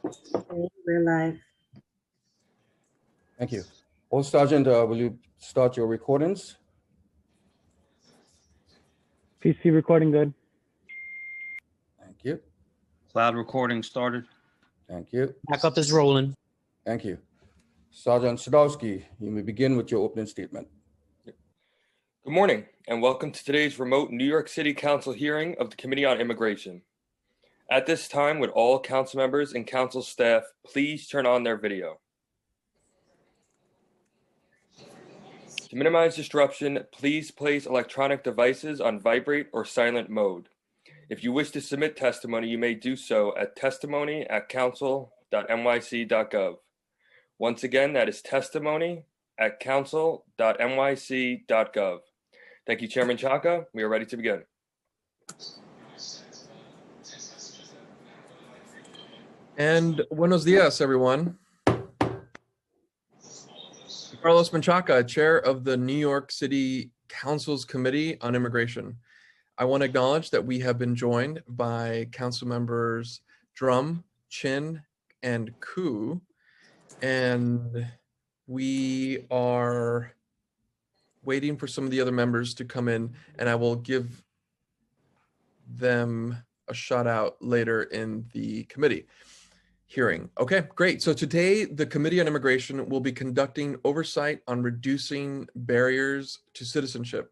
Okay, we're live. Thank you. Old Sergeant, will you start your recordings? PC recording good. Thank you. Cloud recording started. Thank you. Backup is rolling. Thank you. Sergeant Sadowski, you may begin with your opening statement. Good morning, and welcome to today's remote New York City Council hearing of the Committee on Immigration. At this time, would all council members and council staff please turn on their video? To minimize disruption, please place electronic devices on vibrate or silent mode. If you wish to submit testimony, you may do so at testimony@council.nyc.gov. Once again, that is testimony@council.nyc.gov. Thank you, Chairman Chaka. We are ready to begin. And buenos dias, everyone. Carlos Menchaca, Chair of the New York City Council's Committee on Immigration. I want to acknowledge that we have been joined by Council members Drum, Chin, and Koo, and we are waiting for some of the other members to come in, and I will give them a shout out later in the committee hearing. Okay, great. So today, the Committee on Immigration will be conducting oversight on reducing barriers to citizenship.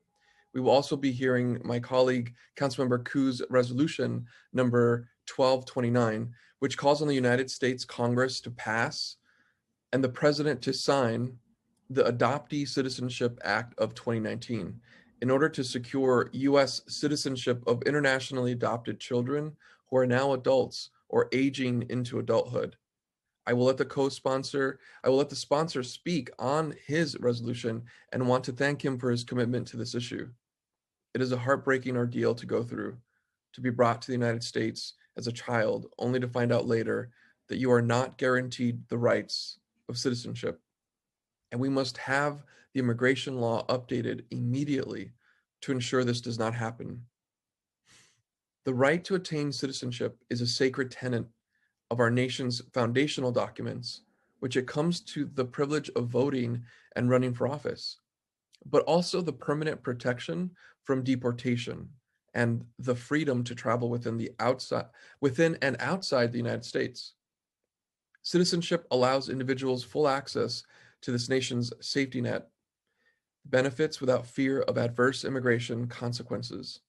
We will also be hearing my colleague, Councilmember Koo's resolution number 1229, which calls on the United States Congress to pass and the President to sign the Adoptee Citizenship Act of 2019 in order to secure U.S. citizenship of internationally adopted children who are now adults or aging into adulthood. I will let the sponsor speak on his resolution and want to thank him for his commitment to this issue. It is a heartbreaking ordeal to go through, to be brought to the United States as a child, only to find out later that you are not guaranteed the rights of citizenship. And we must have the immigration law updated immediately to ensure this does not happen. The right to attain citizenship is a sacred tenet of our nation's foundational documents, which it comes to the privilege of voting and running for office, but also the permanent protection from deportation and the freedom to travel within and outside the United States. Citizenship allows individuals full access to this nation's safety net, benefits without fear of adverse immigration consequences.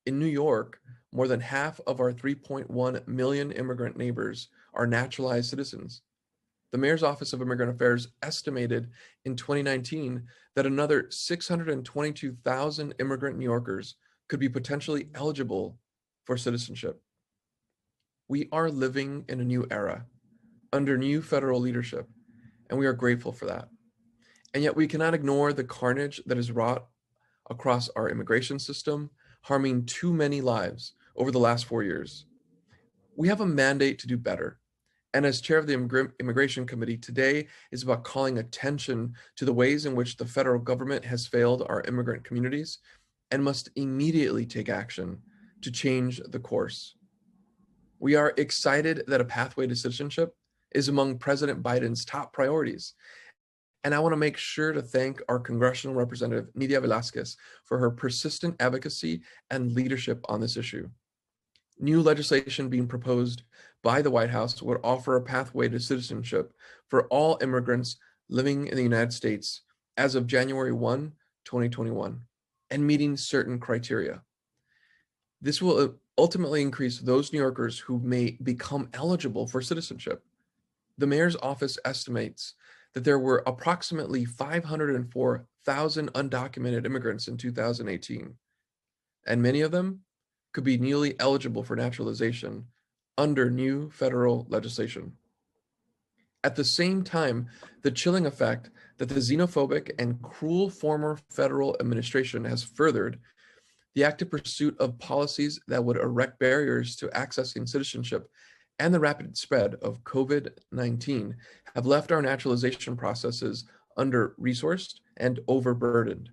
In New York, more than half of our 3.1 million immigrant neighbors are naturalized citizens. The Mayor's Office of Immigrant Affairs estimated in 2019 that another 622,000 immigrant New Yorkers could be potentially eligible for citizenship. We are living in a new era under new federal leadership, and we are grateful for that. And yet we cannot ignore the carnage that is wrought across our immigration system, harming too many lives over the last 4 years. We have a mandate to do better. And as chair of the Immigration Committee, today is about calling attention to the ways in which the federal government has failed our immigrant communities and must immediately take action to change the course. We are excited that a pathway to citizenship is among President Biden's top priorities. And I want to make sure to thank our congressional representative, Nydia Velázquez, for her persistent advocacy and leadership on this issue. New legislation being proposed by the White House would offer a pathway to citizenship for all immigrants living in the United States as of January 1, 2021, and meeting certain criteria. This will ultimately increase those New Yorkers who may become eligible for citizenship. The Mayor's Office estimates that there were approximately 504,000 undocumented immigrants in 2018, and many of them could be newly eligible for naturalization under new federal legislation. At the same time, the chilling effect that the xenophobic and cruel former federal administration has furthered, the active pursuit of policies that would erect barriers to accessing citizenship and the rapid spread of COVID-19 have left our naturalization processes under-resourced and overburdened.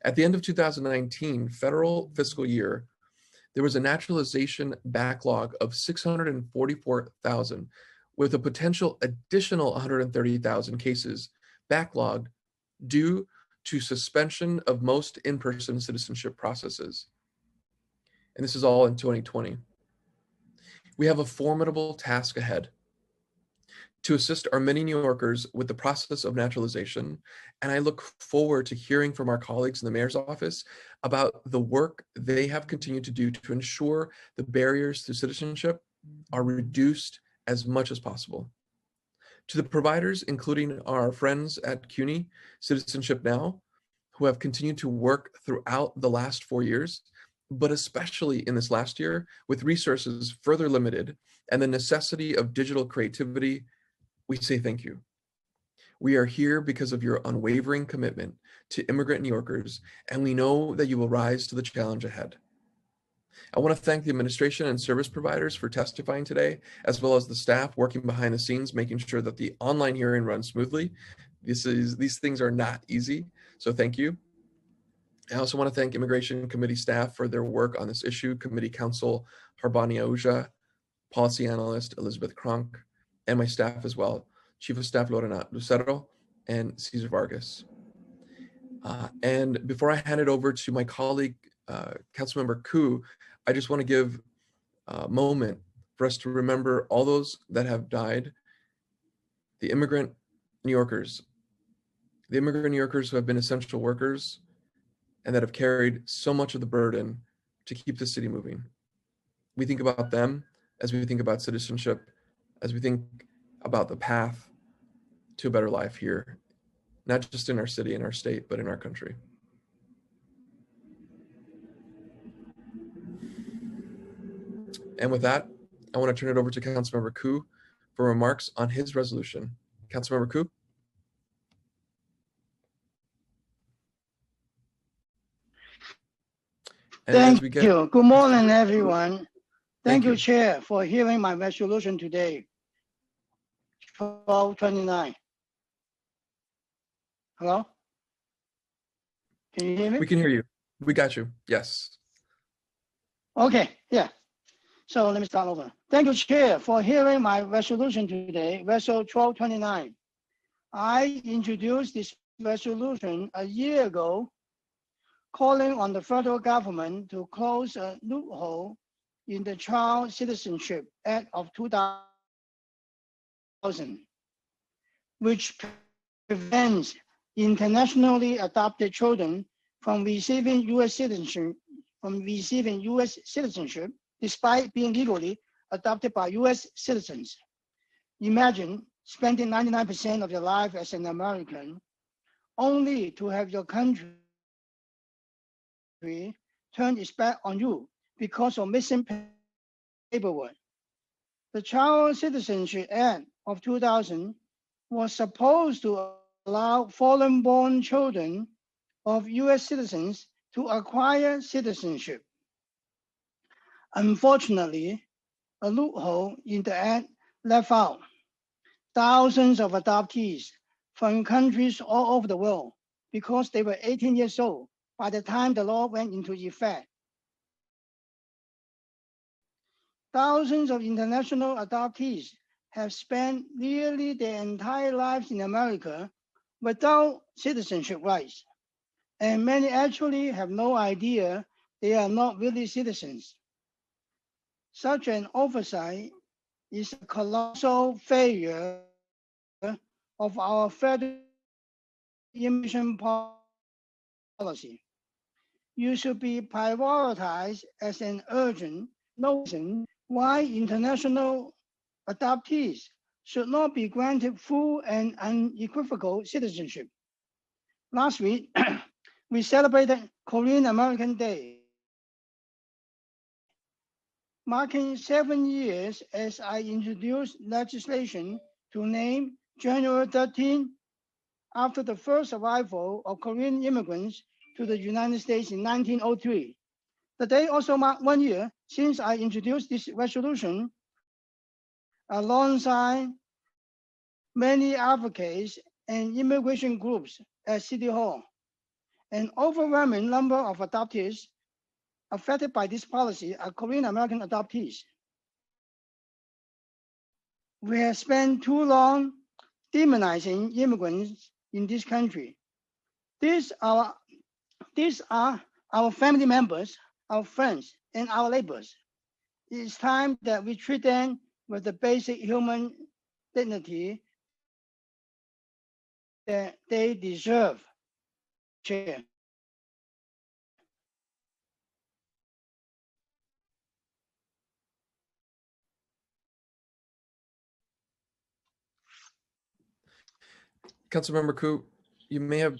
At the end of 2019 federal fiscal year, there was a naturalization backlog of 644,000, with a potential additional 130,000 cases backlogged due to suspension of most in-person citizenship processes. And this is all in 2020. We have a formidable task ahead to assist our many New Yorkers with the process of naturalization. And I look forward to hearing from our colleagues in the mayor's office about the work they have continued to do to ensure the barriers to citizenship are reduced as much as possible. To the providers, including our friends at CUNY Citizenship Now, who have continued to work throughout the last 4 years, but especially in this last year, with resources further limited and the necessity of digital creativity, we say thank you. We are here because of your unwavering commitment to immigrant New Yorkers, and we know that you will rise to the challenge ahead. I want to thank the administration and service providers for testifying today, as well as the staff working behind the scenes, making sure that the online hearing runs smoothly. These things are not easy, so thank you. I also want to thank Immigration Committee staff for their work on this issue, Committee Counsel Harbani Ahuja, Policy Analyst Elizabeth Kronk, and my staff as well, Chief of Staff Lorena Lucero and Cesar Vargas. And before I hand it over to my colleague, Councilmember Koo, I just want to give a moment for us to remember all those that have died, the immigrant New Yorkers who have been essential workers and that have carried so much of the burden to keep the city moving. We think about them as we think about citizenship, as we think about the path to a better life here, not just in our city and our state, but in our country. And with that, I want to turn it over to Councilmember Koo for remarks on his resolution. Councilmember Koo. Thank you. Good morning, everyone. Thank you, Chair, for hearing my resolution today. 1229. Hello? Can you hear me? We can hear you. We got you. Yes. Okay, yeah. So let me start over. Thank you, Chair, for hearing my resolution today, Resolution 1229. I introduced this resolution a year ago, calling on the federal government to close a loophole in the Child Citizenship Act of 2000, which prevents internationally adopted children from receiving U.S. citizenship, despite being legally adopted by U.S. citizens. Imagine spending 99% of your life as an American, only to have your country turn its back on you because of missing paperwork. The Child Citizenship Act of 2000 was supposed to allow foreign-born children of U.S. citizens to acquire citizenship. Unfortunately, a loophole in the act left out thousands of adoptees from countries all over the world because they were 18 years old by the time the law went into effect. Thousands of international adoptees have spent nearly their entire lives in America without citizenship rights, and many actually have no idea they are not really citizens. Such an oversight is a colossal failure of our federal immigration policy. You should be prioritized as an urgent notion why international adoptees should not be granted full and unequivocal citizenship. Last week, we celebrated Korean American Day, marking 7 years as I introduced legislation to name January 13 after the first arrival of Korean immigrants to the United States in 1903. The day also marked 1 year since I introduced this resolution alongside many advocates and immigration groups at City Hall. An overwhelming number of adoptees affected by this policy are Korean American adoptees. We have spent too long demonizing immigrants in this country. These are our family members, our friends, and our neighbors. It is time that we treat them with the basic human dignity that they deserve. Chair. Councilmember Koo, you may have.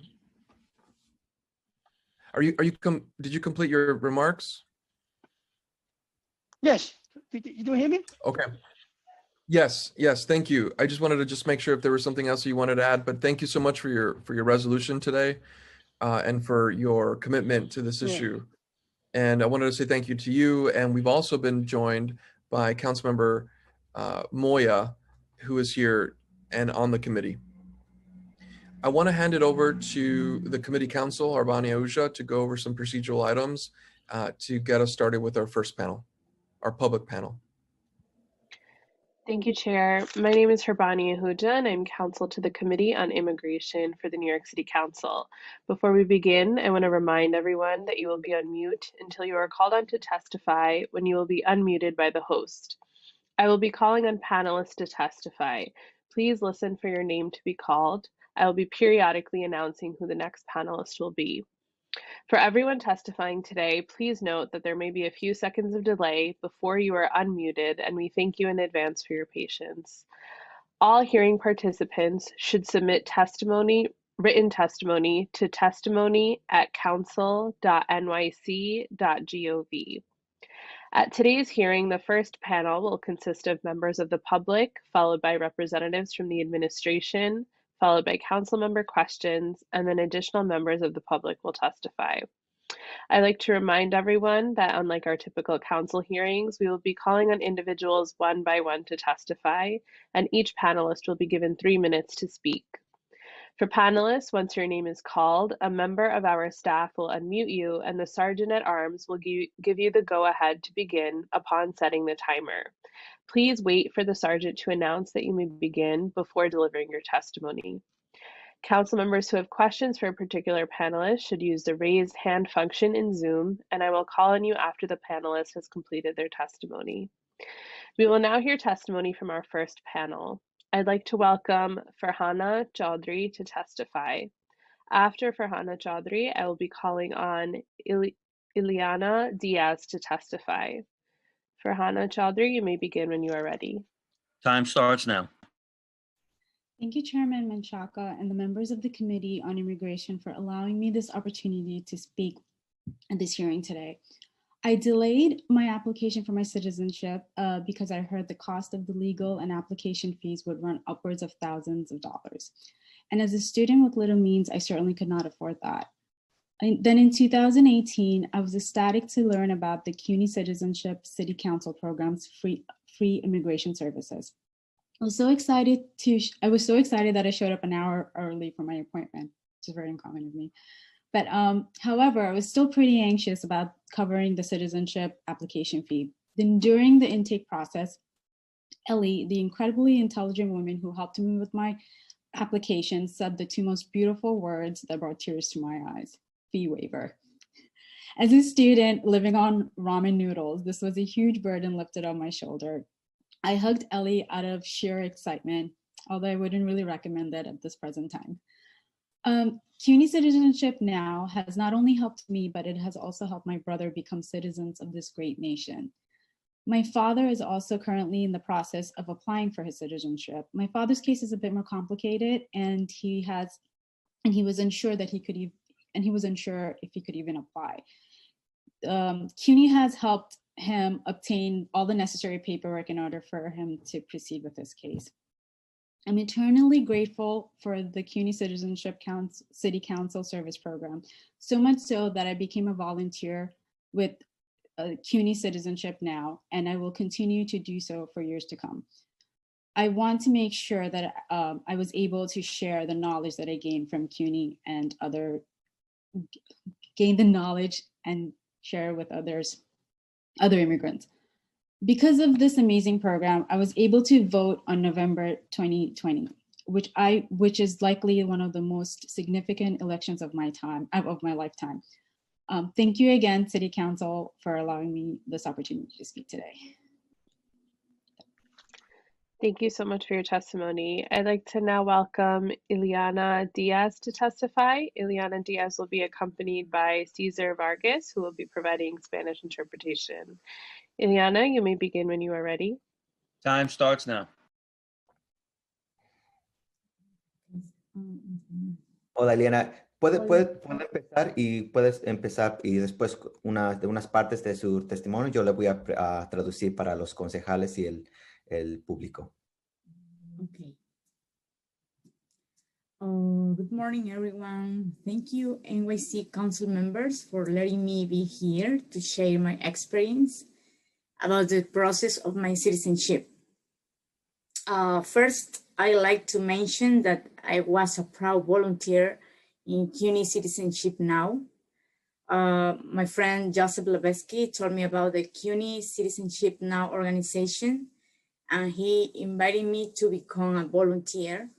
Did you complete your remarks? Yes, did you hear me? Okay. Yes, thank you. I just wanted to just make sure if there was something else you wanted to add, but thank you so much for your resolution today and for your commitment to this Yeah. issue. And I wanted to say thank you to you. And we've also been joined by Councilmember Moya, who is here and on the committee. I want to hand it over to the committee counsel, Harbani Ahuja, to go over some procedural items to get us started with our first panel, our public panel. Thank you, Chair. My name is Harbani Ahuja, and I'm counsel to the Committee on Immigration for the New York City Council. Before we begin, I want to remind everyone that you will be on mute until you are called on to testify, when you will be unmuted by the host. I will be calling on panelists to testify. Please listen for your name to be called. I will be periodically announcing who the next panelist will be. For everyone testifying today, please note that there may be a few seconds of delay before you are unmuted, and we thank you in advance for your patience. All hearing participants should submit written testimony to testimony@council.nyc.gov. At today's hearing, the first panel will consist of members of the public, followed by representatives from the administration, followed by council member questions, and then additional members of the public will testify. I'd like to remind everyone that unlike our typical council hearings, we will be calling on individuals one by one to testify, and each panelist will be given 3 minutes to speak. For panelists, once your name is called, a member of our staff will unmute you, and the Sergeant at Arms will give you the go-ahead to begin upon setting the timer. Please wait for the Sergeant to announce that you may begin before delivering your testimony. Council members who have questions for a particular panelist should use the raise hand function in Zoom, and I will call on you after the panelist has completed their testimony. We will now hear testimony from our first panel. I'd like to welcome Farhana Chaudhry to testify. After Farhana Chaudhry, I will be calling on Ileana Diaz to testify. Farhana Chaudhry, you may begin when you are ready. Time starts now. Thank you, Chairman Menchaca and the members of the Committee on Immigration for allowing me this opportunity to speak at this hearing today. I delayed my application for my citizenship because I heard the cost of the legal and application fees would run upwards of thousands of dollars. And as a student with little means, I certainly could not afford that. Then in 2018, I was ecstatic to learn about the CUNY Citizenship City Council program's free immigration services. I was so excited that I showed up an hour early for my appointment, which is very uncommon of me. But however, I was still pretty anxious about covering the citizenship application fee. Then during the intake process, Ellie, the incredibly intelligent woman who helped me with my application, said the two most beautiful words that brought tears to my eyes: fee waiver. As a student living on ramen noodles, this was a huge burden lifted on my shoulder. I hugged Ellie out of sheer excitement, although I wouldn't really recommend it at this present time. CUNY Citizenship Now has not only helped me, but it has also helped my brother become citizens of this great nation. My father is also currently in the process of applying for his citizenship. My father's case is a bit more complicated, and he was unsure if he could even apply. CUNY has helped him obtain all the necessary paperwork in order for him to proceed with his case. I'm eternally grateful for the CUNY Citizenship City Council Service Program, so much so that I became a volunteer with CUNY Citizenship Now, and I will continue to do so for years to come. I want to make sure that I was able to share the knowledge that I gained from CUNY and gain the knowledge and share with other immigrants. Because of this amazing program, I was able to vote on November 2020, which is likely one of the most significant elections of my lifetime. Thank you again, City Council, for allowing me this opportunity to speak today. Thank you so much for your testimony. I'd like to now welcome Ileana Diaz to testify. Ileana Diaz will be accompanied by Cesar Vargas, who will be providing Spanish interpretation. Ileana, you may begin when you are ready. Time starts now. Hola, Eliana. Puede empezar y puedes empezar y después de unas partes de su testimonio yo le voy a traducir para los concejales y el público. Okay. Good morning, everyone. Thank you, NYC Council members, for letting me be here to share my experience about the process of my citizenship. First, I like to mention that I was a proud volunteer in CUNY Citizenship Now. My friend Joseph Levesky told me about the CUNY Citizenship Now organization, and he invited me to become a volunteer.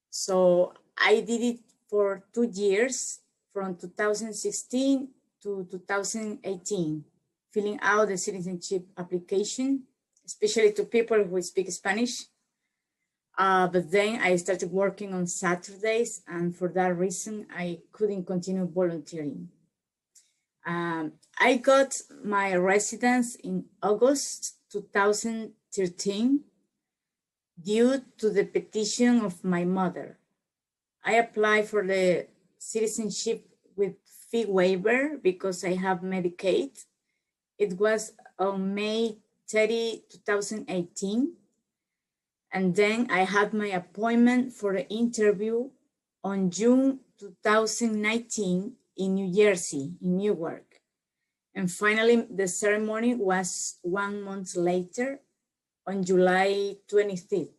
So I did it for 2 years, from 2016 to 2018, filling out the citizenship application, especially to people who speak Spanish. But then I started working on Saturdays, and for that reason, I couldn't continue volunteering. I got my residence in August 2013 due to the petition of my mother. I applied for the citizenship with fee waiver because I have Medicaid. It was on May 30, 2018. And then I had my appointment for the interview on June 2019 in New Jersey, in Newark. And finally, the ceremony was 1 month later on July 25th.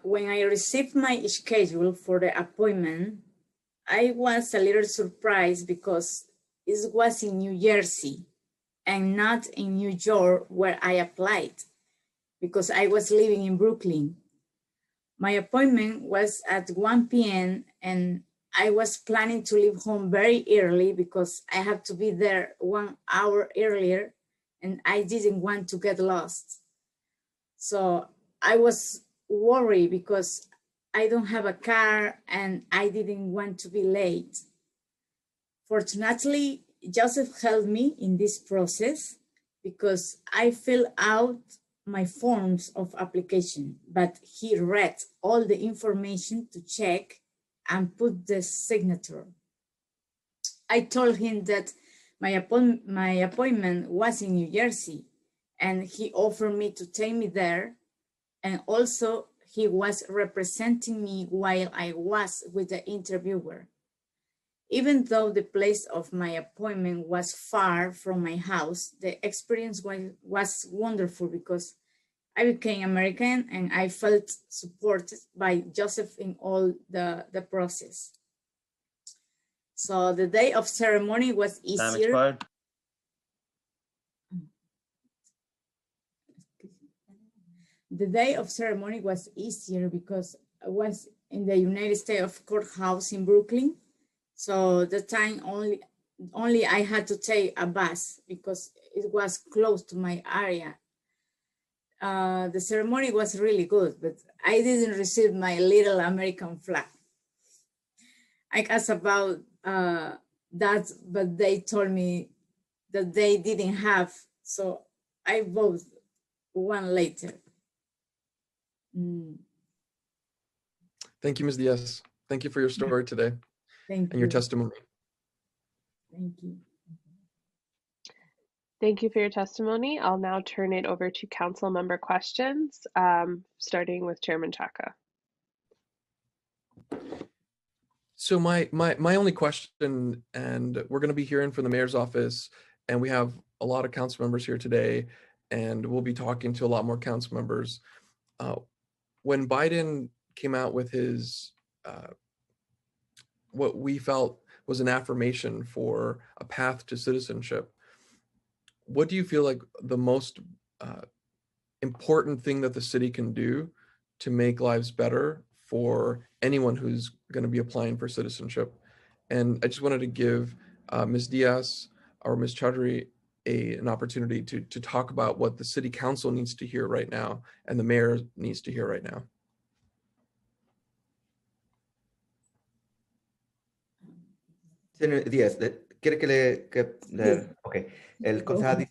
When I received my schedule for the appointment, I was a little surprised because it was in New Jersey and not in New York where I applied, because I was living in Brooklyn. My appointment was at 1 p.m. and I was planning to leave home very early because I have to be there 1 hour earlier and I didn't want to get lost. So I was worried because I don't have a car and I didn't want to be late. Fortunately, Joseph helped me in this process because I filled out my forms of application, but he read all the information to check and put the signature. I told him that my appointment was in New Jersey, and he offered me to take me there, and also he was representing me while I was with the interviewer. Even though the place of my appointment was far from my house, the experience was wonderful because I became American and I felt supported by Joseph in all the process. So the day of ceremony was Time easier. expired. The day of ceremony was easier because I was in the United States of Courthouse in Brooklyn. So the time only I had to take a bus because it was close to my area. The ceremony was really good, but I didn't receive my little American flag. I asked about that, but they told me that they didn't have, so I bought one later. Thank you, Ms. Diaz. Thank you for your story today Thank and your you. testimony. Thank you. Thank you for your testimony. I'll now turn it over to council member questions, starting with Chairman Chaka. So my only question, and we're going to be hearing from the mayor's office, and we have a lot of council members here today, and we'll be talking to a lot more council members. When Biden came out with his, what we felt was an affirmation for a path to citizenship, what do you feel like the most important thing that the city can do to make lives better for anyone who's going to be applying for citizenship? And I just wanted to give Ms. Diaz or Ms. Chaudhry an opportunity to talk about what the city council needs to hear right now and the mayor needs to hear right now. Señor Díaz, ¿quiere que le- ok. El concejal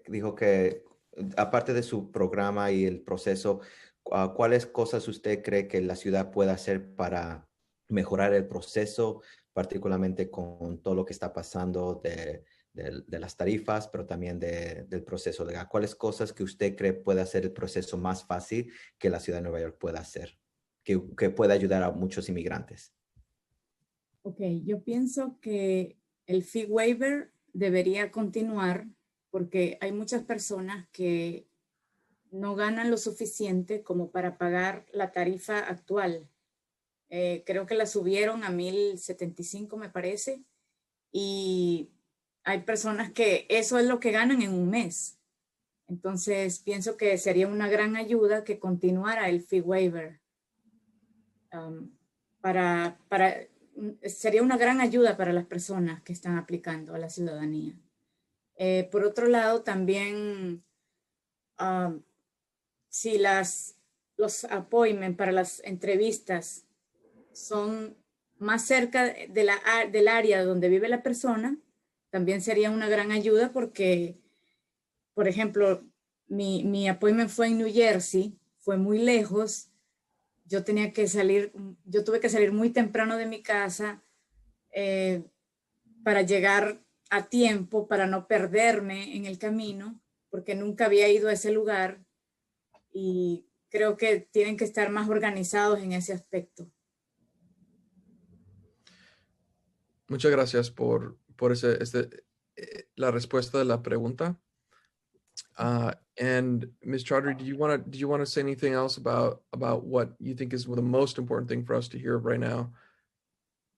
dijo que aparte de su programa y el proceso, ¿cuáles cosas usted cree que la ciudad puede hacer para mejorar el proceso, particularmente con todo lo que está pasando de las tarifas, pero también del proceso legal? ¿Cuáles cosas que usted cree puede hacer el proceso más fácil que la ciudad de Nueva York pueda hacer, que pueda ayudar a muchos inmigrantes? Ok, yo pienso que el fee waiver debería continuar porque hay muchas personas que no ganan lo suficiente como para pagar la tarifa actual. Creo que la subieron a 1,075, me parece, y hay personas que eso es lo que ganan en un mes. Entonces, pienso que sería una gran ayuda que continuara el fee waiver sería una gran ayuda para las personas que están aplicando a la ciudadanía. Por otro lado, también si los appointments para las entrevistas son más cerca del área donde vive la persona, también sería una gran ayuda porque, por ejemplo, mi appointment fue en New Jersey, fue muy lejos. Yo tuve que salir muy temprano de mi casa para llegar a tiempo, para no perderme en el camino, porque nunca había ido a ese lugar y creo que tienen que estar más organizados en ese aspecto. Muchas gracias por la respuesta de la pregunta. And Ms. Chaudhry, did you want to say anything else about what you think is the most important thing for us to hear right now?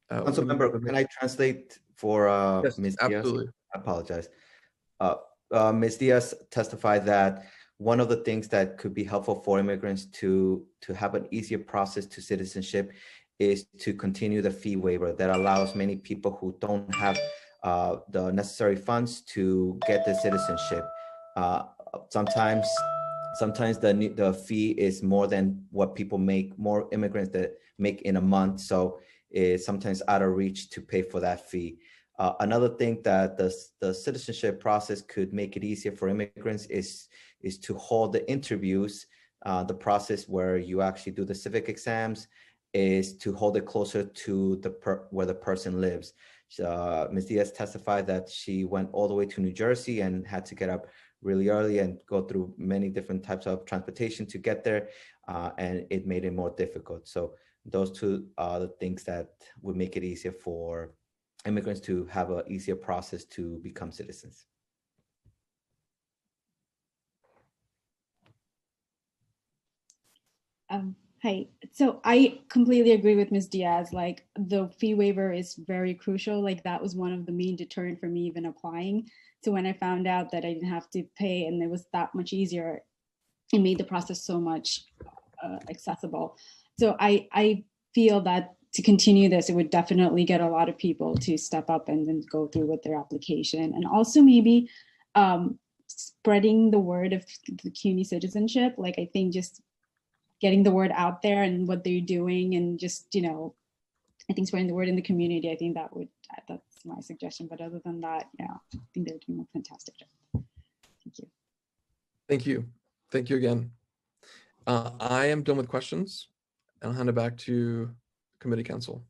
Council member, can I translate for Yes, Ms. Diaz? absolutely. I apologize. Ms. Diaz testified that one of the things that could be helpful for immigrants to have an easier process to citizenship is to continue the fee waiver that allows many people who don't have the necessary funds to get the citizenship. Sometimes the fee is more than what people make, more immigrants that make in a month. So it's sometimes out of reach to pay for that fee. Another thing that the citizenship process could make it easier for immigrants is to hold the interviews, the process where you actually do the civic exams, is to hold it closer to where the person lives. Ms. Diaz testified that she went all the way to New Jersey and had to get up really early and go through many different types of transportation to get there, and it made it more difficult. So those two are the things that would make it easier for immigrants to have an easier process to become citizens. Hi. So I completely agree with Ms. Diaz. Like the fee waiver is very crucial. Like that was one of the main deterrent for me even applying. So when I found out that I didn't have to pay and it was that much easier, it made the process so much accessible. So I feel that to continue this, it would definitely get a lot of people to step up and then go through with their application. And also maybe spreading the word of the CUNY citizenship. Like I think just getting the word out there and what they're doing and just, you know, I think spreading the word in the community, I think that's my suggestion. But other than that, yeah, I think they're doing a fantastic job. Thank you. Thank you. Thank you again. I am done with questions. I'll hand it back to committee council.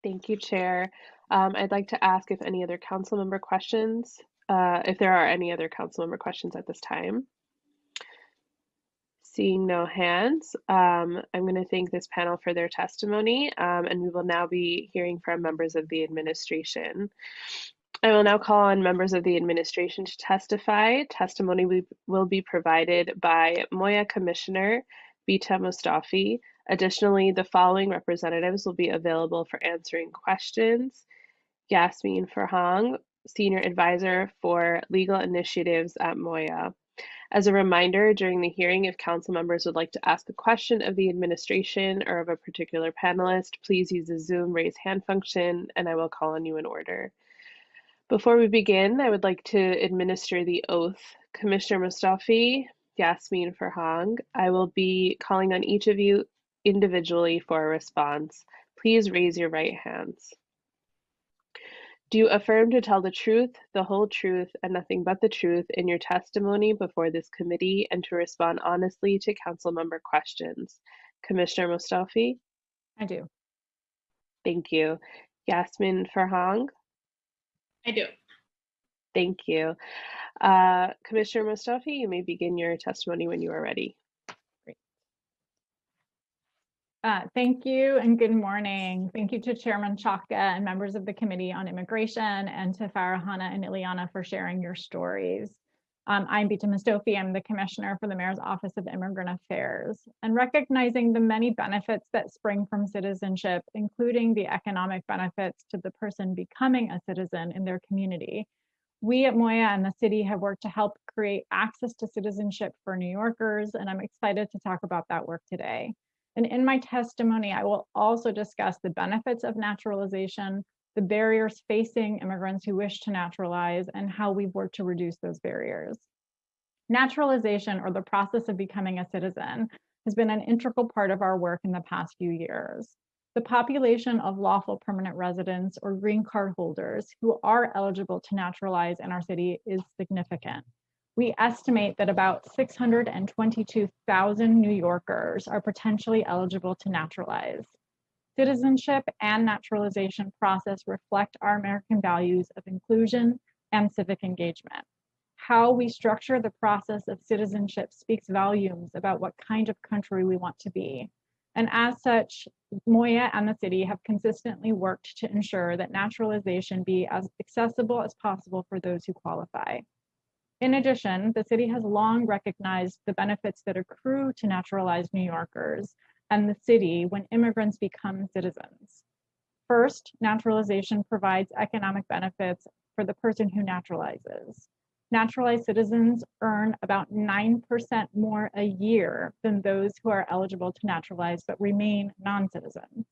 Thank you, Chair. I'd like to ask if any other council member questions, if there are any other council member questions at this time. Seeing no hands, I'm going to thank this panel for their testimony, and we will now be hearing from members of the administration. I will now call on members of the administration to testify. Testimony will be provided by Moya Commissioner Bita Mustafi. Additionally, the following representatives will be available for answering questions: Yasmin Farhang, Senior Advisor for Legal Initiatives at Moya. As a reminder, during the hearing, if council members would like to ask a question of the administration or of a particular panelist, please use the Zoom raise hand function and I will call on you in order. Before we begin, I would like to administer the oath. Commissioner Mustafi, Yasmin Farhang, I will be calling on each of you individually for a response. Please raise your right hands. Do you affirm to tell the truth, the whole truth, and nothing but the truth in your testimony before this committee and to respond honestly to council member questions? Commissioner Mustafi? I do. Thank you. Yasmin Farhang? I do. Thank you. Commissioner Mustafi, you may begin your testimony when you are ready. Thank you and good morning. Thank you to Chairman Chaka and members of the Committee on Immigration and to Farahana and Ileana for sharing your stories. I'm Bita Mustafi. I'm the Commissioner for the Mayor's Office of Immigrant Affairs. And recognizing the many benefits that spring from citizenship, including the economic benefits to the person becoming a citizen in their community, we at Moya and the city have worked to help create access to citizenship for New Yorkers, and I'm excited to talk about that work today. And in my testimony, I will also discuss the benefits of naturalization, the barriers facing immigrants who wish to naturalize, and how we've worked to reduce those barriers. Naturalization, or the process of becoming a citizen, has been an integral part of our work in the past few years. The population of lawful permanent residents or green card holders who are eligible to naturalize in our city is significant. We estimate that about 622,000 New Yorkers are potentially eligible to naturalize. Citizenship and naturalization process reflect our American values of inclusion and civic engagement. How we structure the process of citizenship speaks volumes about what kind of country we want to be. And as such, Moya and the city have consistently worked to ensure that naturalization be as accessible as possible for those who qualify. In addition, the city has long recognized the benefits that accrue to naturalized New Yorkers and the city when immigrants become citizens. First, naturalization provides economic benefits for the person who naturalizes. Naturalized citizens earn about 9% more a year than those who are eligible to naturalize but remain non-citizens.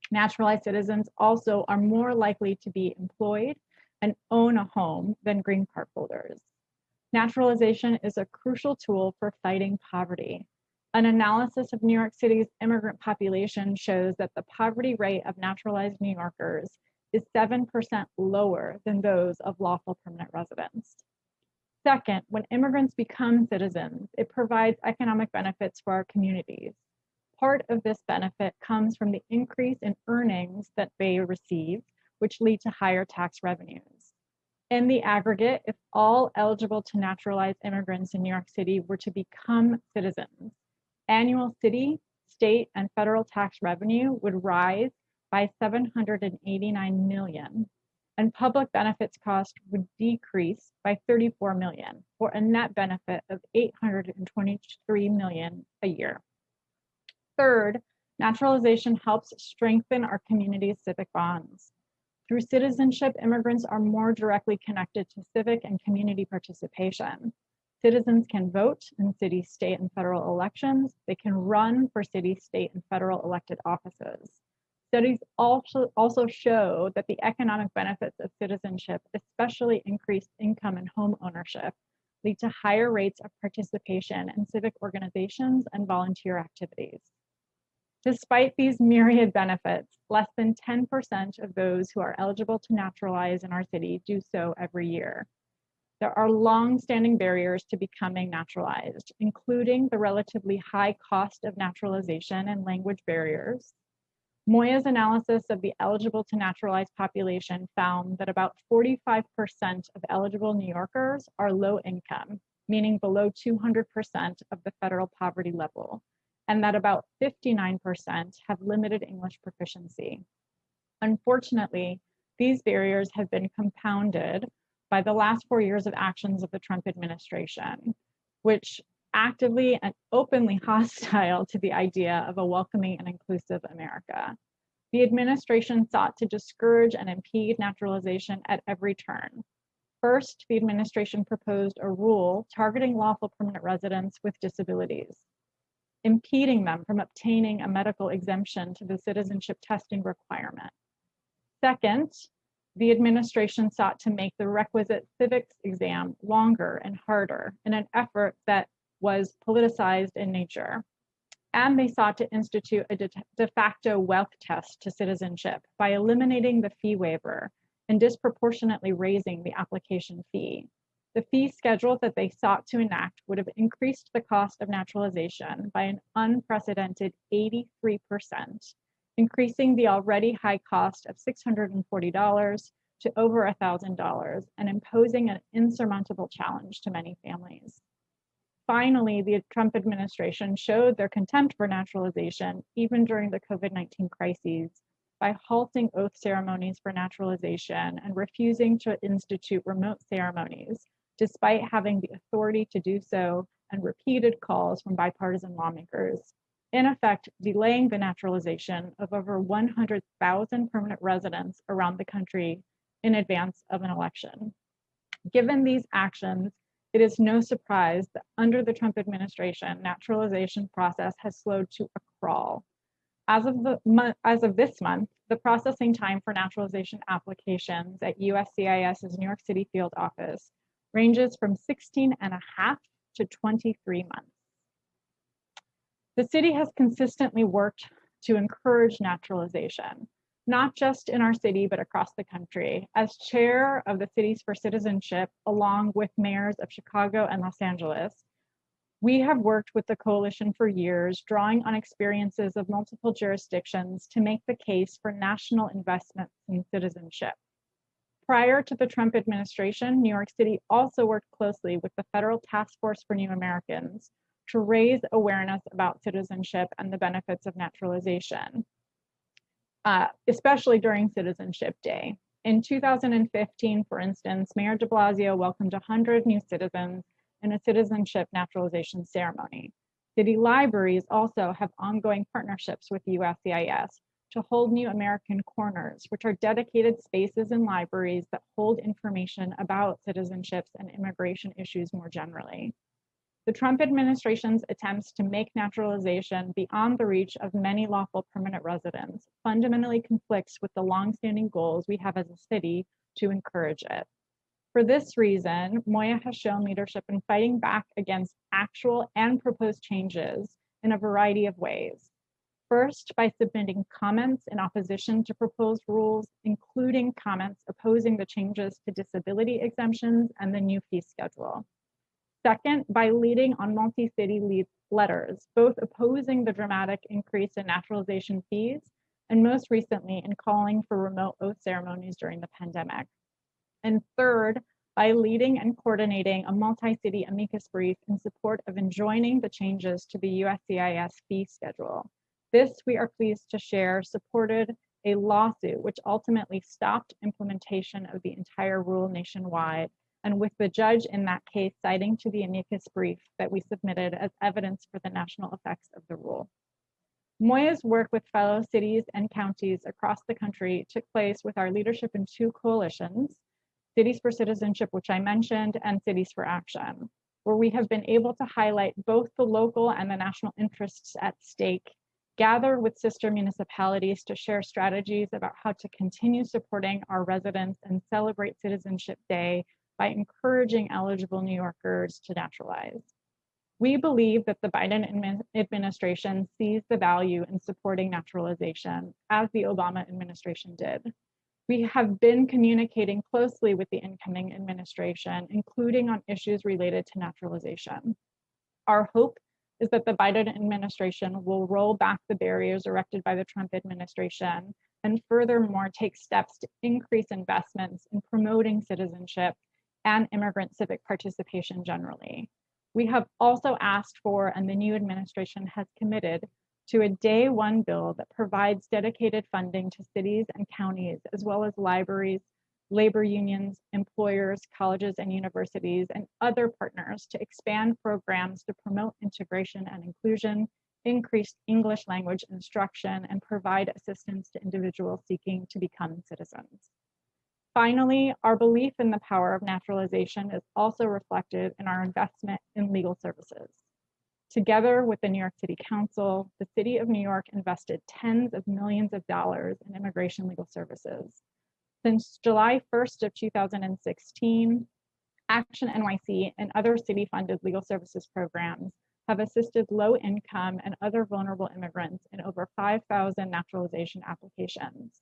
Naturalized citizens also are more likely to be employed and own a home than green card holders. Naturalization is a crucial tool for fighting poverty. An analysis of New York City's immigrant population shows that the poverty rate of naturalized New Yorkers is 7% lower than those of lawful permanent residents. Second, when immigrants become citizens, it provides economic benefits for our communities. Part of this benefit comes from the increase in earnings that they receive, which lead to higher tax revenues. In the aggregate, if all eligible to naturalize immigrants in New York City were to become citizens, annual city, state, and federal tax revenue would rise by $789 million, and public benefits cost would decrease by $34 million, for a net benefit of $823 million a year. Third, naturalization helps strengthen our community's civic bonds. Through citizenship, immigrants are more directly connected to civic and community participation. Citizens can vote in city, state, and federal elections. They can run for city, state, and federal elected offices. Studies also show that the economic benefits of citizenship, especially increased income and home ownership, lead to higher rates of participation in civic organizations and volunteer activities. Despite these myriad benefits, less than 10% of those who are eligible to naturalize in our city do so every year. There are long-standing barriers to becoming naturalized, including the relatively high cost of naturalization and language barriers. Moya's analysis of the eligible to naturalize population found that about 45% of eligible New Yorkers are low income, meaning below 200% of the federal poverty level, and that about 59% have limited English proficiency. Unfortunately, these barriers have been compounded by the last 4 years of actions of the Trump administration, which actively and openly hostile to the idea of a welcoming and inclusive America. The administration sought to discourage and impede naturalization at every turn. First, the administration proposed a rule targeting lawful permanent residents with disabilities, impeding them from obtaining a medical exemption to the citizenship testing requirement. Second, the administration sought to make the requisite civics exam longer and harder in an effort that was politicized in nature. And they sought to institute a de facto wealth test to citizenship by eliminating the fee waiver and disproportionately raising the application fee. The fee schedule that they sought to enact would have increased the cost of naturalization by an unprecedented 83%, increasing the already high cost of $640 to over $1,000 and imposing an insurmountable challenge to many families. Finally, the Trump administration showed their contempt for naturalization even during the COVID-19 crises by halting oath ceremonies for naturalization and refusing to institute remote ceremonies, despite having the authority to do so and repeated calls from bipartisan lawmakers, in effect delaying the naturalization of over 100,000 permanent residents around the country in advance of an election. Given these actions, it is no surprise that under the Trump administration, naturalization process has slowed to a crawl. As of this month, the processing time for naturalization applications at USCIS's New York City field office ranges from 16 and a half to 23 months. The city has consistently worked to encourage naturalization, not just in our city, but across the country. As chair of the Cities for Citizenship, along with mayors of Chicago and Los Angeles, we have worked with the coalition for years, drawing on experiences of multiple jurisdictions to make the case for national investments in citizenship. Prior to the Trump administration, New York City also worked closely with the Federal Task Force for New Americans to raise awareness about citizenship and the benefits of naturalization, especially during Citizenship Day. In 2015, for instance, Mayor de Blasio welcomed 100 new citizens in a citizenship naturalization ceremony. City libraries also have ongoing partnerships with USCIS to hold New American Corners, which are dedicated spaces in libraries that hold information about citizenships and immigration issues more generally. The Trump administration's attempts to make naturalization beyond the reach of many lawful permanent residents fundamentally conflicts with the longstanding goals we have as a city to encourage it. For this reason, Moya has shown leadership in fighting back against actual and proposed changes in a variety of ways. First, by submitting comments in opposition to proposed rules, including comments opposing the changes to disability exemptions and the new fee schedule. Second, by leading on multi-city letters, both opposing the dramatic increase in naturalization fees, and most recently in calling for remote oath ceremonies during the pandemic. And third, by leading and coordinating a multi-city amicus brief in support of enjoining the changes to the USCIS fee schedule. This, we are pleased to share, supported a lawsuit which ultimately stopped implementation of the entire rule nationwide, and with the judge in that case citing to the amicus brief that we submitted as evidence for the national effects of the rule. Moya's work with fellow cities and counties across the country took place with our leadership in two coalitions, Cities for Citizenship, which I mentioned, and Cities for Action, where we have been able to highlight both the local and the national interests at stake, gather with sister municipalities to share strategies about how to continue supporting our residents and celebrate Citizenship Day by encouraging eligible New Yorkers to naturalize. We believe that the Biden administration sees the value in supporting naturalization, as the Obama administration did. We have been communicating closely with the incoming administration, including on issues related to naturalization. Our hope is that the Biden administration will roll back the barriers erected by the Trump administration and furthermore take steps to increase investments in promoting citizenship and immigrant civic participation generally. We have also asked for, and the new administration has committed to, a day one bill that provides dedicated funding to cities and counties, as well as libraries, labor unions, employers, colleges and universities, and other partners to expand programs to promote integration and inclusion, increase English language instruction, and provide assistance to individuals seeking to become citizens. Finally, our belief in the power of naturalization is also reflected in our investment in legal services. Together with the New York City Council, the City of New York invested tens of millions of dollars in immigration legal services. Since July 1st of 2016, Action NYC and other city-funded legal services programs have assisted low-income and other vulnerable immigrants in over 5,000 naturalization applications.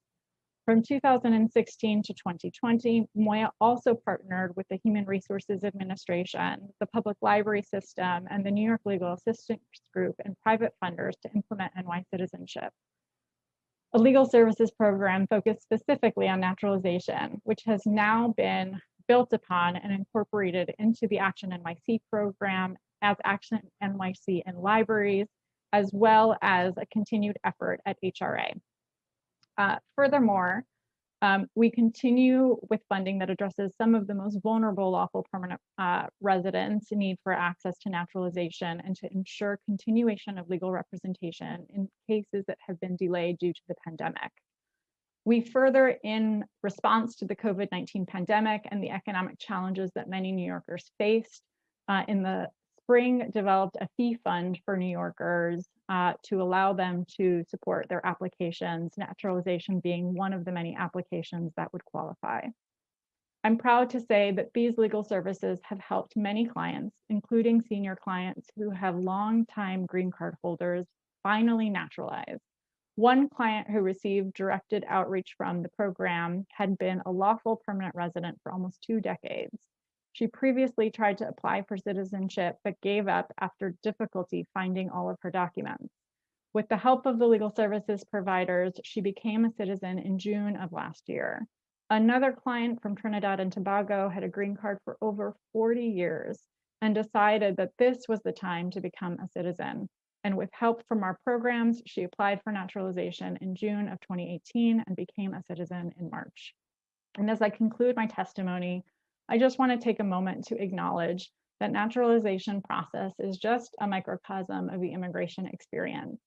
From 2016 to 2020, MOIA also partnered with the Human Resources Administration, the Public Library System, and the New York Legal Assistance Group and private funders to implement NY citizenship, a legal services program focused specifically on naturalization, which has now been built upon and incorporated into the Action NYC program as Action NYC in libraries, as well as a continued effort at HRA. Furthermore, we continue with funding that addresses some of the most vulnerable lawful permanent residents' need for access to naturalization and to ensure continuation of legal representation in cases that have been delayed due to the pandemic. We further, in response to the COVID-19 pandemic and the economic challenges that many New Yorkers faced, in the spring developed a fee fund for New Yorkers to allow them to support their applications, naturalization being one of the many applications that would qualify. I'm proud to say that these legal services have helped many clients, including senior clients who have long-time green card holders, finally naturalize. One client who received directed outreach from the program had been a lawful permanent resident for almost 2 decades. She previously tried to apply for citizenship, but gave up after difficulty finding all of her documents. With the help of the legal services providers, she became a citizen in June of last year. Another client from Trinidad and Tobago had a green card for over 40 years and decided that this was the time to become a citizen. And with help from our programs, she applied for naturalization in June of 2018 and became a citizen in March. And as I conclude my testimony, I just want to take a moment to acknowledge that naturalization process is just a microcosm of the immigration experience.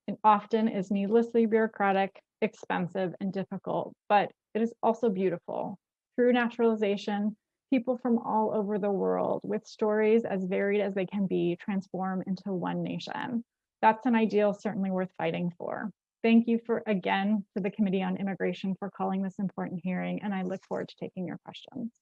It often is needlessly bureaucratic, expensive, and difficult, but it is also beautiful. Through naturalization, people from all over the world with stories as varied as they can be transform into one nation. That's an ideal certainly worth fighting for. Thank you again to the Committee on Immigration for calling this important hearing, and I look forward to taking your questions.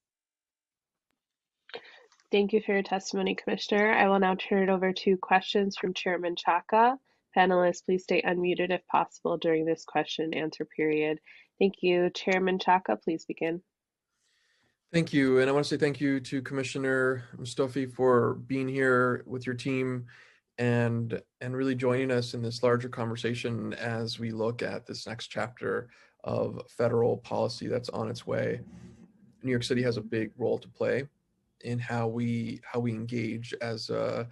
Thank you for your testimony, Commissioner. I will now turn it over to questions from Chairman Chaka. Panelists, please stay unmuted if possible during this question and answer period. Thank you. Chairman Chaka, please begin. Thank you. And I want to say thank you to Commissioner Mustafi for being here with your team and really joining us in this larger conversation as we look at this next chapter of federal policy that's on its way. New York City has a big role to play in how we engage as a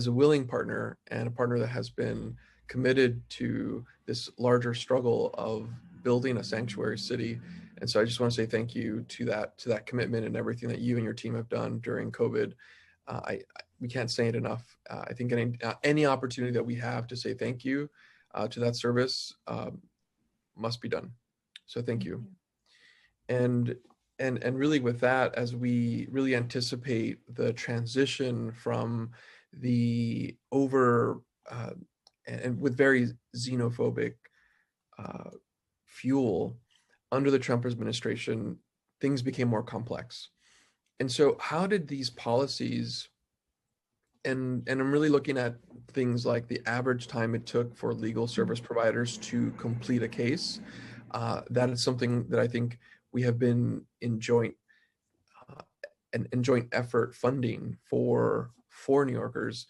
willing partner and a partner that has been committed to this larger struggle of building a sanctuary city. And so I just want to say thank you to that commitment and everything that you and your team have done during COVID. We can't say it enough. I think any opportunity that we have to say thank you to that service must be done. So thank you. And really with that, as we really anticipate the transition from the and with very xenophobic fuel under the Trump administration, things became more complex. And so how did these policies, and I'm really looking at things like the average time it took for legal service providers to complete a case, that is something that I think we have been in joint effort funding for New Yorkers.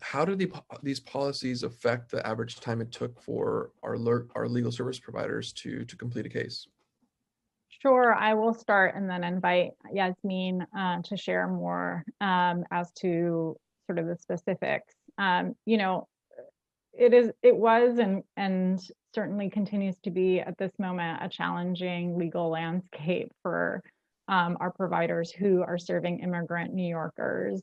How did these policies affect the average time it took for our legal service providers to complete a case? Sure, I will start and then invite Yasmin to share more as to sort of the specifics. You know, it was and certainly continues to be at this moment a challenging legal landscape for our providers who are serving immigrant New Yorkers.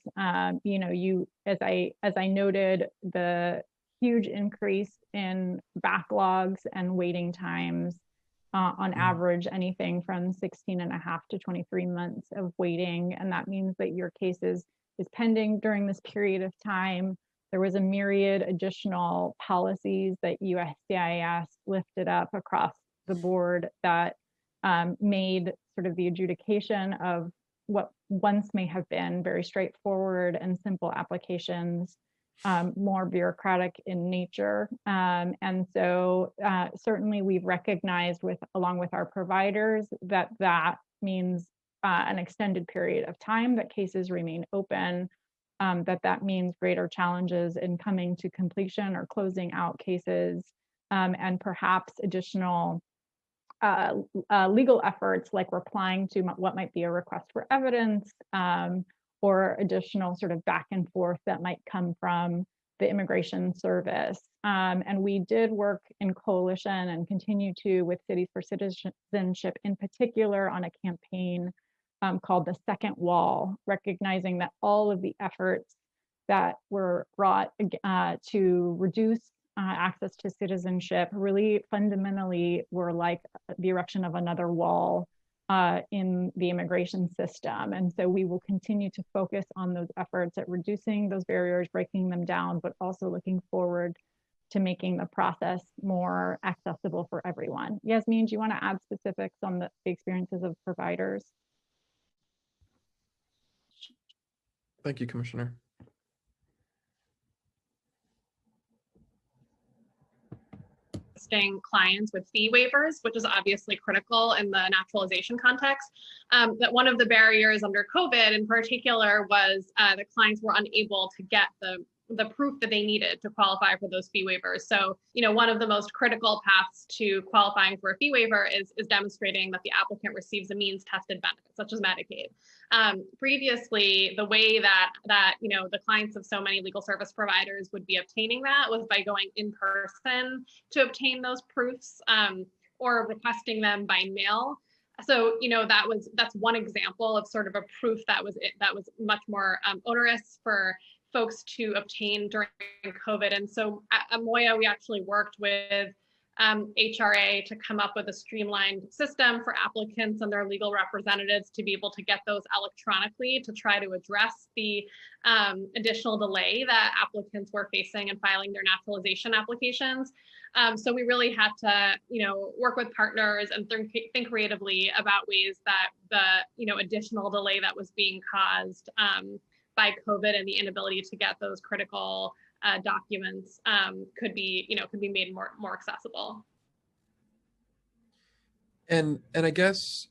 You know, as I noted, the huge increase in backlogs and waiting times. On average, anything from 16 and a half to 23 months of waiting. And that means that your case is pending during this period of time. There was a myriad additional policies that USCIS lifted up across the board that made sort of the adjudication of what once may have been very straightforward and simple applications more bureaucratic in nature. And so certainly we've recognized along with our providers that means an extended period of time that cases remain open, that means greater challenges in coming to completion or closing out cases, and perhaps additional legal efforts like replying to what might be a request for evidence, or additional sort of back and forth that might come from the Immigration Service. And we did work in coalition and continue to with Cities for Citizenship in particular on a campaign called The Second Wall, recognizing that all of the efforts that were brought to reduce access to citizenship really fundamentally were like the erection of another wall in the immigration system. And so we will continue to focus on those efforts at reducing those barriers, breaking them down, but also looking forward to making the process more accessible for everyone. Yasmin, do you want to add specifics on the experiences of providers? Thank you, Commissioner. Clients with fee waivers, which is obviously critical in the naturalization context. That one of the barriers under COVID in particular was the clients were unable to get the proof that they needed to qualify for those fee waivers. So, one of the most critical paths to qualifying for a fee waiver is demonstrating that the applicant receives a means tested benefit, such as Medicaid. Previously, the way that the clients of so many legal service providers would be obtaining that was by going in person to obtain those proofs, or requesting them by mail. So, that's one example of sort of a proof that was much more onerous for folks to obtain during COVID. And so at Moya, we actually worked with HRA to come up with a streamlined system for applicants and their legal representatives to be able to get those electronically to try to address the additional delay that applicants were facing in filing their naturalization applications. So we really had to, work with partners and think creatively about ways that the, additional delay that was being caused by COVID and the inability to get those critical documents could be made more accessible. And I guess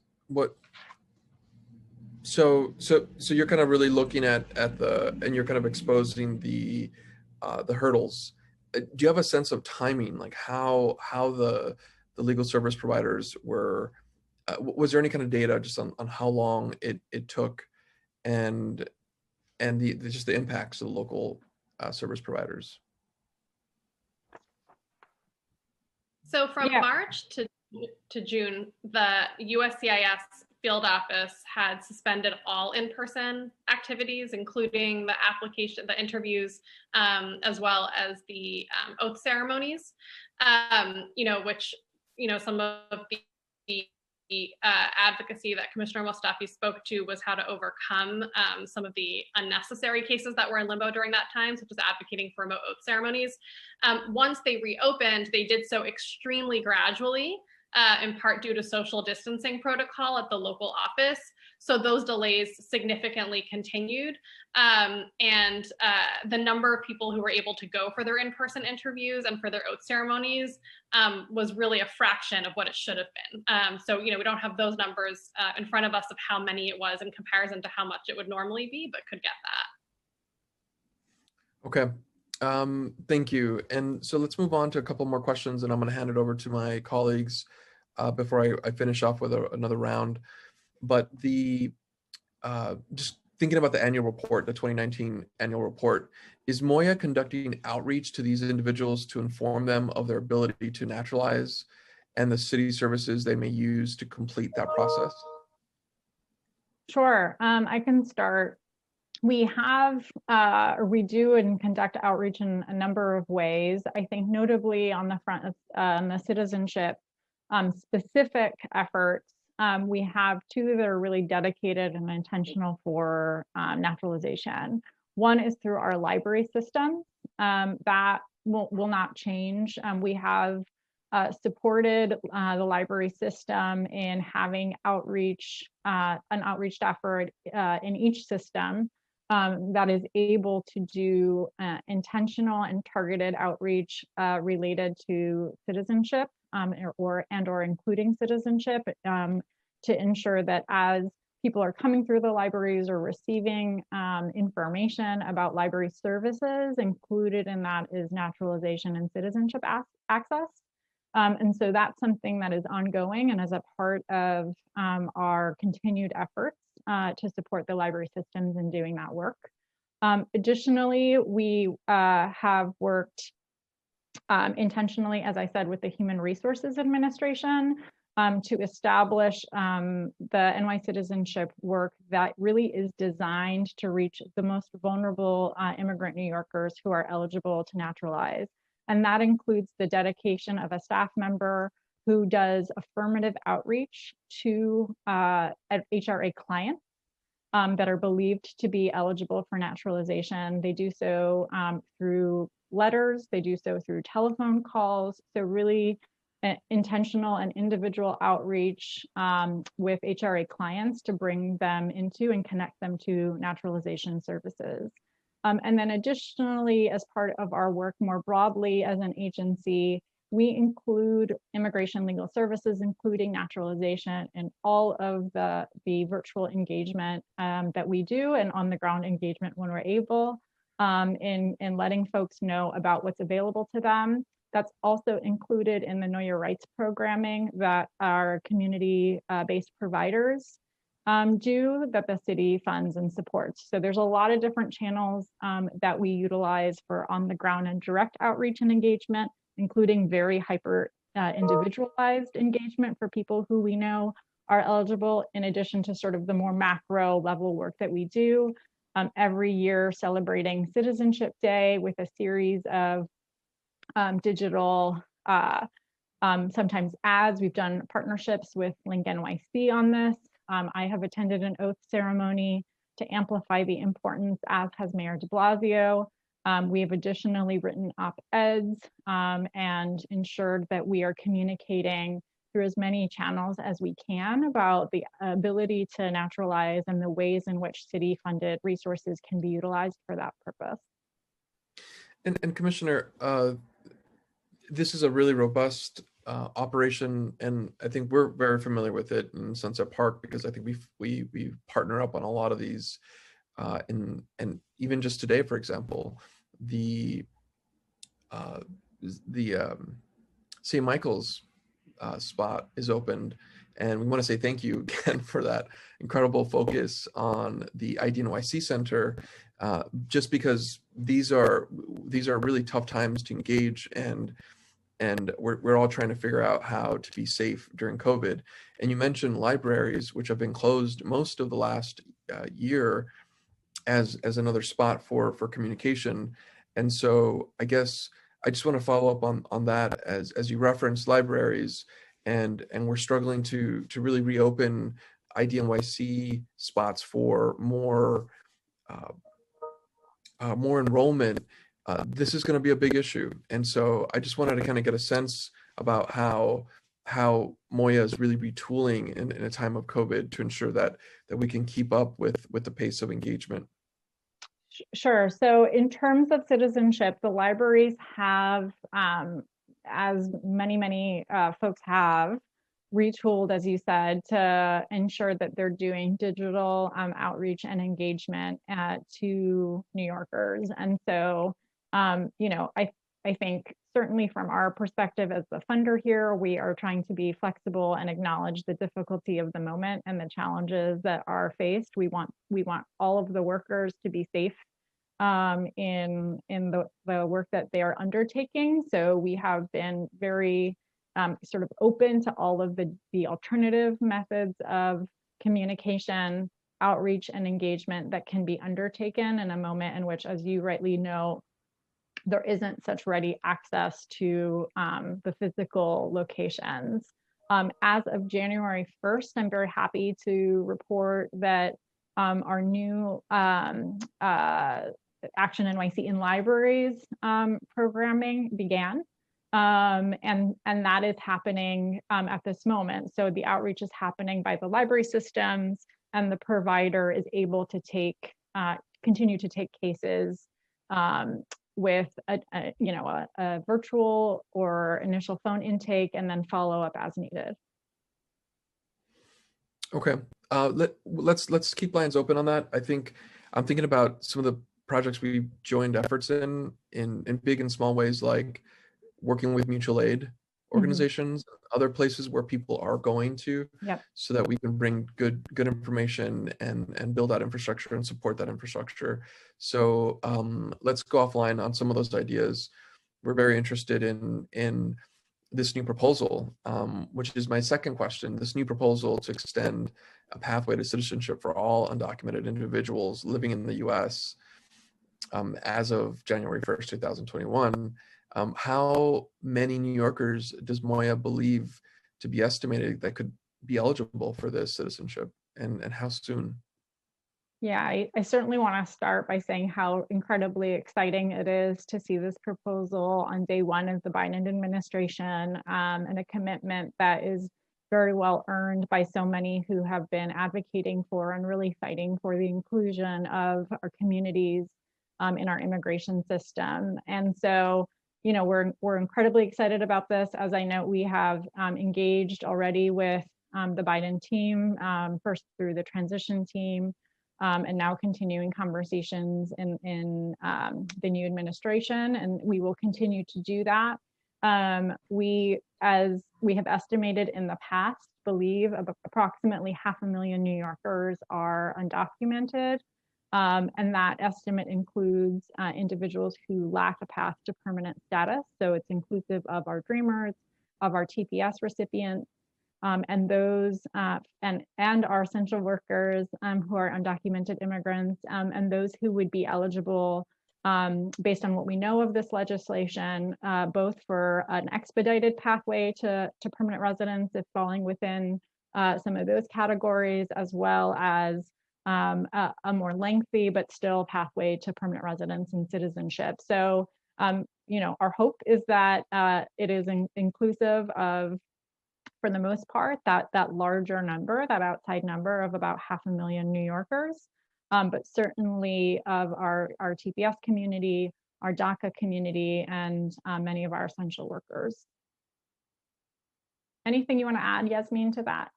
so you're kind of really looking at and you're kind of exposing the hurdles. Do you have a sense of timing, like how the legal service providers were? Was there any kind of data just on how long it took, and just the impacts of the local service providers? So from March to June, the USCIS field office had suspended all in-person activities, including the application, the interviews, as well as the oath ceremonies, which, some of the advocacy that Commissioner Mostafi spoke to was how to overcome some of the unnecessary cases that were in limbo during that time, such as advocating for remote oath ceremonies. Once they reopened, they did so extremely gradually, in part due to social distancing protocol at the local office. So those delays significantly continued. And the number of people who were able to go for their in-person interviews and for their oath ceremonies was really a fraction of what it should have been. So, we don't have those numbers in front of us of how many it was in comparison to how much it would normally be, but could get that. Okay. Thank you. And so let's move on to a couple more questions, and I'm going to hand it over to my colleagues before I finish off with another round. But just thinking about the annual report, the 2019 annual report, is Moya conducting outreach to these individuals to inform them of their ability to naturalize and the city services they may use to complete that process? Sure, I can start. we have, we do and conduct outreach in a number of ways. I think notably on the front of the citizenship specific efforts, we have two that are really dedicated and intentional for naturalization. One is through our library system. That will not change. We have supported the library system in having outreach, an outreach effort in each system that is able to do intentional and targeted outreach related to citizenship or including citizenship to ensure that as people are coming through the libraries or receiving information about library services, included in that is naturalization and citizenship access. And so that's something that is ongoing and is a part of our continued efforts to support the library systems in doing that work. Additionally, we have worked intentionally, as I said, with the Human Resources Administration to establish the NY citizenship work that really is designed to reach the most vulnerable immigrant New Yorkers who are eligible to naturalize. And that includes the dedication of a staff member who does affirmative outreach to HRA clients that are believed to be eligible for naturalization. They do so through letters, they do so through telephone calls. So really intentional and individual outreach with HRA clients to bring them into and connect them to naturalization services. And then additionally, as part of our work more broadly as an agency, we include immigration legal services, including naturalization, in all of the virtual engagement that we do and on the ground engagement when we're able in letting folks know about what's available to them. That's also included in the Know Your Rights programming that our community-based providers do, that the city funds and supports. So there's a lot of different channels that we utilize for on the ground and direct outreach and engagement, including very hyper individualized engagement for people who we know are eligible, in addition to sort of the more macro level work that we do every year, celebrating Citizenship Day with a series of digital, sometimes ads. We've done partnerships with Link NYC on this. I have attended an oath ceremony to amplify the importance, as has Mayor de Blasio. We have additionally written op-eds and ensured that we are communicating through as many channels as we can about the ability to naturalize and the ways in which city-funded resources can be utilized for that purpose. And Commissioner, this is a really robust operation, and I think we're very familiar with it in Sunset Park because I think we partner up on a lot of these. And even just today, for example, the St. Michael's spot is opened, and we want to say thank you again for that incredible focus on the IDNYC Center, just because these are really tough times to engage, and we're all trying to figure out how to be safe during COVID. And you mentioned libraries, which have been closed most of the last year, as another spot for communication. And so I guess I just want to follow up on that as you referenced libraries, and we're struggling to really reopen IDNYC spots for more enrollment. This is going to be a big issue. And so I just wanted to kind of get a sense about how Moya is really retooling in a time of COVID to ensure that we can keep up with the pace of engagement. Sure. So in terms of citizenship, the libraries have, as many folks have, retooled, as you said, to ensure that they're doing digital outreach and engagement to New Yorkers. And so, I think certainly from our perspective as the funder here, we are trying to be flexible and acknowledge the difficulty of the moment and the challenges that are faced. We want all of the workers to be safe in the work that they are undertaking. So we have been very sort of open to all of the alternative methods of communication outreach and engagement that can be undertaken in a moment in which, as you rightly know, there isn't such ready access to the physical locations. As of January 1st, I'm very happy to report that our new Action NYC in Libraries programming began. And that is happening at this moment. So the outreach is happening by the library systems, and the provider is able to continue to take cases with a virtual or initial phone intake, and then follow up as needed. Okay, let's keep lines open on that. I think I'm thinking about some of the projects we joined efforts in big and small ways, like working with mutual aid organizations, other places where people are going to, so that we can bring good information and build that infrastructure and support that infrastructure. So let's go offline on some of those ideas. We're very interested in this new proposal, which is my second question, this new proposal to extend a pathway to citizenship for all undocumented individuals living in the US as of January 1st, 2021. How many New Yorkers does Moya believe to be estimated that could be eligible for this citizenship, and how soon? Yeah, I certainly want to start by saying how incredibly exciting it is to see this proposal on day one of the Biden administration, and a commitment that is very well earned by so many who have been advocating for and really fighting for the inclusion of our communities in our immigration system. And so, you know, we're incredibly excited about this. As I know, we have engaged already with the Biden team, first through the transition team, and now continuing conversations in the new administration, and we will continue to do that. As we have estimated in the past, believe approximately 500,000 New Yorkers are undocumented. And that estimate includes individuals who lack a path to permanent status. So it's inclusive of our Dreamers, of our TPS recipients, and those and our essential workers who are undocumented immigrants, and those who would be eligible based on what we know of this legislation, both for an expedited pathway to permanent residence if falling within some of those categories, as well as a more lengthy but still pathway to permanent residence and citizenship. So, you know, our hope is that it is inclusive of, for the most part, that larger number, that outside number of about 500,000 New Yorkers, but certainly of our TPS community, our DACA community, and many of our essential workers. Anything you want to add, Yasmin, to that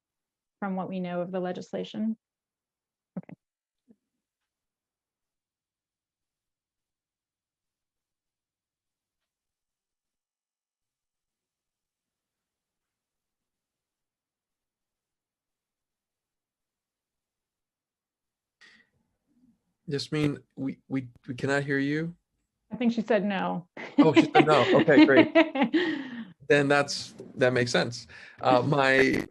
from what we know of the legislation? Okay. Yasmin, we cannot hear you. I think she said no. Oh, she said no. Okay, great. Then that makes sense. My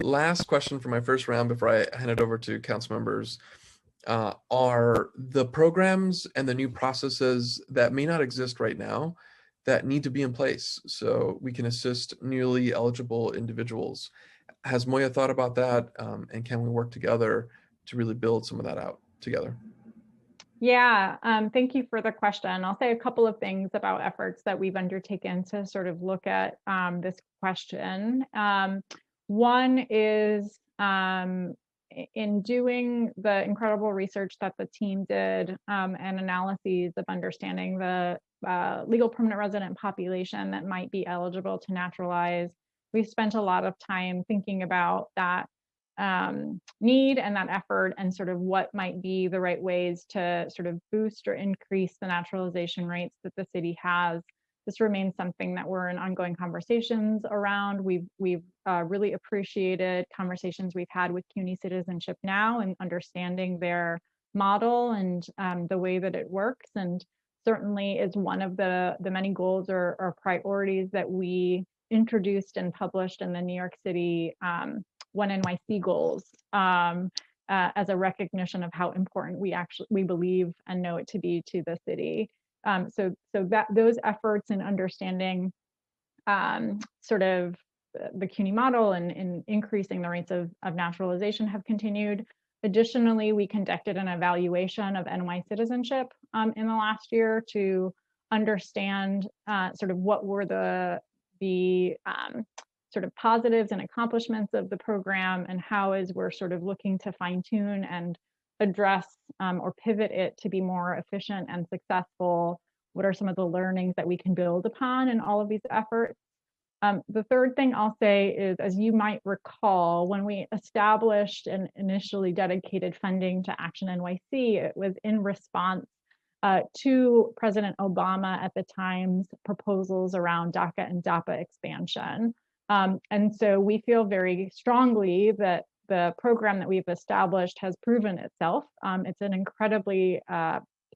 last question for my first round before I hand it over to council members are the programs and the new processes that may not exist right now that need to be in place so we can assist newly eligible individuals. Has Moya thought about that, and can we work together to really build some of that out together? Yeah, thank you for the question. I'll say a couple of things about efforts that we've undertaken to sort of look at this question. One is in doing the incredible research that the team did and analyses of understanding the legal permanent resident population that might be eligible to naturalize, we've spent a lot of time thinking about that need and that effort, and sort of what might be the right ways to sort of boost or increase the naturalization rates that the city has. This remains something that we're in ongoing conversations around. We've really appreciated conversations we've had with CUNY Citizenship Now and understanding their model and the way that it works, and certainly is one of the many goals or priorities that we introduced and published in the New York City One NYC goals as a recognition of how important we believe and know it to be to the city. So that those efforts in understanding sort of the CUNY model and in increasing the rates of naturalization have continued. Additionally, we conducted an evaluation of NY citizenship in the last year to understand sort of what were the sort of positives and accomplishments of the program, and how, as we're sort of looking to fine tune and address or pivot it to be more efficient and successful, what are some of the learnings that we can build upon in all of these efforts. The third thing I'll say is, as you might recall, when we established and initially dedicated funding to Action NYC, it was in response to President Obama at the time's proposals around DACA and DAPA expansion. And so we feel very strongly that the program that we've established has proven itself. It's an incredibly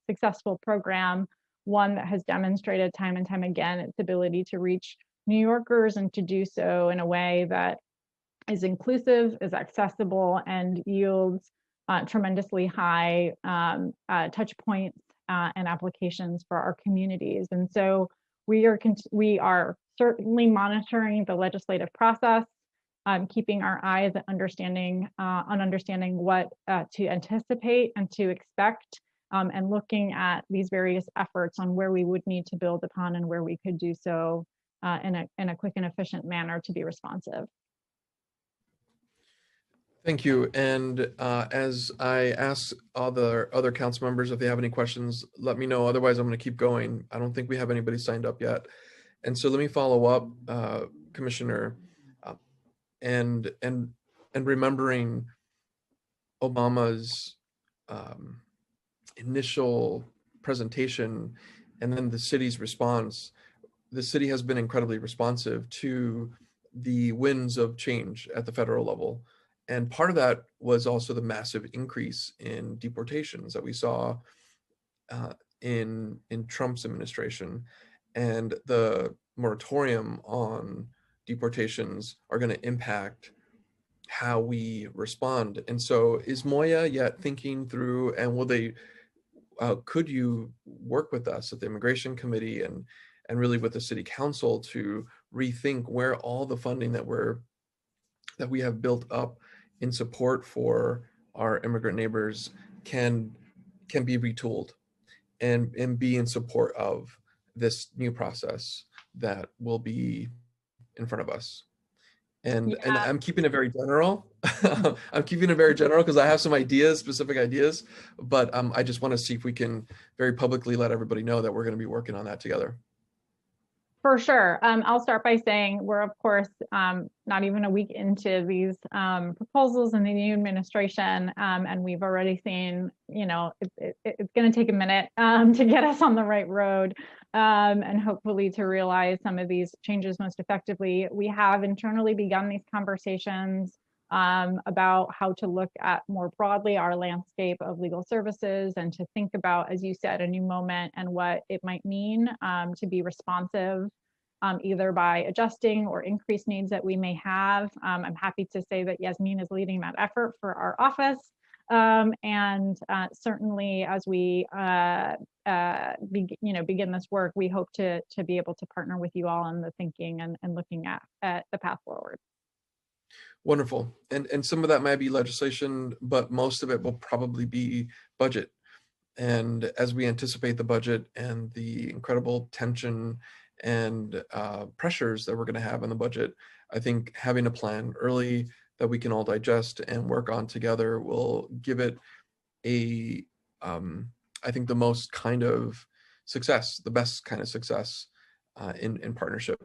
successful program, one that has demonstrated time and time again its ability to reach New Yorkers and to do so in a way that is inclusive, is accessible, and yields tremendously high touch points and applications for our communities. And so we are certainly monitoring the legislative process, keeping our eyes on understanding what to anticipate and to expect, and looking at these various efforts on where we would need to build upon and where we could do so in a quick and efficient manner to be responsive. Thank you. And as I ask other council members if they have any questions, let me know. Otherwise, I'm going to keep going. I don't think we have anybody signed up yet. And so let me follow up, Commissioner, and remembering Obama's initial presentation and then the city's response. The city has been incredibly responsive to the winds of change at the federal level. And part of that was also the massive increase in deportations that we saw in Trump's administration. And the moratorium on deportations are going to impact how we respond. And so is Moya yet thinking through, and will they, could you work with us at the Immigration Committee and really with the City Council to rethink where all the funding that we have built up in support for our immigrant neighbors can be retooled and be in support of this new process that will be in front of us. And I'm keeping it very general. I'm keeping it very general because I have some ideas, specific ideas, but I just want to see if we can very publicly let everybody know that we're going to be working on that together. For sure. I'll start by saying we're, of course, not even a week into these proposals in the new administration, and we've already seen, it's going to take a minute to get us on the right road, and hopefully to realize some of these changes most effectively. We have internally begun these conversations about how to look at more broadly our landscape of legal services and to think about, as you said, a new moment and what it might mean to be responsive, either by adjusting or increased needs that we may have. I'm happy to say that Yasmin is leading that effort for our office. And certainly as we begin this work, we hope to be able to partner with you all in the thinking and looking at the path forward. Wonderful. And some of that might be legislation, but most of it will probably be budget. And as we anticipate the budget and the incredible tension and pressures that we're going to have on the budget, I think having a plan early that we can all digest and work on together will give it I think the most kind of success, the best kind of success in partnership.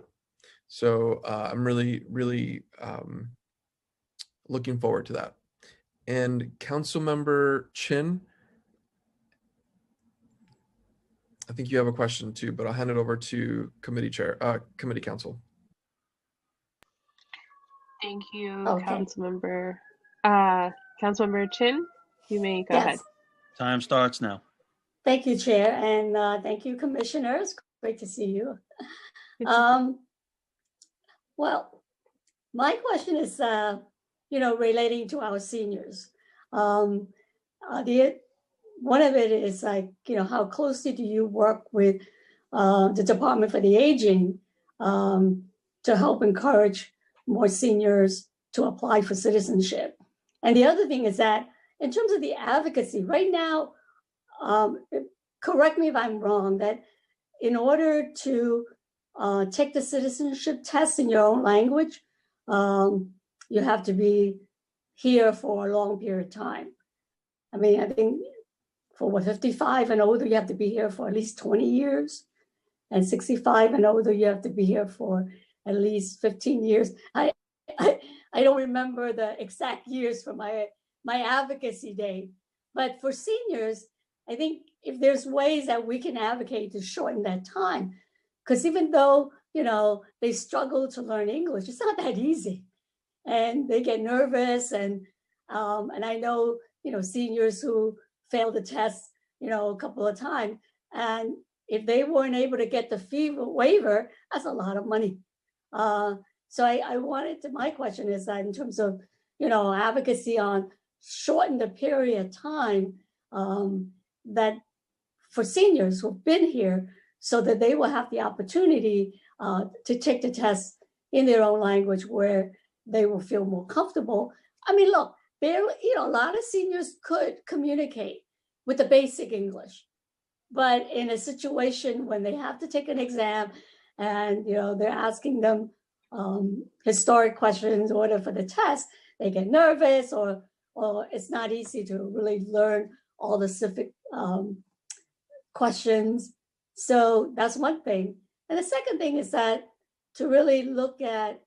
So I'm really, really looking forward to that. And Councilmember Chin, I think you have a question too, but I'll hand it over to committee counsel. Thank you, Okay. Councilmember Chin. You may go ahead. Time starts now. Thank you, Chair, and thank you, Commissioners. Great to see you. Well, my question is, relating to our seniors. One of it is like, how closely do you work with the Department for the Aging to help encourage more seniors to apply for citizenship? And the other thing is that in terms of the advocacy, right now, correct me if I'm wrong, that in order to take the citizenship test in your own language, you have to be here for a long period of time. I mean, I think for 55 and older, you have to be here for at least 20 years. And 65 and older, you have to be here for at least 15 years. I don't remember the exact years for my advocacy day. But for seniors, I think if there's ways that we can advocate to shorten that time, because even though, they struggle to learn English, it's not that easy. And they get nervous. And I know, seniors who failed the test, a couple of times. And if they weren't able to get the fee waiver, that's a lot of money. So I wanted to, my question is that in terms of, advocacy on shorten the period of time that for seniors who've been here so that they will have the opportunity to take the test in their own language where they will feel more comfortable. I mean, look, a lot of seniors could communicate with the basic English, but in a situation when they have to take an exam and, they're asking them historic questions in order for the test, they get nervous or it's not easy to really learn all the civic questions. So that's one thing. And the second thing is that to really look at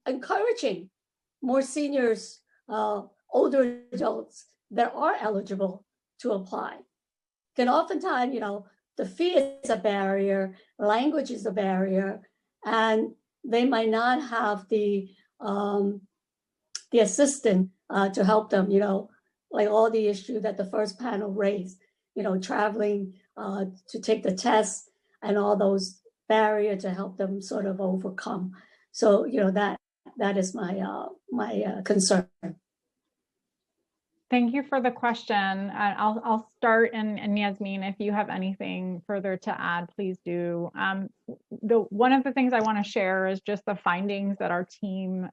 encouraging more seniors, older adults that are eligible to apply. And oftentimes, the fee is a barrier, language is a barrier, and they might not have the assistant to help them, like all the issue that the first panel raised, traveling to take the test and all those barriers to help them sort of overcome. So, that is my concern. Thank you for the question. I'll start, and Yasmin, if you have anything further to add, please do. One of the things I want to share is just the findings that our team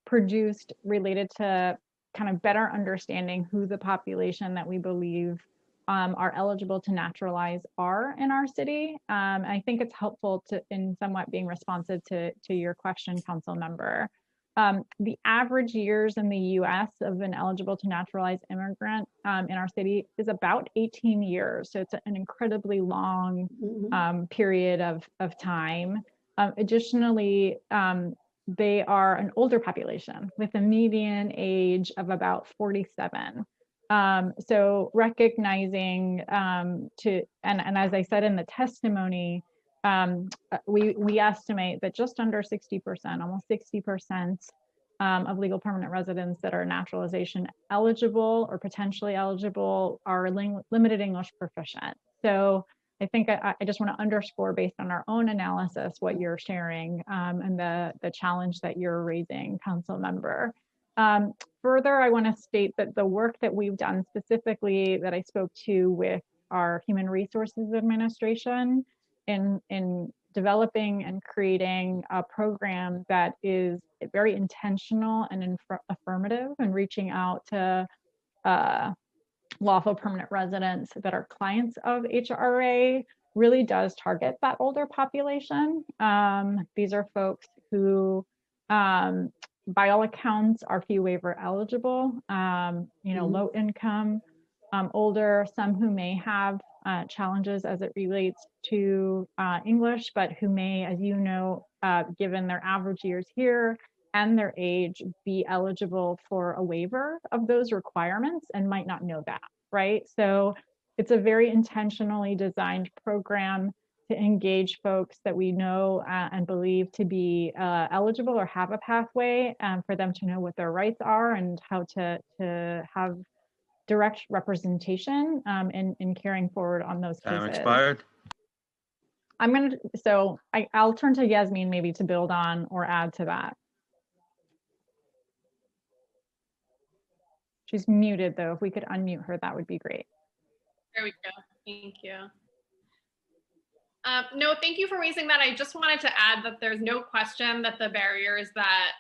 produced related to kind of better understanding who the population that we believe are eligible to naturalize are in our city. I think it's helpful to, in somewhat being responsive to your question, council member. The average years in the US of an eligible to naturalize immigrant in our city is about 18 years. So it's an incredibly long period of time. Additionally, they are an older population with a median age of about 47. So recognizing and as I said in the testimony, we estimate that just under 60%, almost 60% of legal permanent residents that are naturalization eligible or potentially eligible are limited English proficient. So I think I just want to underscore based on our own analysis what you're sharing and the challenge that you're raising, council member. Further, I want to state that the work that we've done specifically that I spoke to with our Human Resources Administration in developing and creating a program that is very intentional and affirmative and reaching out to lawful permanent residents that are clients of HRA really does target that older population. These are folks who, by all accounts, are fee waiver eligible, low income, older, some who may have challenges as it relates to English, but who may, as you know, given their average years here and their age, be eligible for a waiver of those requirements and might not know that, right? So it's a very intentionally designed program to engage folks that we know and believe to be eligible or have a pathway for them to know what their rights are and how to have direct representation in carrying forward on those cases. Time expired. I'll turn to Yasmin maybe to build on or add to that. She's muted though. If we could unmute her, that would be great. There we go. Thank you. No, thank you for raising that. I just wanted to add that there's no question that the barriers that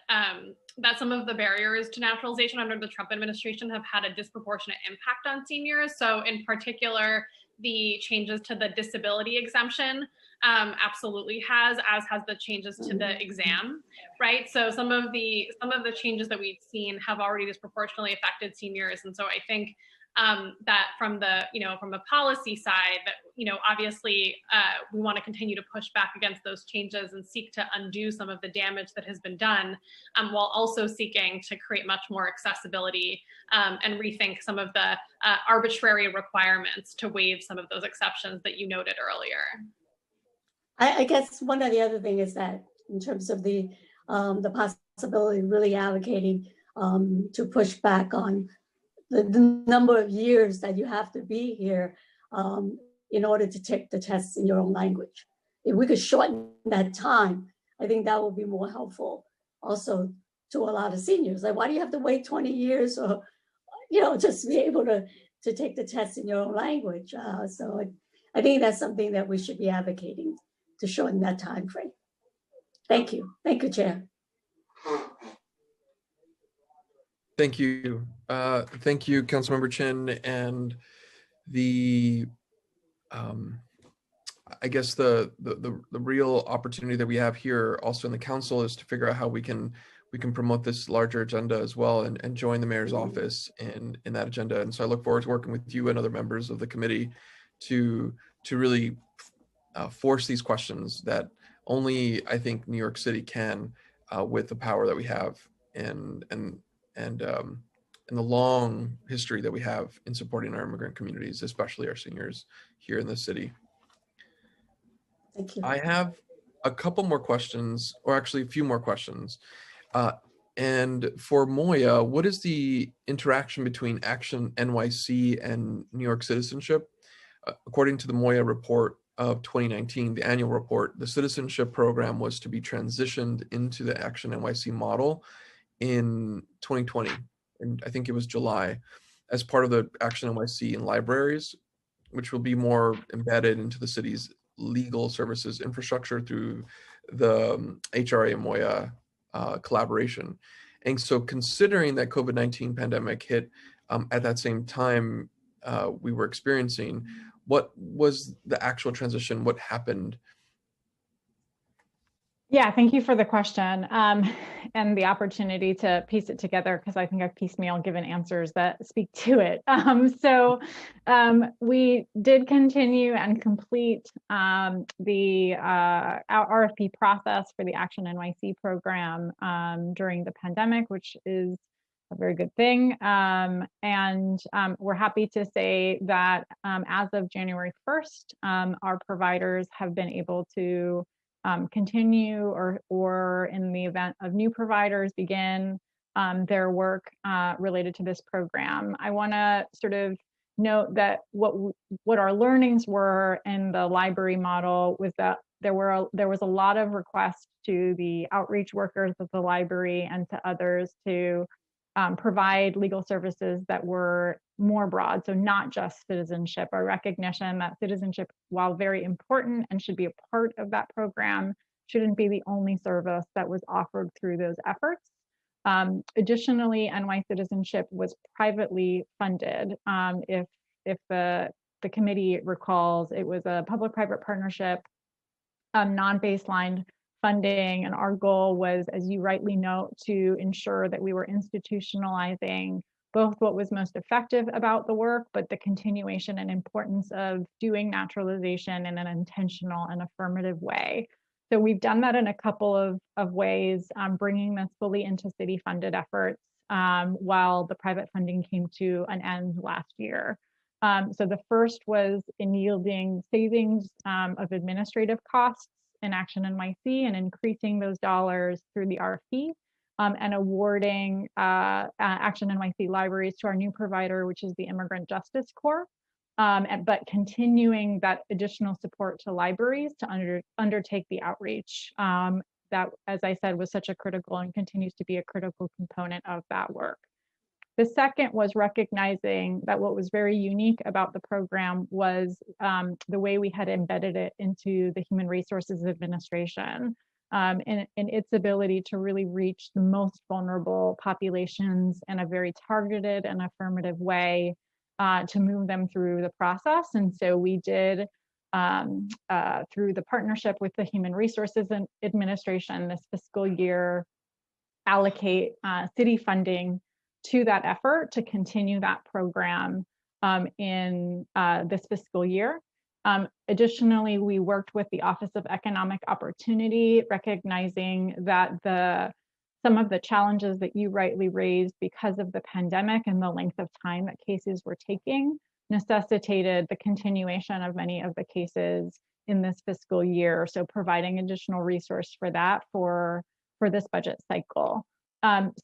that some of the barriers to naturalization under the Trump administration have had a disproportionate impact on seniors. So in particular, the changes to the disability exemption absolutely has, as has the changes to the exam, right? So some of the changes that we've seen have already disproportionately affected seniors. And so I think that from the, from a policy side, that, obviously we want to continue to push back against those changes and seek to undo some of the damage that has been done, while also seeking to create much more accessibility and rethink some of the arbitrary requirements to waive some of those exceptions that you noted earlier. I guess one of the other thing is that in terms of the possibility of really allocating to push back on the number of years that you have to be here in order to take the tests in your own language. If we could shorten that time, I think that would be more helpful also to a lot of seniors. Like, why do you have to wait 20 years or, just be able to take the test in your own language? So I think that's something that we should be advocating, to shorten that time frame. Thank you. Thank you, Chair. Thank you. Thank you, Councilmember Chin. And I guess the real opportunity that we have here also in the council is to figure out how we can promote this larger agenda as well and join the mayor's office in that agenda. And so I look forward to working with you and other members of the committee to really force these questions that only I think New York City can with the power that we have and the long history that we have in supporting our immigrant communities, especially our seniors here in the city. Thank you. I have a couple more questions, or actually a few more questions. And for Moya, what is the interaction between Action NYC and New York citizenship? According to the Moya report of 2019, the annual report, the citizenship program was to be transitioned into the Action NYC model in 2020. And I think it was July, as part of the Action NYC in libraries, which will be more embedded into the city's legal services infrastructure through the HRA and Moya collaboration. And so considering that COVID-19 pandemic hit at that same time we were experiencing, what was the actual transition? What happened? Yeah, thank you for the question and the opportunity to piece it together, because I think I've piecemeal given answers that speak to it. So we did continue and complete the RFP process for the Action NYC program during the pandemic, which is a very good thing. And we're happy to say that as of January 1st, our providers have been able to continue or in the event of new providers begin their work related to this program. I want to sort of note that what our learnings were in the library model was that there was a lot of requests to the outreach workers of the library and to others to provide legal services that were more broad, so not just citizenship. A recognition that citizenship, while very important and should be a part of that program, shouldn't be the only service that was offered through those efforts. Additionally, NY Citizenship was privately funded. If the committee recalls, it was a public-private partnership, non-baseline funding, and our goal was, as you rightly note, to ensure that we were institutionalizing both what was most effective about the work, but the continuation and importance of doing naturalization in an intentional and affirmative way. So we've done that in a couple of ways, bringing this fully into city-funded efforts while the private funding came to an end last year. So the first was in yielding savings of administrative costs in Action NYC and increasing those dollars through the RFP and awarding Action NYC libraries to our new provider, which is the Immigrant Justice Corps, but continuing that additional support to libraries to undertake the outreach that, as I said, was such a critical and continues to be a critical component of that work. The second was recognizing that what was very unique about the program was the way we had embedded it into the Human Resources Administration and its ability to really reach the most vulnerable populations in a very targeted and affirmative way to move them through the process. And so we did, through the partnership with the Human Resources Administration this fiscal year, allocate city funding to that effort to continue that program in this fiscal year. Additionally, we worked with the Office of Economic Opportunity, recognizing that some of the challenges that you rightly raised because of the pandemic and the length of time that cases were taking necessitated the continuation of many of the cases in this fiscal year. So providing additional resource for that for this budget cycle.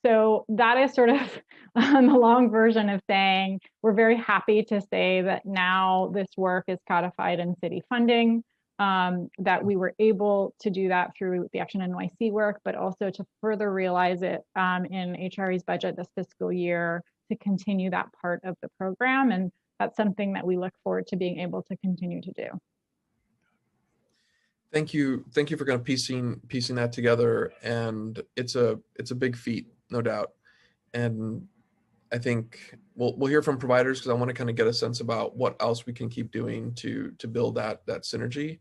So that is sort of the long version of saying we're very happy to say that now this work is codified in city funding, that we were able to do that through the Action NYC work, but also to further realize it in HRE's budget this fiscal year to continue that part of the program. And that's something that we look forward to being able to continue to do. Thank you for kind of piecing that together, and it's a big feat, no doubt. And I think we'll hear from providers because I want to kind of get a sense about what else we can keep doing to build that synergy.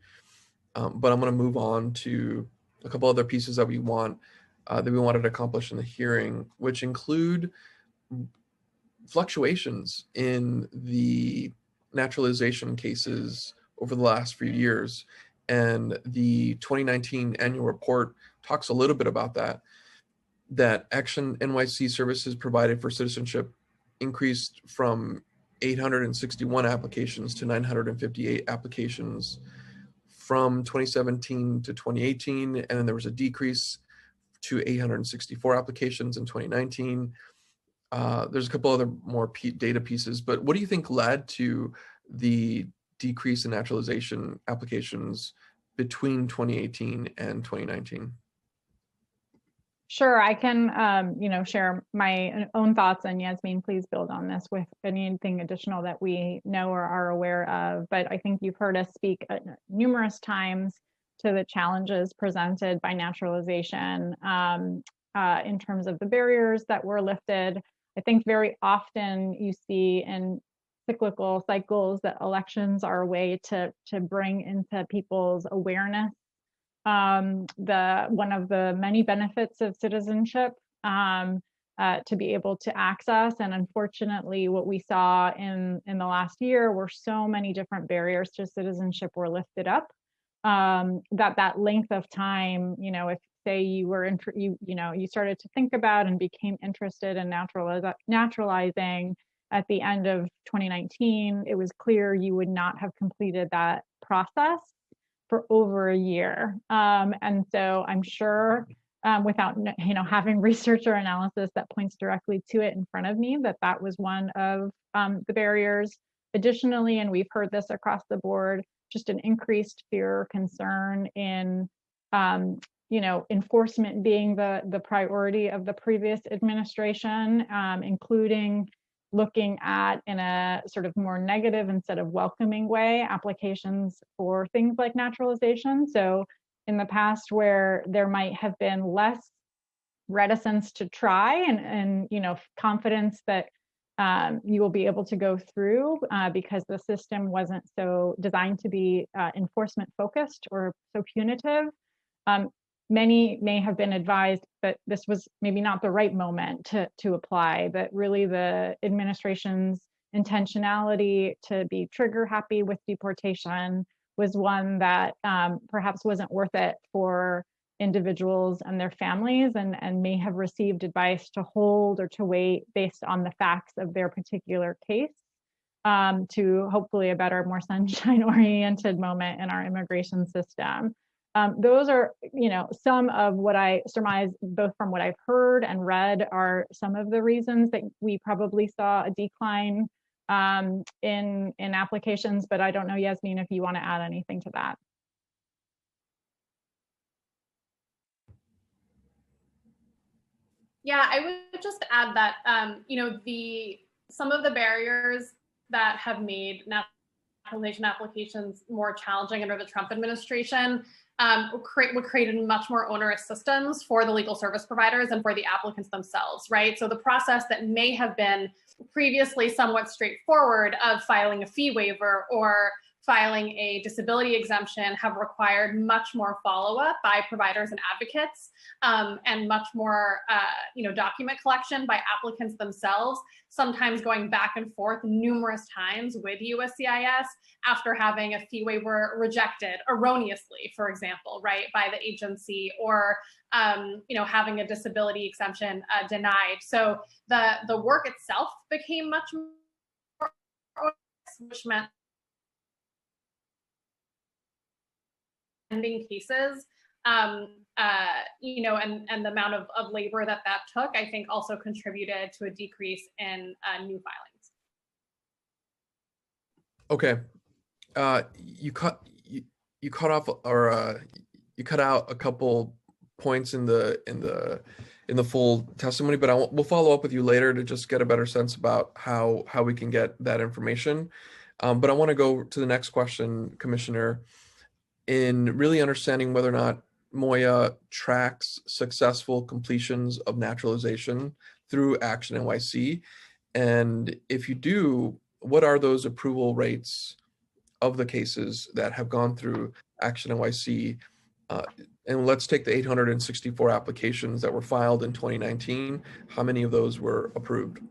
But I'm going to move on to a couple other pieces that we wanted to accomplish in the hearing, which include fluctuations in the naturalization cases over the last few years. And the 2019 annual report talks a little bit about that Action NYC services provided for citizenship increased from 861 applications to 958 applications from 2017 to 2018. And then there was a decrease to 864 applications in 2019. There's a couple other more data pieces, but what do you think led to the decrease in naturalization applications between 2018 and 2019? Sure, I can share my own thoughts, and Yasmin, please build on this with anything additional that we know or are aware of. But I think you've heard us speak numerous times to the challenges presented by naturalization in terms of the barriers that were lifted. I think very often you see in cyclical cycles that elections are a way to bring into people's awareness one of the many benefits of citizenship to be able to access. And unfortunately, what we saw in the last year were so many different barriers to citizenship were lifted up that length of time, if say you were you started to think about and became interested in naturalizing at the end of 2019, it was clear you would not have completed that process for over a year. And so I'm sure without having research or analysis that points directly to it in front of me, that was one of the barriers. Additionally, and we've heard this across the board, just an increased fear or concern in enforcement being the priority of the previous administration, including looking at, in a sort of more negative instead of welcoming way, applications for things like naturalization. So in the past, where there might have been less reticence to try and confidence that you will be able to go through because the system wasn't so designed to be enforcement focused or so punitive. Many may have been advised that this was maybe not the right moment to apply, that really the administration's intentionality to be trigger happy with deportation was one that perhaps wasn't worth it for individuals and their families, and may have received advice to hold or to wait based on the facts of their particular case to hopefully a better, more sunshine-oriented moment in our immigration system. Those are, some of what I surmise, both from what I've heard and read, are some of the reasons that we probably saw a decline in applications. But I don't know, Yasmin, if you want to add anything to that. Yeah, I would just add that some of the barriers that have made naturalization applications more challenging under the Trump administration would create much more onerous systems for the legal service providers and for the applicants themselves, right? So the process that may have been previously somewhat straightforward of filing a fee waiver or filing a disability exemption have required much more follow-up by providers and advocates, and much more document collection by applicants themselves, sometimes going back and forth numerous times with USCIS after having a fee waiver rejected erroneously, for example, right, by the agency, or having a disability exemption denied. So the work itself became much more onerous, which meant pending cases, and the amount of labor that took, I think, also contributed to a decrease in new filings. Okay, you cut off, or you cut out a couple points in the full testimony, but we'll follow up with you later to just get a better sense about how we can get that information. But I want to go to the next question, Commissioner, in really understanding whether or not MOIA tracks successful completions of naturalization through Action NYC. And if you do, what are those approval rates of the cases that have gone through Action NYC? And let's take the 864 applications that were filed in 2019. How many of those were approved?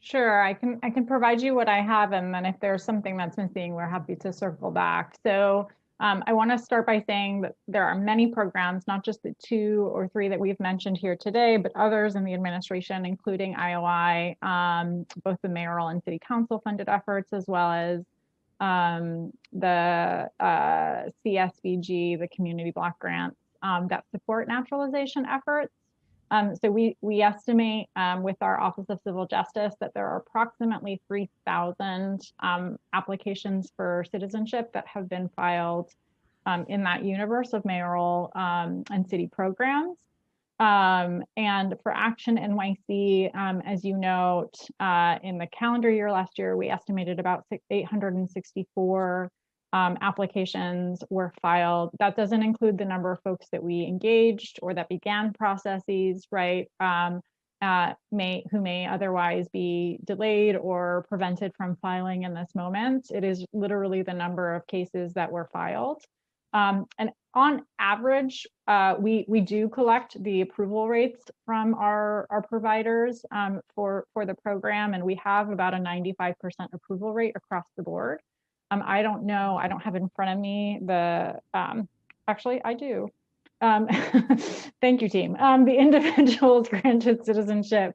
Sure, I can provide you what I have, and then if there's something that's missing, we're happy to circle back. So I want to start by saying that there are many programs, not just the 2 or 3 that we've mentioned here today, but others in the administration, including IOI, both the mayoral and city council funded efforts, as well as the CSBG, the community block grants that support naturalization efforts. So we estimate with our Office of Civil Justice that there are approximately 3,000 applications for citizenship that have been filed in that universe of mayoral and city programs. And for Action NYC, as you note, in the calendar year last year, we estimated about 864 applications were filed. That doesn't include the number of folks that we engaged or that began processes, right? Who may otherwise be delayed or prevented from filing in this moment. It is literally the number of cases that were filed. And on average, we do collect the approval rates from our providers for the program, and we have about a 95% approval rate across the board. I don't know, I don't have in front of me the, actually I do. Thank you, team. The individuals granted citizenship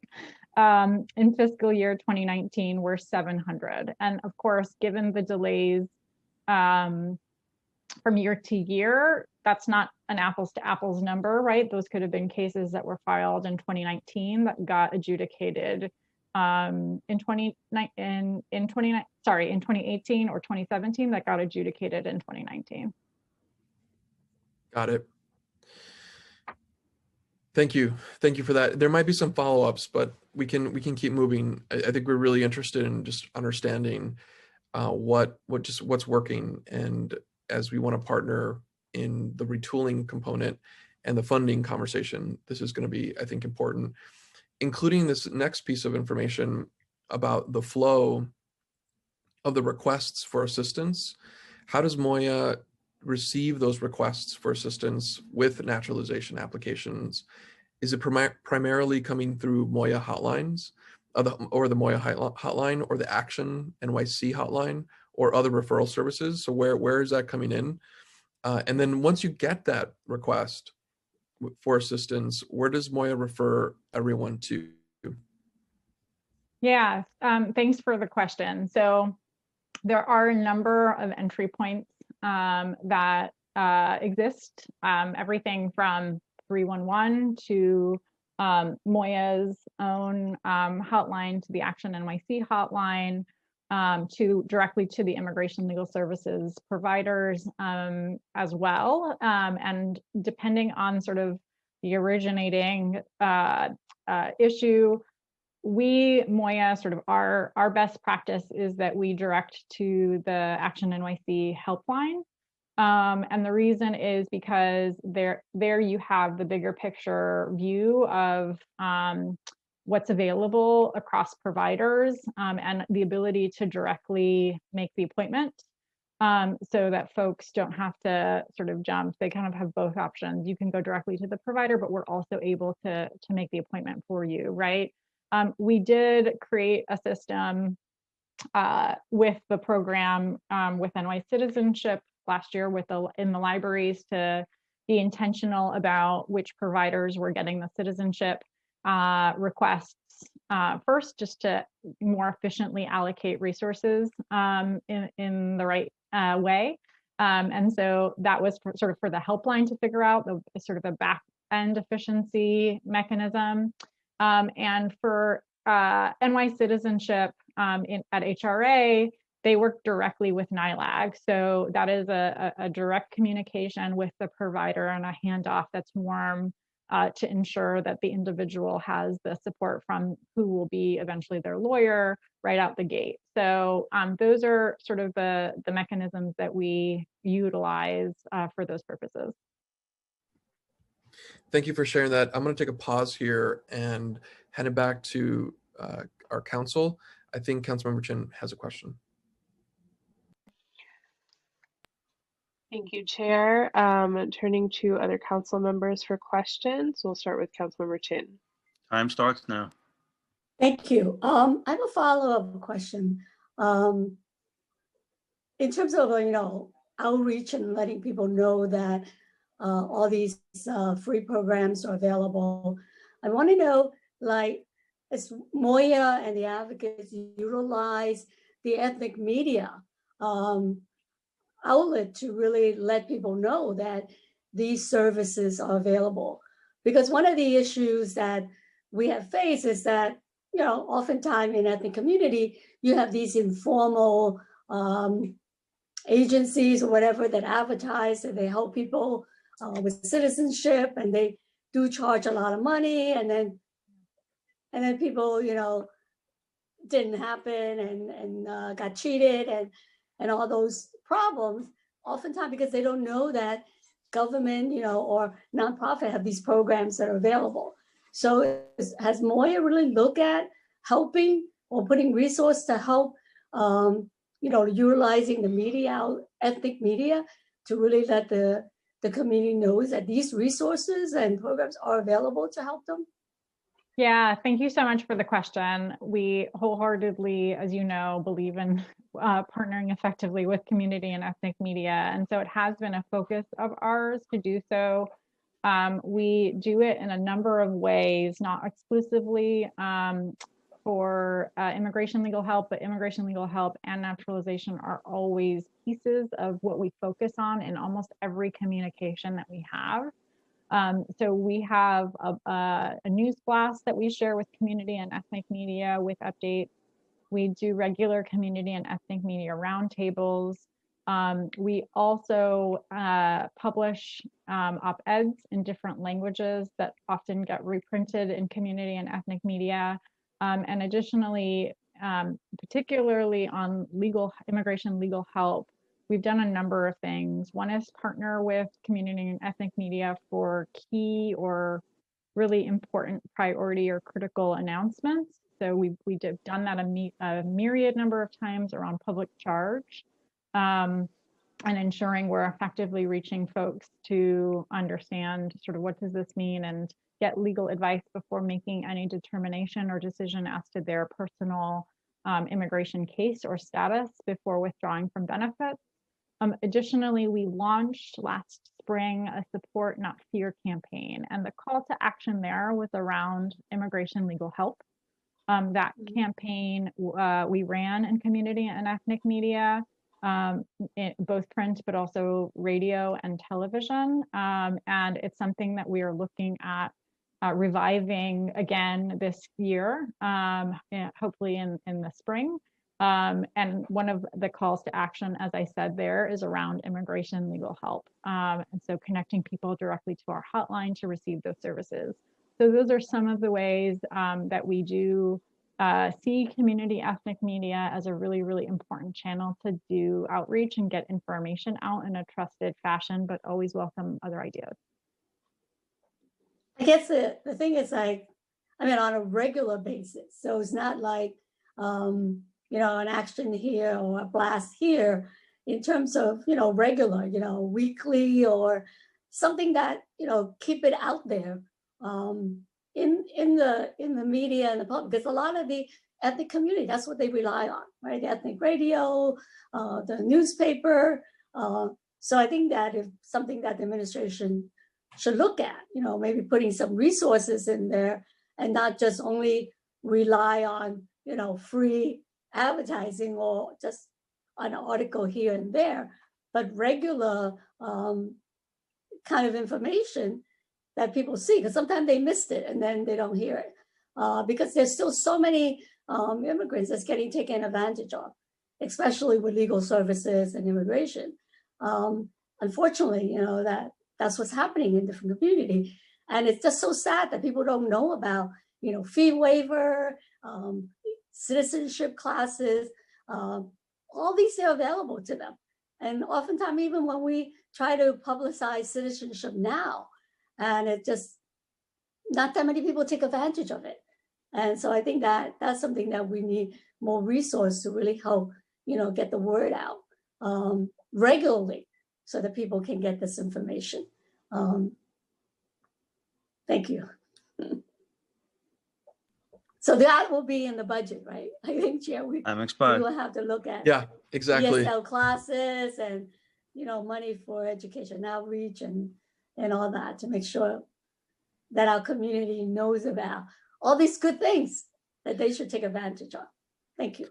in fiscal year 2019 were 700. And of course, given the delays from year to year, that's not an apples to apples number, right? Those could have been cases that were filed in 2019 that got adjudicated in 2018 or 2017 that got adjudicated in 2019. Got it. Thank you for that. There might be some follow-ups, but we can keep moving. I think we're really interested in just understanding what's working, and as we want to partner in the retooling component and the funding conversation, this is going to be, I think, important, including this next piece of information about the flow of the requests for assistance. How does MOIA receive those requests for assistance with naturalization applications? Is it primarily coming through MOIA hotlines, or the MOIA hotline, or the Action NYC hotline, or other referral services? So where is that coming in? And then once you get that request for assistance, where does MOIA refer everyone to? Yeah, thanks for the question. So there are a number of entry points that exist, everything from 311 to MOIA's own hotline, to the Action NYC hotline, to directly to the immigration legal services providers as well. And depending on sort of the originating issue, we, Moya, sort of our best practice is that we direct to the Action NYC helpline. And the reason is because there you have the bigger picture view of what's available across providers and the ability to directly make the appointment so that folks don't have to sort of jump. They kind of have both options. You can go directly to the provider, but we're also able to make the appointment for you, right? We did create a system with the program with NY Citizenship last year in the libraries to be intentional about which providers were getting the citizenship requests first, just to more efficiently allocate resources in the right way. And so that was sort of for the helpline to figure out the sort of a back end efficiency mechanism. And for NY Citizenship at HRA, they work directly with NILAG. So that is a direct communication with the provider and a handoff that's warm to ensure that the individual has the support from who will be eventually their lawyer right out the gate. So those are sort of the mechanisms that we utilize for those purposes. Thank you for sharing that. I'm going to take a pause here and hand it back to our council. I think Councilmember Chin has a question. Thank you, Chair. Turning to other council members for questions. We'll start with Councilmember Chin. Time starts now. Thank you. I have a follow-up question. In terms of, outreach and letting people know that all these free programs are available, I want to know, as Moya and the advocates utilize the ethnic media outlet to really let people know that these services are available. Because one of the issues that we have faced is that, oftentimes in ethnic community, you have these informal agencies or whatever that advertise and they help people with citizenship, and they do charge a lot of money, and then people, didn't happen and got cheated and all those problems, oftentimes because they don't know that government, or nonprofit have these programs that are available. So has Moya really looked at helping or putting resources to help, utilizing the media, ethnic media, to really let the community knows that these resources and programs are available to help them? Yeah, thank you so much for the question. We wholeheartedly, as you know, believe in partnering effectively with community and ethnic media. And so it has been a focus of ours to do so. We do it in a number of ways, not exclusively for immigration legal help, but immigration legal help and naturalization are always pieces of what we focus on in almost every communication that we have. So we have a news blast that we share with community and ethnic media with updates. We do regular community and ethnic media roundtables. We also publish op-eds in different languages that often get reprinted in community and ethnic media. And additionally, particularly on immigration legal help, we've done a number of things. One is partner with community and ethnic media for key or really important priority or critical announcements. So we've done that a myriad number of times around public charge and ensuring we're effectively reaching folks to understand sort of what does this mean and get legal advice before making any determination or decision as to their personal immigration case or status before withdrawing from benefits. Additionally, we launched last spring a Support Not Fear campaign, and the call to action there was around immigration legal help. That campaign we ran in community and ethnic media, in both print, but also radio and television. And it's something that we are looking at reviving again this year, hopefully in the spring. And one of the calls to action, as I said there, is around immigration legal help. And so connecting people directly to our hotline to receive those services. So those are some of the ways that we do see community ethnic media as a really, really important channel to do outreach and get information out in a trusted fashion, but always welcome other ideas. I guess the thing is like, I mean, on a regular basis. So it's not like, you know, an action here or a blast here in terms of, you know, regular, you know, weekly or something that, you know, keep it out there in the media and the public. Because a lot of the ethnic community, that's what they rely on, right? The ethnic radio, the newspaper. So I think that if something that the administration should look at, you know, maybe putting some resources in there and not just only rely on, you know, free advertising or just an article here and there, but regular kind of information that people see, because sometimes they missed it and then they don't hear it because there's still so many immigrants that's getting taken advantage of, especially with legal services and immigration. Unfortunately, you know, that's what's happening in different communities. And it's just so sad that people don't know about, you know, fee waiver, citizenship classes, all these are available to them. And oftentimes, even when we try to publicize citizenship now, and it just, not that many people take advantage of it. And so I think that that's something that we need more resources to really help, you know, get the word out regularly so that people can get this information. Thank you. So that will be in the budget, right? I think, Chair, we will have to look at exactly ESL classes and, you know, money for education outreach and all that to make sure that our community knows about all these good things that they should take advantage of. Thank you.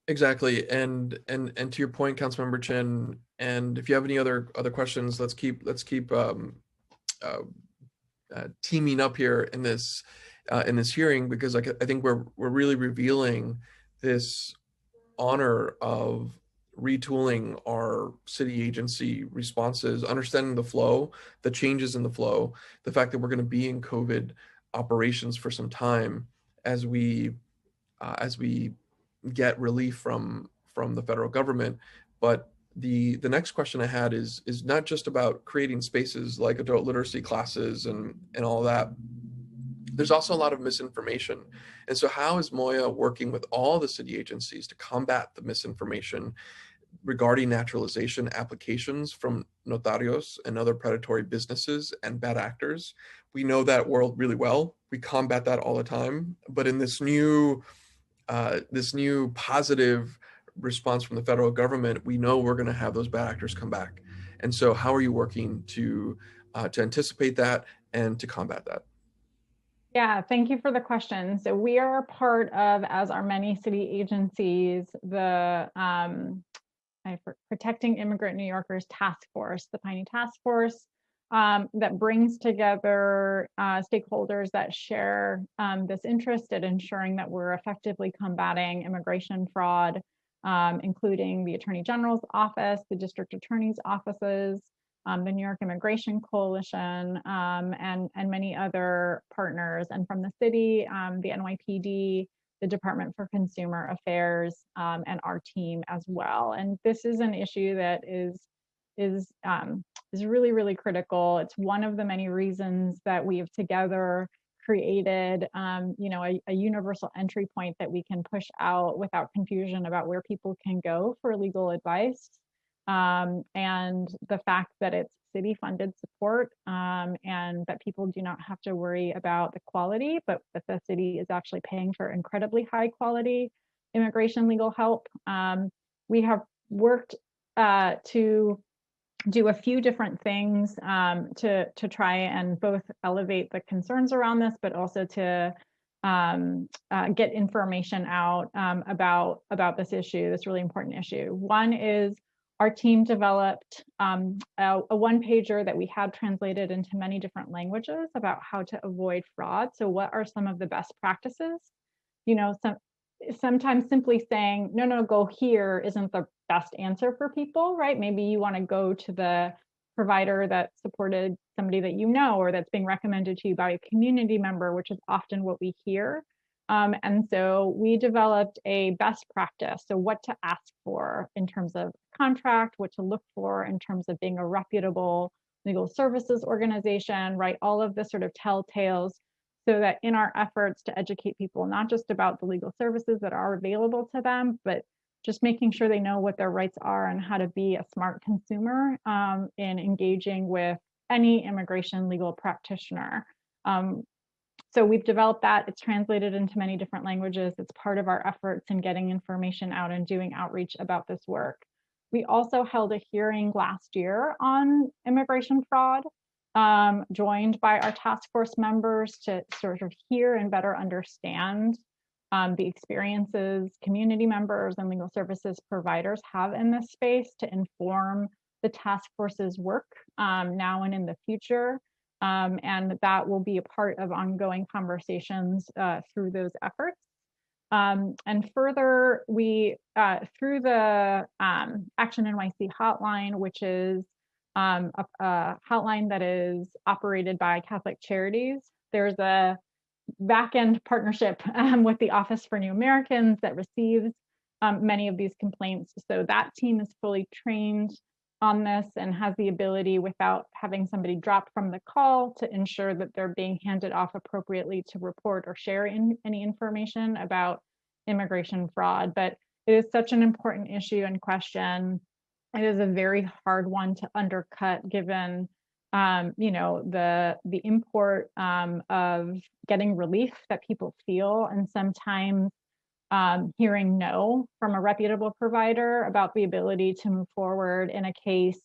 Exactly, and to your point, Councilmember Chin, and if you have any other questions, let's keep teaming up here in this hearing, because I think we're really revealing this honor of retooling our city agency responses, understanding the flow, the changes in the flow, the fact that we're going to be in COVID operations for some time as we get relief from the federal government. But the next question I had is not just about creating spaces like adult literacy classes and all that. There's also a lot of misinformation. And so how is Moya working with all the city agencies to combat the misinformation regarding naturalization applications from notarios and other predatory businesses and bad actors? We know that world really well. We combat that all the time. But in this new positive response from the federal government, we know we're going to have those bad actors come back. And so how are you working to anticipate that and to combat that? Yeah, thank you for the question. So we are part of, as are many city agencies, the Protecting Immigrant New Yorkers Task Force, the Piney Task Force, that brings together stakeholders that share this interest in ensuring that we're effectively combating immigration fraud, including the Attorney General's office, the district attorney's offices, the New York Immigration Coalition, and many other partners. And from the city, the NYPD, the Department for Consumer Affairs, and our team as well. And this is an issue that is really, really critical. It's one of the many reasons that we have together created, you know, a universal entry point that we can push out without confusion about where people can go for legal advice. And the fact that it's city-funded support, and that people do not have to worry about the quality, but that the city is actually paying for incredibly high quality immigration legal help. We have worked to do a few different things to try and both elevate the concerns around this, but also to get information out about this issue, this really important issue. One is our team developed a one-pager that we had translated into many different languages about how to avoid fraud. So what are some of the best practices? You know, sometimes simply saying, no, go here isn't the best answer for people, right? Maybe you want to go to the provider that supported somebody that you know, or that's being recommended to you by a community member, which is often what we hear. And so we developed a best practice. So what to ask for in terms of contract, what to look for in terms of being a reputable legal services organization, right? All of the sort of telltales, so that in our efforts to educate people, not just about the legal services that are available to them, but just making sure they know what their rights are and how to be a smart consumer in engaging with any immigration legal practitioner. So we've developed that. It's translated into many different languages. It's part of our efforts in getting information out and doing outreach about this work. We also held a hearing last year on immigration fraud, joined by our task force members to sort of hear and better understand the experiences community members and legal services providers have in this space to inform the task force's work now and in the future. And that will be a part of ongoing conversations through those efforts. And further, we, through the Action NYC hotline, which is a hotline that is operated by Catholic Charities, there's a back-end partnership with the Office for New Americans that receives many of these complaints. So that team is fully trained on this and has the ability, without having somebody drop from the call, to ensure that they're being handed off appropriately to report or share any information about immigration fraud. But it is such an important issue and question. It is a very hard one to undercut, given the import of getting relief that people feel, and sometimes hearing no from a reputable provider about the ability to move forward in a case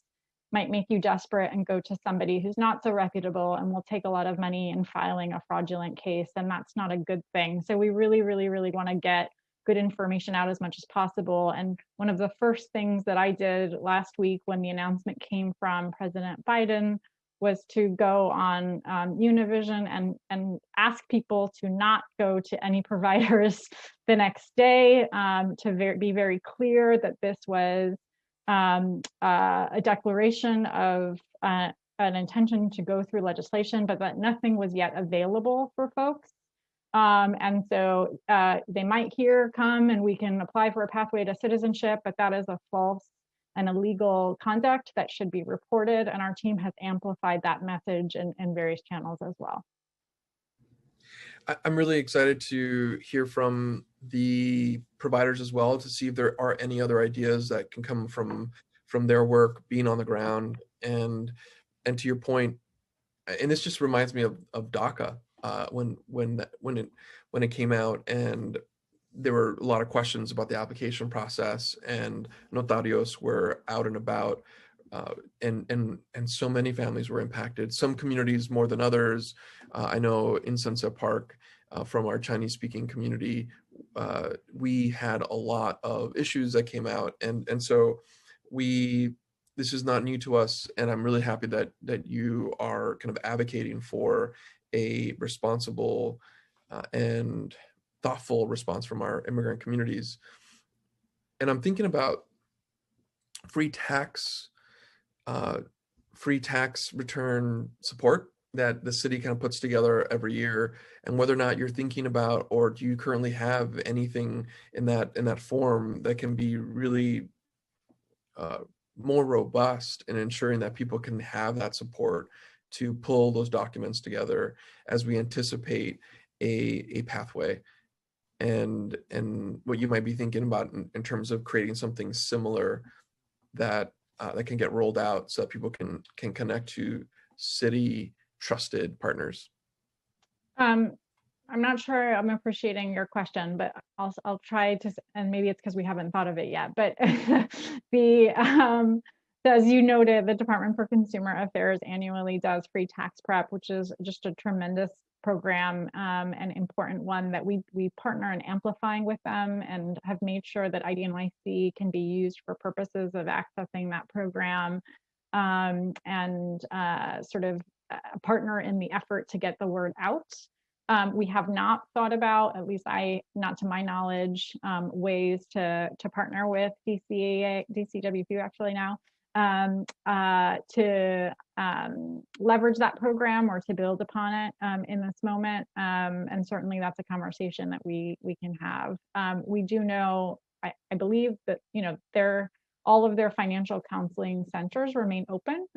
might make you desperate and go to somebody who's not so reputable and will take a lot of money in filing a fraudulent case, and that's not a good thing. So we really, really, really want to get good information out as much as possible. And one of the first things that I did last week when the announcement came from President Biden was to go on Univision and ask people to not go to any providers the next day, to be very clear that this was a declaration of an intention to go through legislation, but that nothing was yet available for folks. And so they might come and we can apply for a pathway to citizenship, but that is a false and illegal conduct that should be reported. And our team has amplified that message in various channels as well. I'm really excited to hear from the providers as well, to see if there are any other ideas that can come from their work being on the ground. And to your point, and this just reminds me of DACA when it came out, and there were a lot of questions about the application process, and notarios were out and about, and so many families were impacted. Some communities more than others. I know in Sunset Park, from our Chinese-speaking community, we had a lot of issues that came out, and so this is not new to us, and I'm really happy that you are kind of advocating for a responsible and thoughtful response from our immigrant communities. And I'm thinking about free tax return support that the city kind of puts together every year, and whether or not you're thinking about, or do you currently have anything in that form that can be really more robust in ensuring that people can have that support to pull those documents together as we anticipate a pathway, and what you might be thinking about in terms of creating something similar that can get rolled out so that people can connect to city trusted partners. I'm not sure I'm appreciating your question, but I'll try to, and maybe it's because we haven't thought of it yet, but as you noted, the Department for Consumer Affairs annually does free tax prep, which is just a tremendous program, an important one that we partner in amplifying with them, and have made sure that IDNYC can be used for purposes of accessing that program, and sort of partner in the effort to get the word out. We have not thought about, at least not to my knowledge, ways to partner with DCWP actually now, to leverage that program or to build upon it in this moment. And certainly that's a conversation that we can have. We do know, I believe that, all of their financial counseling centers remain open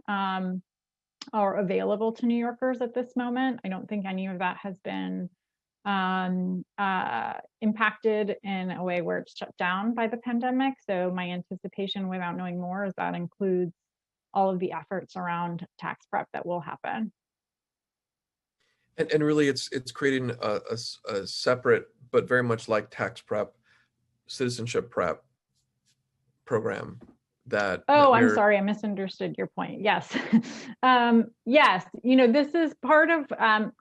or available to New Yorkers at this moment. I don't think any of that has been impacted in a way where it's shut down by the pandemic. So my anticipation, without knowing more, is that includes all of the efforts around tax prep that will happen. And really, it's creating a separate, but very much like tax prep, citizenship prep program that. I'm sorry, I misunderstood your point. Yes. Yes, this is part of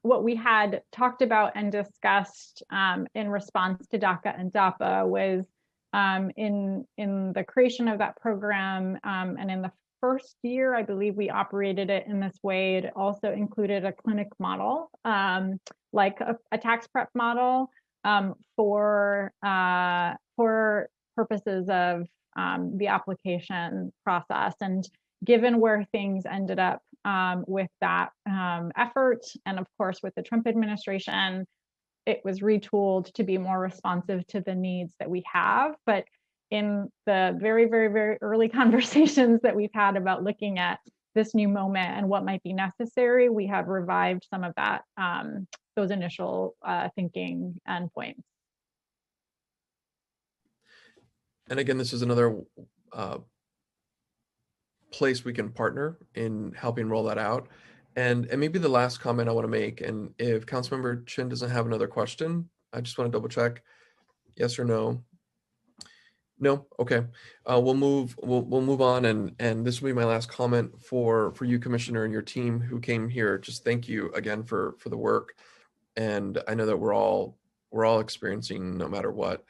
what we had talked about and discussed in response to DACA and DAPA was in the creation of that program, and in the first year, I believe we operated it in this way. It also included a clinic model, like a tax prep model, for purposes of the application process. And given where things ended up with that effort, and of course with the Trump administration, it was retooled to be more responsive to the needs that we have. But in the very, very, very early conversations that we've had about looking at this new moment and what might be necessary, we have revived some of that, those initial thinking and points. And again, this is another place we can partner in helping roll that out. And maybe the last comment I want to make, and if Councilmember Chin doesn't have another question, I just want to double check, yes or no. No, okay. We'll move on, and this will be my last comment for you, Commissioner, and your team who came here. Just thank you again for the work, and I know that we're all experiencing, no matter what,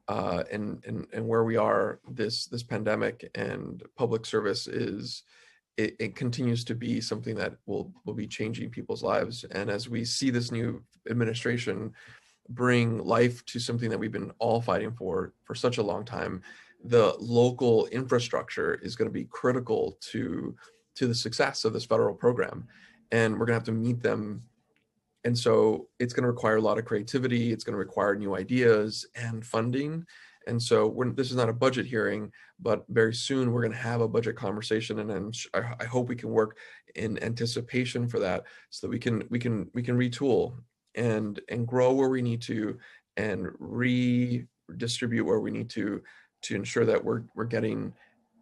and where we are, this pandemic and public service it continues to be something that will be changing people's lives. And as we see this new administration bring life to something that we've been all fighting for such a long time, the local infrastructure is going to be critical to the success of this federal program, and we're going to have to meet them. And so it's going to require a lot of creativity. It's going to require new ideas and funding. And so this is not a budget hearing, but very soon we're going to have a budget conversation, and I hope we can work in anticipation for that, so that we can retool and grow where we need to, and redistribute where we need to ensure that we're getting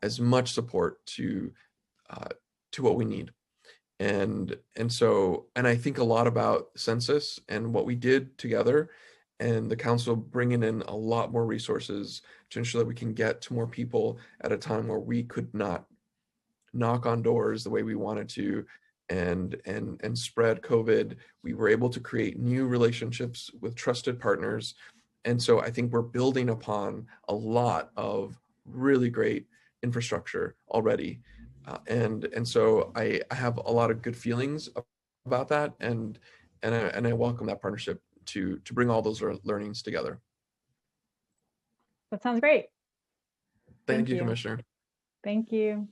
as much support to what we need. And I think a lot about census and what we did together, and the council bringing in a lot more resources to ensure that we can get to more people at a time where we could not knock on doors the way we wanted to and spread COVID. We were able to create new relationships with trusted partners. And so I think we're building upon a lot of really great infrastructure already. And so I have a lot of good feelings about that, and I welcome that partnership to bring all those learnings together. That sounds great. Thank you, Commissioner. Thank you.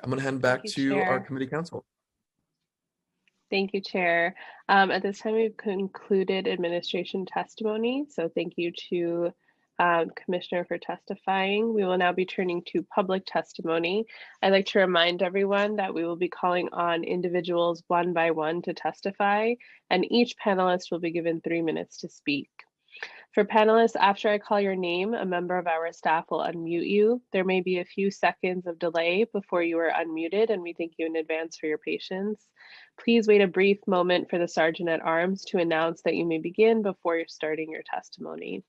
I'm going to hand back to our committee counsel. Thank you, Chair. At this time, we've concluded administration testimony. So thank you to Commissioner for testifying. We will now be turning to public testimony. I'd like to remind everyone that we will be calling on individuals one by one to testify, and each panelist will be given 3 minutes to speak. For panelists, after I call your name, a member of our staff will unmute you. There may be a few seconds of delay before you are unmuted, and we thank you in advance for your patience. Please wait a brief moment for the Sergeant at Arms to announce that you may begin before you're starting your testimony.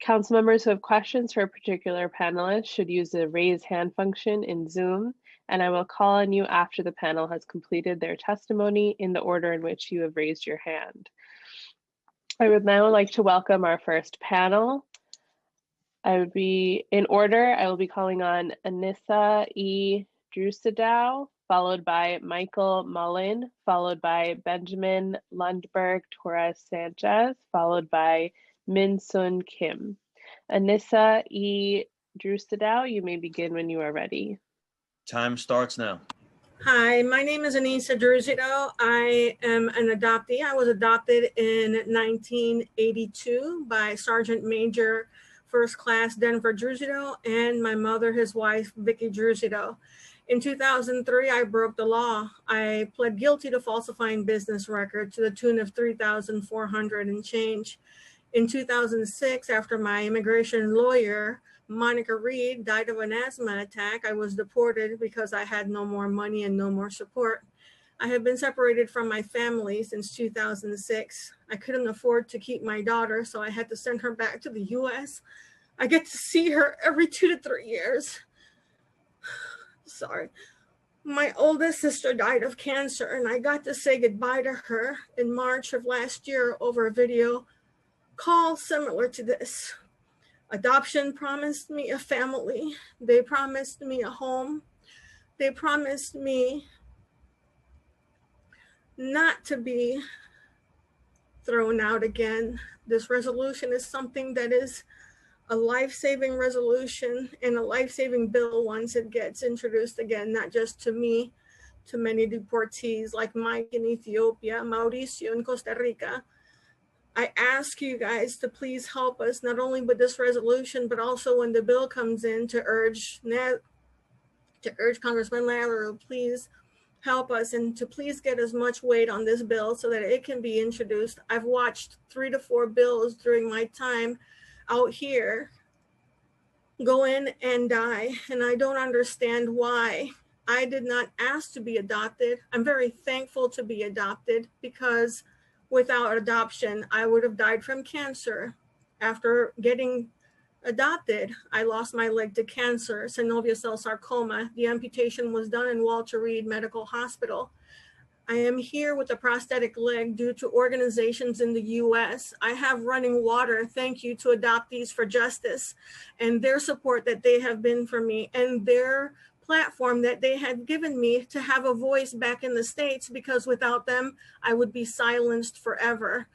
Council members who have questions for a particular panelist should use the raise hand function in Zoom, and I will call on you after the panel has completed their testimony in the order in which you have raised your hand. I would now like to welcome our first panel. I will be calling on Anissa E. Drusadow, followed by Michael Mullen, followed by Benjamin Lundberg Torres Sanchez, followed by Min Sun Kim. Anissa E. Drustadow, you may begin when you are ready. Time starts now. Hi, my name is Anissa Druzido. I am an adoptee. I was adopted in 1982 by Sergeant Major First Class Denver Druzido and my mother, his wife, Vicky Druzido. In 2003, I broke the law. I pled guilty to falsifying business record to the tune of $3,400 and change. In 2006, after my immigration lawyer, Monica Reed, died of an asthma attack, I was deported because I had no more money and no more support. I have been separated from my family since 2006. I couldn't afford to keep my daughter, so I had to send her back to the US. I get to see her every 2 to 3 years. Sorry. My oldest sister died of cancer, and I got to say goodbye to her in March of last year over a video call similar to this. Adoption promised me a family. They promised me a home. They promised me not to be thrown out again. This resolution is something that is a life-saving resolution and a life-saving bill once it gets introduced again, not just to me, to many deportees like Mike in Ethiopia, Mauricio in Costa Rica. I ask you guys to please help us, not only with this resolution, but also when the bill comes in to urge Congressman Laveroux, please help us and to please get as much weight on this bill so that it can be introduced. I've watched 3 to 4 bills during my time out here go in and die, and I don't understand why. I did not ask to be adopted. I'm very thankful to be adopted because without adoption, I would have died from cancer. After getting adopted, I lost my leg to cancer, synovial cell sarcoma. The amputation was done in Walter Reed Medical Hospital. I am here with a prosthetic leg due to organizations in the US. I have running water, thank you to Adoptees for Justice and their support that they have been for me and their platform that they had given me to have a voice back in the States, because without them, I would be silenced forever.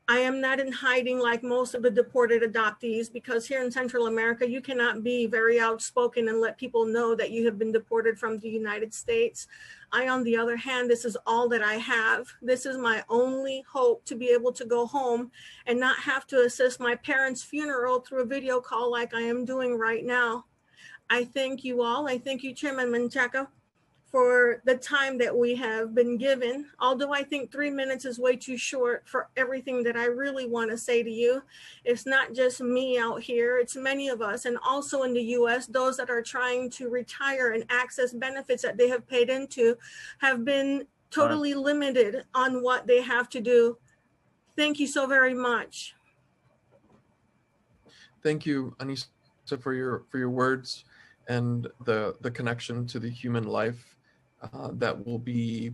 I am not in hiding like most of the deported adoptees, because here in Central America, you cannot be very outspoken and let people know that you have been deported from the United States. I, on the other hand, this is all that I have. This is my only hope to be able to go home and not have to assist my parents' funeral through a video call like I am doing right now. I thank you all. I thank you, Chairman Menchaca, for the time that we have been given. Although I think 3 minutes is way too short for everything that I really want to say to you. It's not just me out here, it's many of us. And also in the US, those that are trying to retire and access benefits that they have paid into have been totally limited on what they have to do. Thank you so very much. Thank you, Anissa, for your words and the connection to the human life that will be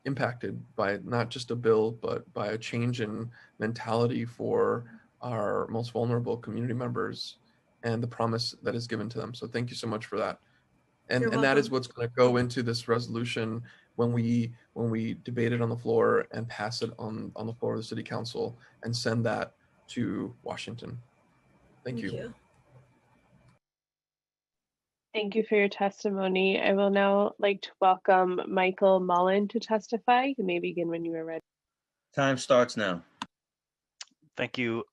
impacted by not just a bill, but by a change in mentality for our most vulnerable community members and the promise that is given to them. So thank you so much for that. And that is what's going to go into this resolution when we debate it on the floor and pass it on the floor of the City Council and send that to Washington. Thank you. Thank you for your testimony. I will now like to welcome Michael Mullen to testify. You may begin when you are ready. Time starts now. Thank you,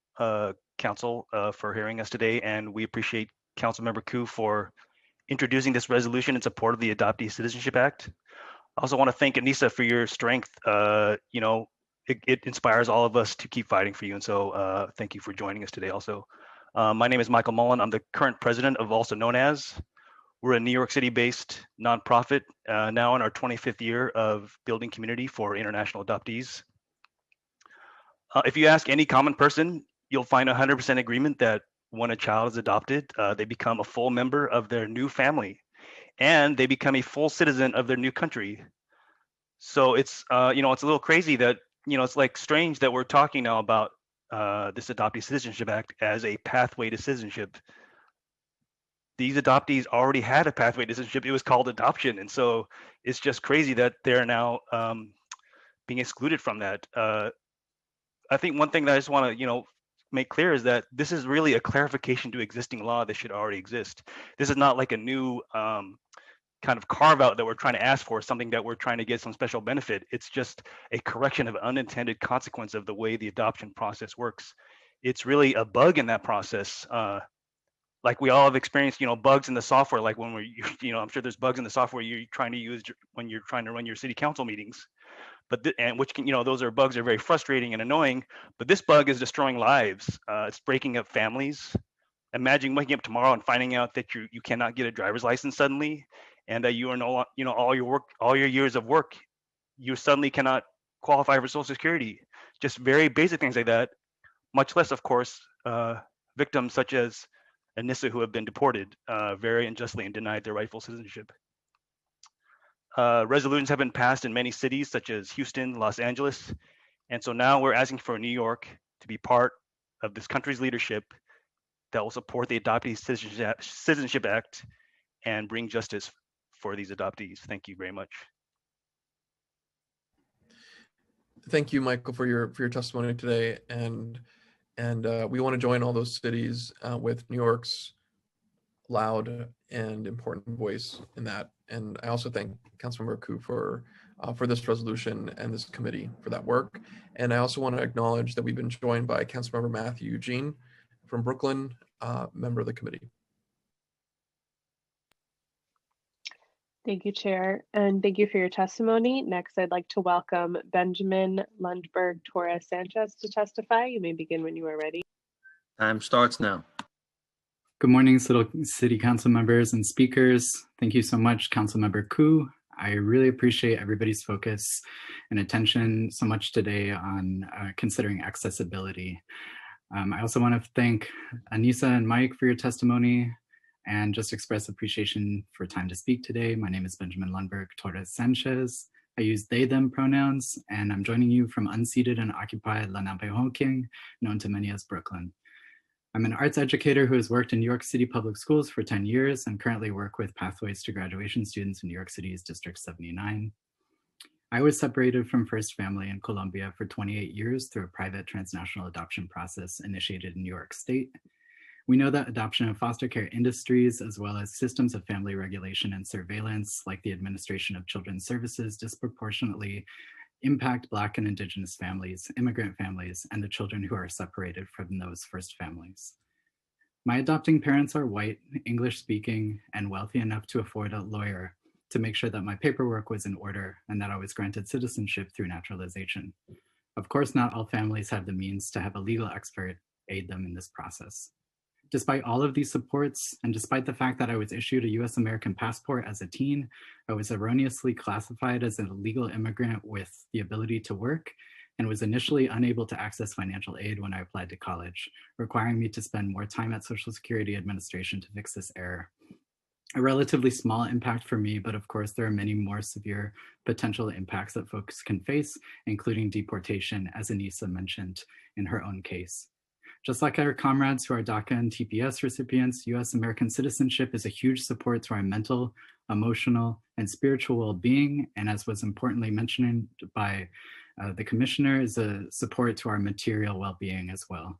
Council, for hearing us today, and we appreciate Councilmember Koo for introducing this resolution in support of the Adoptee Citizenship Act. I also want to thank Anissa for your strength. You know, it inspires all of us to keep fighting for you, and so thank you for joining us today also. My name is Michael Mullen. I'm the current president of Also Known As. We're a New York City-based nonprofit, now in our 25th year of building community for international adoptees. If you ask any common person, you'll find 100% agreement that when a child is adopted, they become a full member of their new family, and they become a full citizen of their new country. So it's, you know, it's a little crazy that, you know, it's like strange that we're talking now about this Adoptee Citizenship Act as a pathway to citizenship. these adoptees already had a pathway to citizenship. It was called adoption. And so it's just crazy that they're now being excluded from that. I think one thing that I just want to, make clear is that this is really a clarification to existing law that should already exist. This is not like a new kind of carve out that we're trying to ask for, something that we're trying to get some special benefit. It's just a correction of unintended consequence of the way the adoption process works. It's really a bug in that process. Like we all have experienced, bugs in the software, like when I'm sure there's bugs in the software you're trying to use when you're trying to run your city council meetings. But which can, those bugs are very frustrating and annoying. But this bug is destroying lives. It's breaking up families. Imagine waking up tomorrow and finding out that you cannot get a driver's license suddenly, and that you are no, all your years of work, you suddenly cannot qualify for Social Security. Just very basic things like that. Much less, of course, victims such as Anissa who have been deported very unjustly and denied their rightful citizenship. Resolutions have been passed in many cities such as Houston, Los Angeles. And so now we're asking for New York to be part of this country's leadership that will support the Adoptee Citizenship Act and bring justice for these adoptees. Thank you very much. Thank you, Michael, for your testimony today. And we want to join all those cities with New York's loud and important voice in that. And I also thank Councilmember Koo for this resolution and this committee for that work. And I also want to acknowledge that we've been joined by Councilmember Matthew Eugene from Brooklyn, member of the committee. Thank you, Chair, and thank you for your testimony. Next, I'd like to welcome Benjamin Lundberg Torres Sanchez to testify. You may begin when you are ready. Time starts now. Good morning, City Council members and speakers. Thank you so much, Councilmember Koo. I really appreciate everybody's focus and attention so much today on considering accessibility. I also want to thank Anissa and Mike for your testimony and just express appreciation for time to speak today. My name is Benjamin Lundberg Torres Sanchez. I use they, them pronouns, and I'm joining you from unceded and occupied Lenapehoking, known to many as Brooklyn. I'm an arts educator who has worked in New York City public schools for 10 years and currently work with Pathways to Graduation students in New York City's District 79. I was separated from First Family in Colombia for 28 years through a private transnational adoption process initiated in New York State. We know that adoption and foster care industries, as well as systems of family regulation and surveillance, like the administration of children's services, disproportionately impact Black and Indigenous families, immigrant families, and the children who are separated from those first families. My adopting parents are white, English speaking, and wealthy enough to afford a lawyer to make sure that my paperwork was in order and that I was granted citizenship through naturalization. Of course, not all families have the means to have a legal expert aid them in this process. Despite all of these supports, and despite the fact that I was issued a US American passport as a teen, I was erroneously classified as a legal immigrant with the ability to work and was initially unable to access financial aid when I applied to college, requiring me to spend more time at Social Security Administration to fix this error. A relatively small impact for me, but of course there are many more severe potential impacts that folks can face, including deportation, as Anissa mentioned in her own case. Just like our comrades who are DACA and TPS recipients, US American citizenship is a huge support to our mental, emotional, and spiritual well-being, and as was importantly mentioned by the commissioner, is a support to our material well-being as well.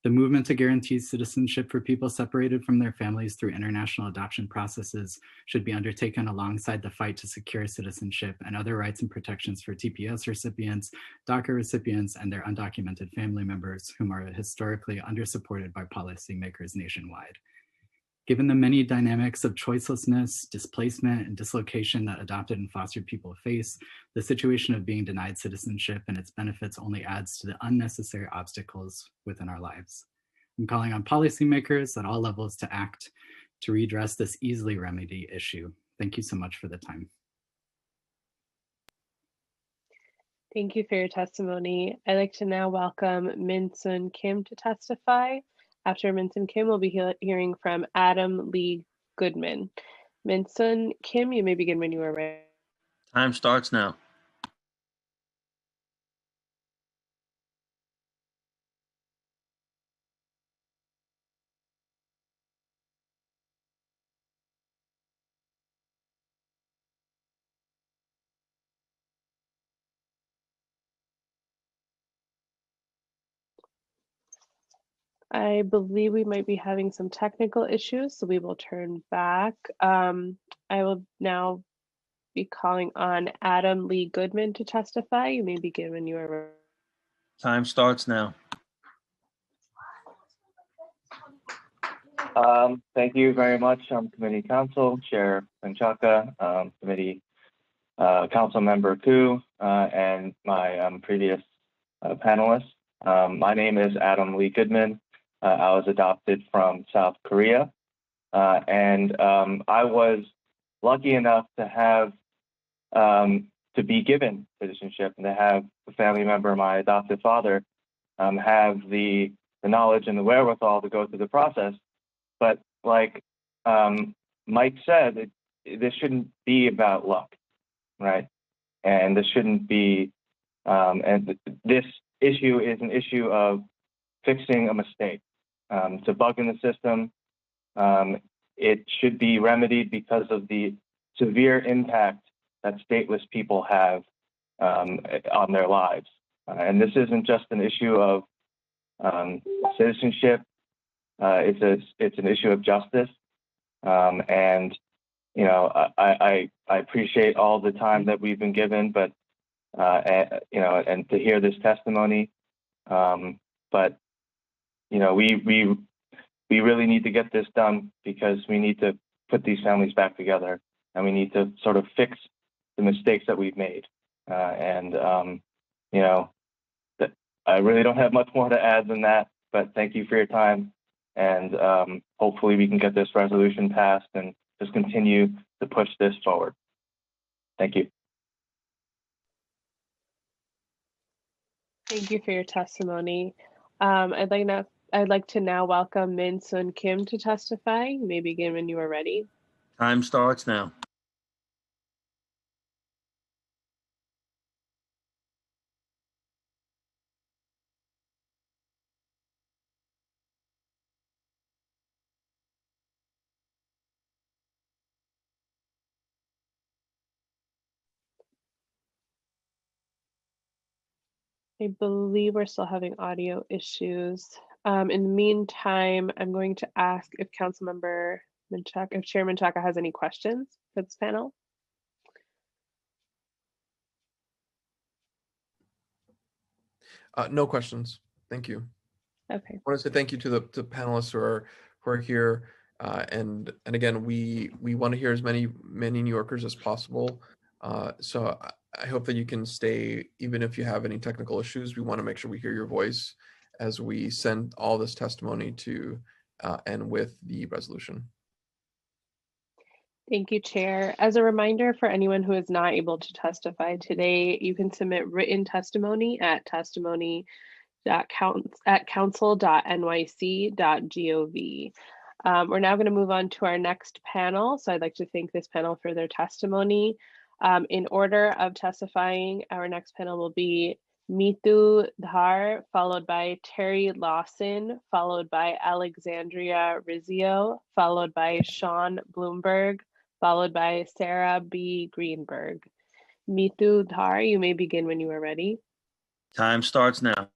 The movement to guarantee citizenship for people separated from their families through international adoption processes should be undertaken alongside the fight to secure citizenship and other rights and protections for TPS recipients, DACA recipients, and their undocumented family members whom are historically undersupported by policymakers nationwide. Given the many dynamics of choicelessness, displacement, and dislocation that adopted and fostered people face, the situation of being denied citizenship and its benefits only adds to the unnecessary obstacles within our lives. I'm calling on policymakers at all levels to act to redress this easily remedied issue. Thank you so much for the time. Thank you for your testimony. I'd like to now welcome Min Sun Kim to testify. After Min Sun Kim, we'll be hearing from Adam Lee Goodman. Min Sun Kim, you may begin when you are ready. Time starts now. I believe we might be having some technical issues, so we will turn back. I will now be calling on Adam Lee Goodman to testify. You may begin when you are ready. Time starts now. Thank you very much, Committee Council, Chair Menchaca, Committee Council Member Koo, and my previous panelists. My name is Adam Lee Goodman. I was adopted from South Korea, and I was lucky enough to have to be given citizenship and to have a family member, my adoptive father, have the knowledge and the wherewithal to go through the process. But like Mike said, this shouldn't be about luck, right? And this shouldn't be, and this issue is an issue of fixing a mistake. It's a bug in the system. It should be remedied because of the severe impact that stateless people have on their lives. And this isn't just an issue of citizenship. It's an issue of justice. And you know, I appreciate all the time that we've been given, but you know, and to hear this testimony. But you know, we really need to get this done because we need to put these families back together, and we need to sort of fix the mistakes that we've made. You know, that I really don't have much more to add than that. But thank you for your time, and hopefully we can get this resolution passed and just continue to push this forward. Thank you. Thank you for your testimony. I'd like to now welcome Min Sun Kim to testify. You may begin when you are ready. Time starts now. I believe we're still having audio issues. In the meantime, I'm going to ask if Councilmember Menchaca, if Chair Menchaca has any questions for this panel. No questions. Thank you. Okay. I want to say thank you to the panelists who are here. And again, we want to hear as many New Yorkers as possible. So I hope that you can stay, even if you have any technical issues. We want to make sure we hear your voice as we send all this testimony to and with the resolution. Thank you, Chair. As a reminder for anyone who is not able to testify today, you can submit written testimony at testimony.council.nyc.gov. We're now going to move on to our next panel. So I'd like to thank this panel for their testimony. In order of testifying, our next panel will be Mitu Dhar, followed by Terry Lawson, followed by Alexandria Rizzio, followed by Sean Bloomberg, followed by Sarah B. Greenberg. Mitu Dhar, you may begin when you are ready. Time starts now.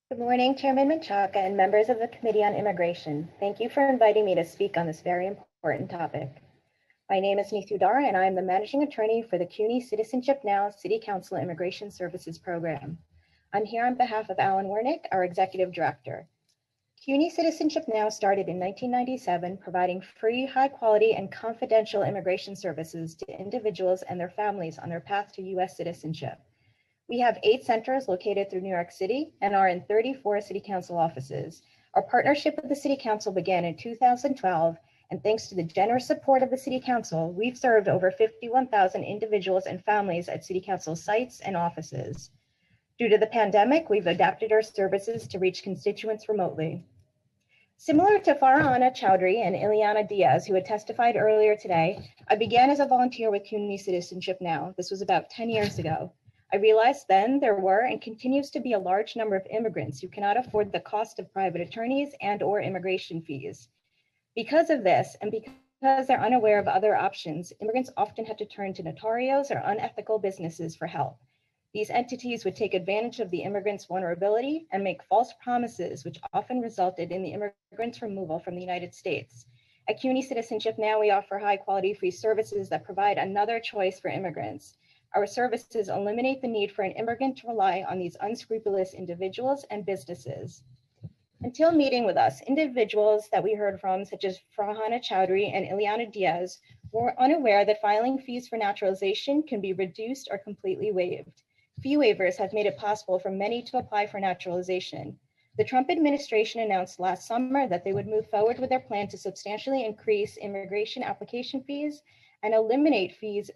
Good morning, Chairman Menchaca and members of the Committee on Immigration. Thank you for inviting me to speak on this very important topic. My name is Neetu Dhar, and I am the Managing Attorney for the CUNY Citizenship Now City Council Immigration Services Program. I'm here on behalf of Alan Wernick, our Executive Director. CUNY Citizenship Now started in 1997, providing free, high-quality, and confidential immigration services to individuals and their families on their path to U.S. citizenship. We have 8 centers located through New York City and are in 34 City Council offices. Our partnership with the City Council began in 2012, and thanks to the generous support of the City Council, we've served over 51,000 individuals and families at City Council sites and offices. Due to the pandemic, we've adapted our services to reach constituents remotely. Similar to Farhana Chowdhury and Ileana Diaz, who had testified earlier today, I began as a volunteer with CUNY Citizenship Now. This was about 10 years ago. I realized then there were and continues to be a large number of immigrants who cannot afford the cost of private attorneys and/or immigration fees. Because of this, and because they're unaware of other options, immigrants often have to turn to notarios or unethical businesses for help. These entities would take advantage of the immigrants' vulnerability and make false promises, which often resulted in the immigrants' removal from the United States. At CUNY Citizenship Now, we offer high-quality free services that provide another choice for immigrants. Our services eliminate the need for an immigrant to rely on these unscrupulous individuals and businesses. Until meeting with us, individuals that we heard from, such as Farhana Chowdhury and Ileana Diaz, were unaware that filing fees for naturalization can be reduced or completely waived. Fee waivers have made it possible for many to apply for naturalization. The Trump administration announced last summer that they would move forward with their plan to substantially increase immigration application fees and eliminate fees,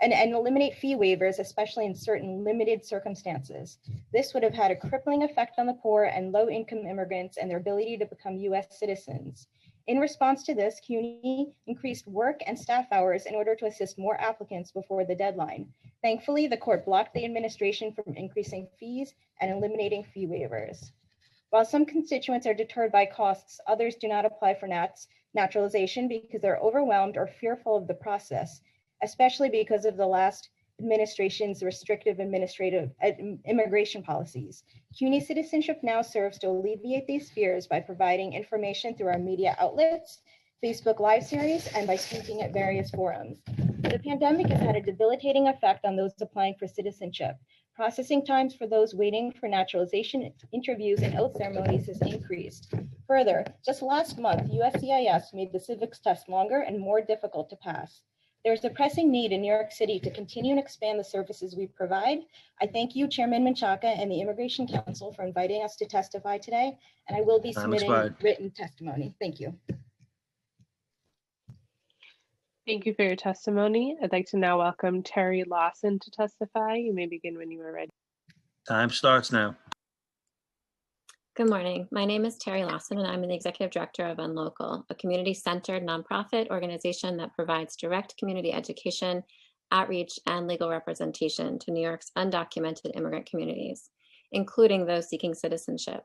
and eliminate fee waivers, especially in certain limited circumstances. This would have had a crippling effect on the poor and low-income immigrants and their ability to become US citizens. In response to this, CUNY increased work and staff hours in order to assist more applicants before the deadline. Thankfully, the court blocked the administration from increasing fees and eliminating fee waivers. While some constituents are deterred by costs, others do not apply for naturalization because they're overwhelmed or fearful of the process, especially because of the last administration's restrictive immigration policies. CUNY Citizenship Now serves to alleviate these fears by providing information through our media outlets, Facebook Live series, and by speaking at various forums. The pandemic has had a debilitating effect on those applying for citizenship. Processing times for those waiting for naturalization interviews and oath ceremonies has increased. Further, just last month, USCIS made the civics test longer and more difficult to pass. There's a pressing need in New York City to continue and expand the services we provide. I thank you, Chairman Menchaca, and the Immigration Council for inviting us to testify today, and I will be submitting written testimony. Thank you. Thank you for your testimony. I'd like to now welcome Terry Lawson to testify. You may begin when you are ready. Time starts now. Good morning. My name is Terry Lawson, and I'm the Executive Director of Unlocal, a community-centered nonprofit organization that provides direct community education, outreach, and legal representation to New York's undocumented immigrant communities, including those seeking citizenship.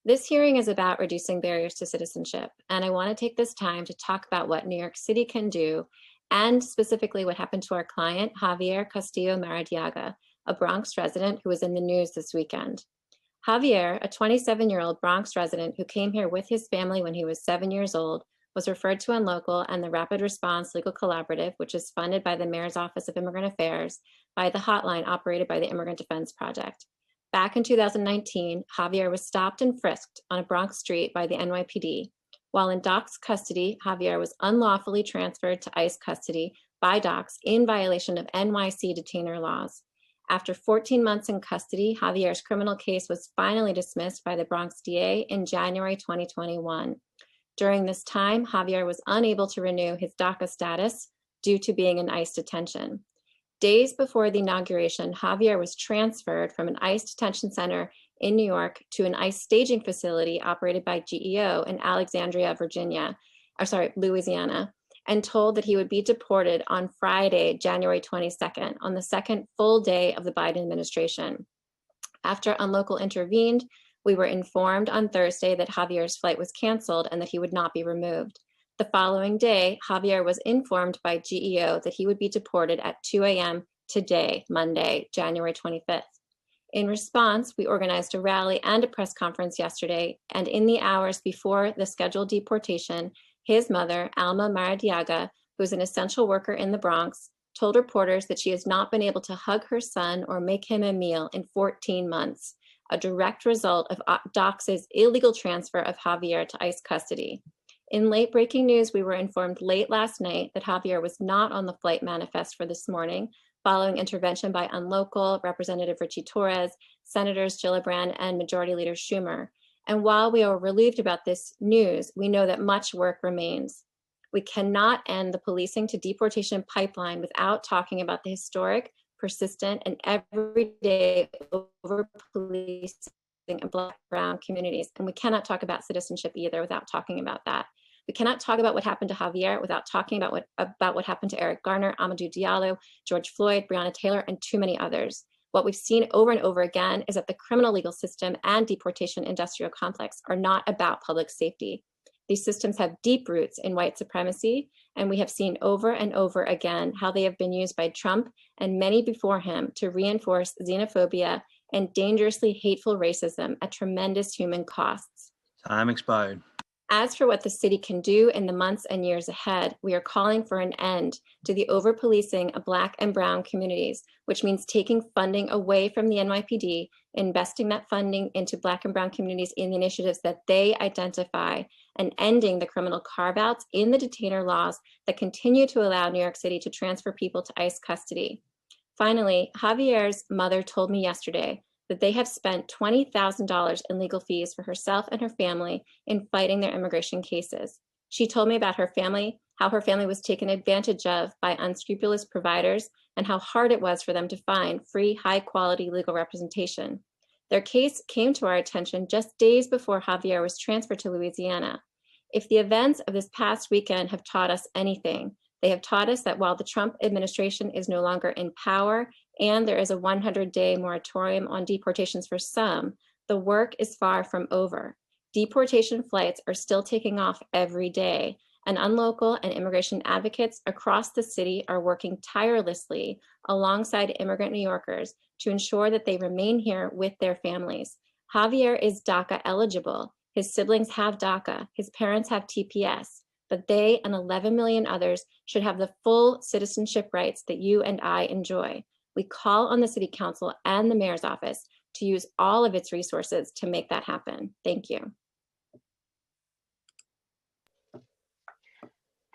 This hearing is about reducing barriers to citizenship, and I want to take this time to talk about what New York City can do, and specifically what happened to our client, Javier Castillo Maradiaga, a Bronx resident who was in the news this weekend. Javier, a 27-year-old Bronx resident who came here with his family when he was 7 years old, was referred to Unlocal and the Rapid Response Legal Collaborative, which is funded by the Mayor's Office of Immigrant Affairs, by the hotline operated by the Immigrant Defense Project. Back in 2019, Javier was stopped and frisked on a Bronx street by the NYPD. While in DOC's custody, Javier was unlawfully transferred to ICE custody by DOCS in violation of NYC detainer laws. After 14 months in custody, Javier's criminal case was finally dismissed by the Bronx DA in January 2021. During this time, Javier was unable to renew his DACA status due to being in ICE detention. Days before the inauguration, Javier was transferred from an ICE detention center in New York to an ICE staging facility operated by GEO in Alexandria, Louisiana, and told that he would be deported on Friday, January 22nd, on the second full day of the Biden administration. After Unlocal intervened, we were informed on Thursday that Javier's flight was canceled and that he would not be removed. The following day, Javier was informed by GEO that he would be deported at 2 a.m. today, Monday, January 25th. In response, we organized a rally and a press conference yesterday, and in the hours before the scheduled deportation, his mother, Alma Maradiaga, who is an essential worker in the Bronx, told reporters that she has not been able to hug her son or make him a meal in 14 months, a direct result of DOCS's illegal transfer of Javier to ICE custody. In late breaking news, we were informed late last night that Javier was not on the flight manifest for this morning, following intervention by Unlocal, Representative Richie Torres, Senators Gillibrand, and Majority Leader Schumer. And while we are relieved about this news, we know that much work remains. We cannot end the policing to deportation pipeline without talking about the historic, persistent, and everyday over-policing of Black, Brown communities. And we cannot talk about citizenship either without talking about that. We cannot talk about what happened to Javier without talking about what happened to Eric Garner, Amadou Diallo, George Floyd, Breonna Taylor, and too many others. What we've seen over and over again is that the criminal legal system and deportation industrial complex are not about public safety. These systems have deep roots in white supremacy and we have seen over and over again how they have been used by Trump and many before him to reinforce xenophobia and dangerously hateful racism at tremendous human costs. Time expired. As for what the city can do in the months and years ahead, we are calling for an end to the over-policing of Black and Brown communities, which means taking funding away from the NYPD, investing that funding into Black and Brown communities in the initiatives that they identify, and ending the criminal carve-outs in the detainer laws that continue to allow New York City to transfer people to ICE custody. Finally, Javier's mother told me yesterday that they have spent $20,000 in legal fees for herself and her family in fighting their immigration cases. She told me about her family, how her family was taken advantage of by unscrupulous providers, and how hard it was for them to find free, high-quality legal representation. Their case came to our attention just days before Javier was transferred to Louisiana. If the events of this past weekend have taught us anything, they have taught us that while the Trump administration is no longer in power and there is a 100-day moratorium on deportations for some, the work is far from over. Deportation flights are still taking off every day, and unlocal and immigration advocates across the city are working tirelessly alongside immigrant New Yorkers to ensure that they remain here with their families. Javier is DACA eligible. His siblings have DACA. His parents have TPS. But they and 11 million others should have the full citizenship rights that you and I enjoy. We call on the City Council and the Mayor's Office to use all of its resources to make that happen. Thank you.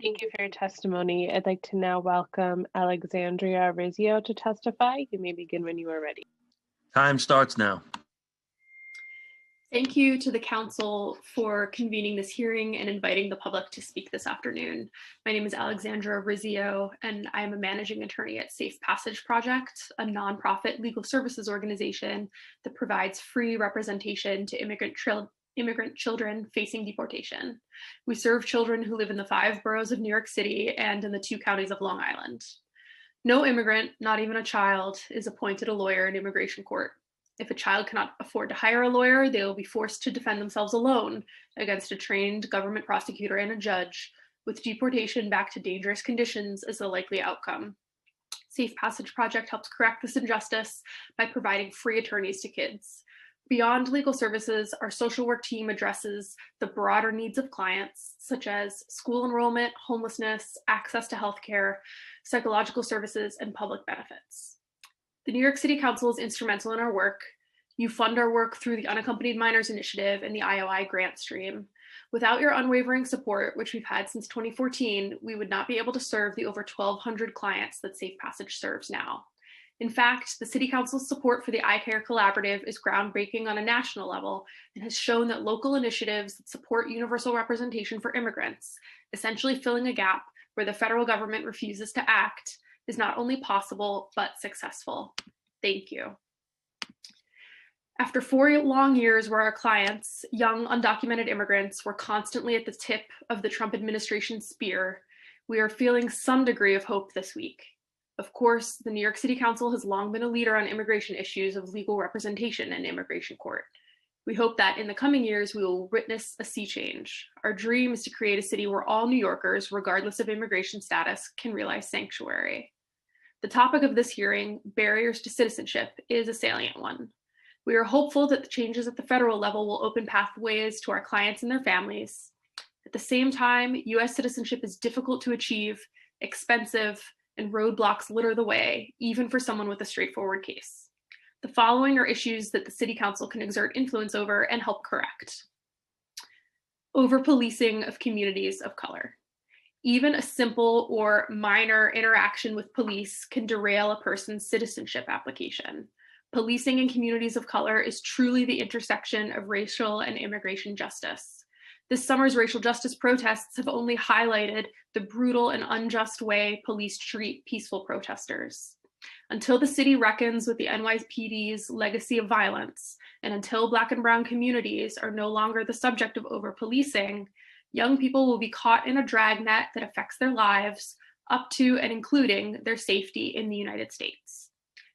Thank you for your testimony. I'd like to now welcome Alexandria Rizzio to testify. You may begin when you are ready. Time starts now. Thank you to the council for convening this hearing and inviting the public to speak this afternoon. My name is Alexandra Rizzio, and I am a managing attorney at Safe Passage Project, a nonprofit legal services organization that provides free representation to immigrant children facing deportation. We serve children who live in the 5 boroughs of New York City and in the 2 counties of Long Island. No immigrant, not even a child, is appointed a lawyer in immigration court. If a child cannot afford to hire a lawyer, they will be forced to defend themselves alone against a trained government prosecutor and a judge, with deportation back to dangerous conditions as the likely outcome. Safe Passage Project helps correct this injustice by providing free attorneys to kids. Beyond legal services, our social work team addresses the broader needs of clients, such as school enrollment, homelessness, access to healthcare, psychological services, and public benefits. The New York City Council is instrumental in our work. You fund our work through the Unaccompanied Minors Initiative and the IOI grant stream. Without your unwavering support, which we've had since 2014, we would not be able to serve the over 1,200 clients that Safe Passage serves now. In fact, the City Council's support for the iCare Collaborative is groundbreaking on a national level and has shown that local initiatives that support universal representation for immigrants, essentially filling a gap where the federal government refuses to act, is not only possible, but successful. Thank you. After 4 long years where our clients, young undocumented immigrants, were constantly at the tip of the Trump administration's spear, we are feeling some degree of hope this week. Of course, the New York City Council has long been a leader on immigration issues of legal representation in immigration court. We hope that in the coming years, we will witness a sea change. Our dream is to create a city where all New Yorkers, regardless of immigration status, can realize sanctuary. The topic of this hearing, barriers to citizenship, is a salient one. We are hopeful that the changes at the federal level will open pathways to our clients and their families. At the same time, US citizenship is difficult to achieve, expensive, and roadblocks litter the way, even for someone with a straightforward case. The following are issues that the City Council can exert influence over and help correct. Over-policing of communities of color. Even a simple or minor interaction with police can derail a person's citizenship application. Policing in communities of color is truly the intersection of racial and immigration justice. This summer's racial justice protests have only highlighted the brutal and unjust way police treat peaceful protesters. Until the city reckons with the NYPD's legacy of violence, and until Black and Brown communities are no longer the subject of over-policing, young people will be caught in a dragnet that affects their lives, up to and including their safety in the United States.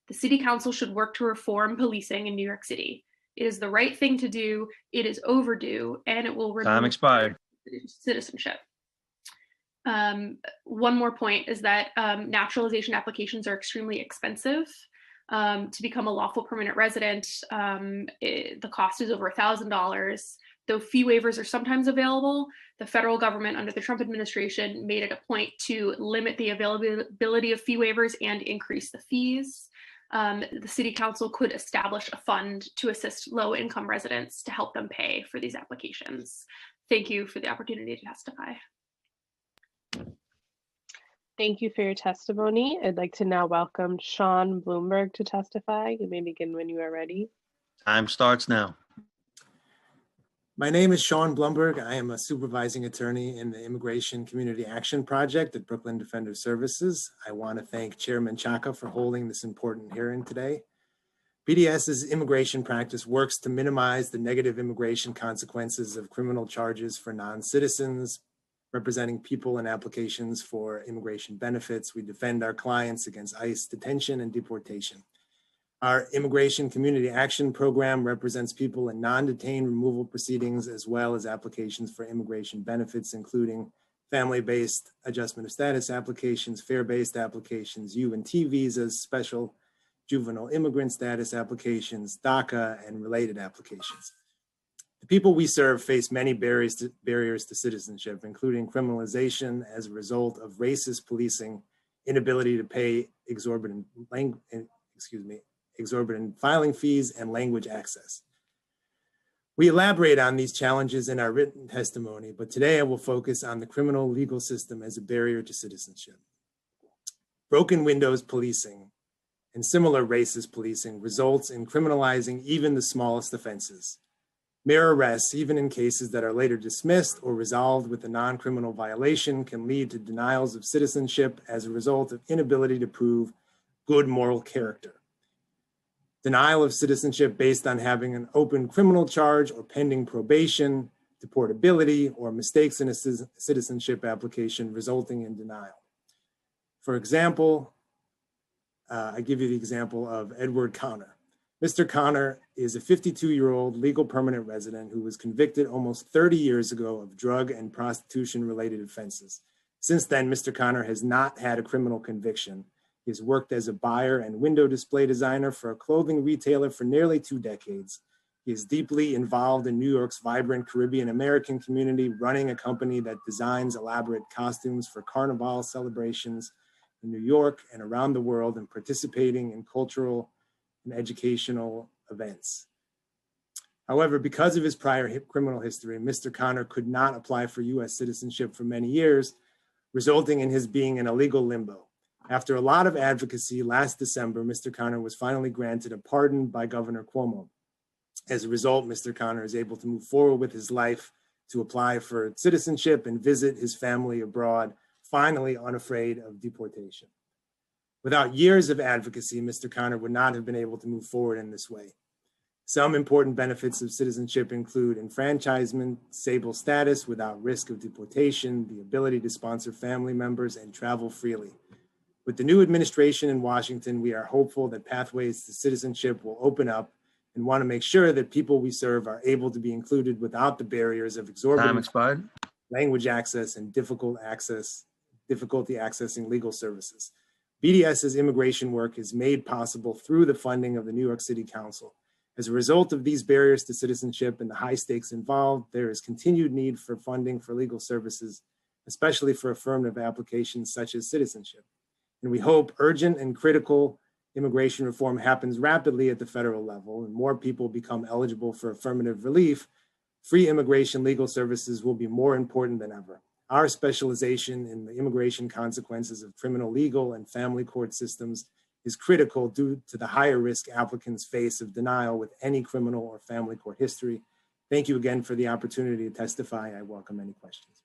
The City Council should work to reform policing in New York City. It is the right thing to do, it is overdue, and it will Time expired. citizenship. One more point is that naturalization applications are extremely expensive. To become a lawful permanent resident, the cost is over $1,000. Though fee waivers are sometimes available, the federal government under the Trump administration made it a point to limit the availability of fee waivers and increase the fees. The city council could establish a fund to assist low-income residents to help them pay for these applications. Thank you for the opportunity to testify. Thank you for your testimony. I'd like to now welcome Sean Bloomberg to testify. You may begin when you are ready. Time starts now. My name is Sean Blumberg. I am a supervising attorney in the Immigration Community Action Project at Brooklyn Defender Services. I want to thank Chairman Chaka for holding this important hearing today. BDS's immigration practice works to minimize the negative immigration consequences of criminal charges for non-citizens, representing people in applications for immigration benefits. We defend our clients against ICE detention and deportation. Our Immigration Community Action Program represents people in non-detained removal proceedings, as well as applications for immigration benefits, including family-based adjustment of status applications, fare-based applications, U&T visas, special juvenile immigrant status applications, DACA, and related applications. The people we serve face many barriers to citizenship, including criminalization as a result of racist policing, inability to pay exorbitant filing fees, and language access. We elaborate on these challenges in our written testimony, but today I will focus on the criminal legal system as a barrier to citizenship. Broken windows policing and similar racist policing results in criminalizing even the smallest offenses. Mere arrests, even in cases that are later dismissed or resolved with a non-criminal violation, can lead to denials of citizenship as a result of inability to prove good moral character. Denial of citizenship based on having an open criminal charge or pending probation, deportability, or mistakes in a citizenship application resulting in denial. For example, I give you the example of Edward Connor. Mr. Connor is a 52-year-old legal permanent resident who was convicted almost 30 years ago of drug and prostitution-related offenses. Since then, Mr. Connor has not had a criminal conviction. He has worked as a buyer and window display designer for a clothing retailer for nearly 2 decades. He is deeply involved in New York's vibrant Caribbean American community, running a company that designs elaborate costumes for carnival celebrations in New York and around the world, and participating in cultural and educational events. However, because of his prior criminal history, Mr. Connor could not apply for US citizenship for many years, resulting in his being in a legal limbo. After a lot of advocacy, last December, Mr. Connor was finally granted a pardon by Governor Cuomo. As a result, Mr. Connor is able to move forward with his life, to apply for citizenship and visit his family abroad, finally unafraid of deportation. Without years of advocacy, Mr. Connor would not have been able to move forward in this way. Some important benefits of citizenship include enfranchisement, stable status without risk of deportation, the ability to sponsor family members, and travel freely. With the new administration in Washington, we are hopeful that pathways to citizenship will open up, and want to make sure that people we serve are able to be included without the barriers of exorbitant language access and difficulty accessing legal services. BDS's immigration work is made possible through the funding of the New York City Council. As a result of these barriers to citizenship and the high stakes involved, there is continued need for funding for legal services, especially for affirmative applications such as citizenship. And we hope urgent and critical immigration reform happens rapidly at the federal level and more people become eligible for affirmative relief. Free immigration legal services will be more important than ever. Our specialization in the immigration consequences of criminal legal and family court systems is critical due to the higher risk applicants face of denial with any criminal or family court history. Thank you again for the opportunity to testify. I welcome any questions.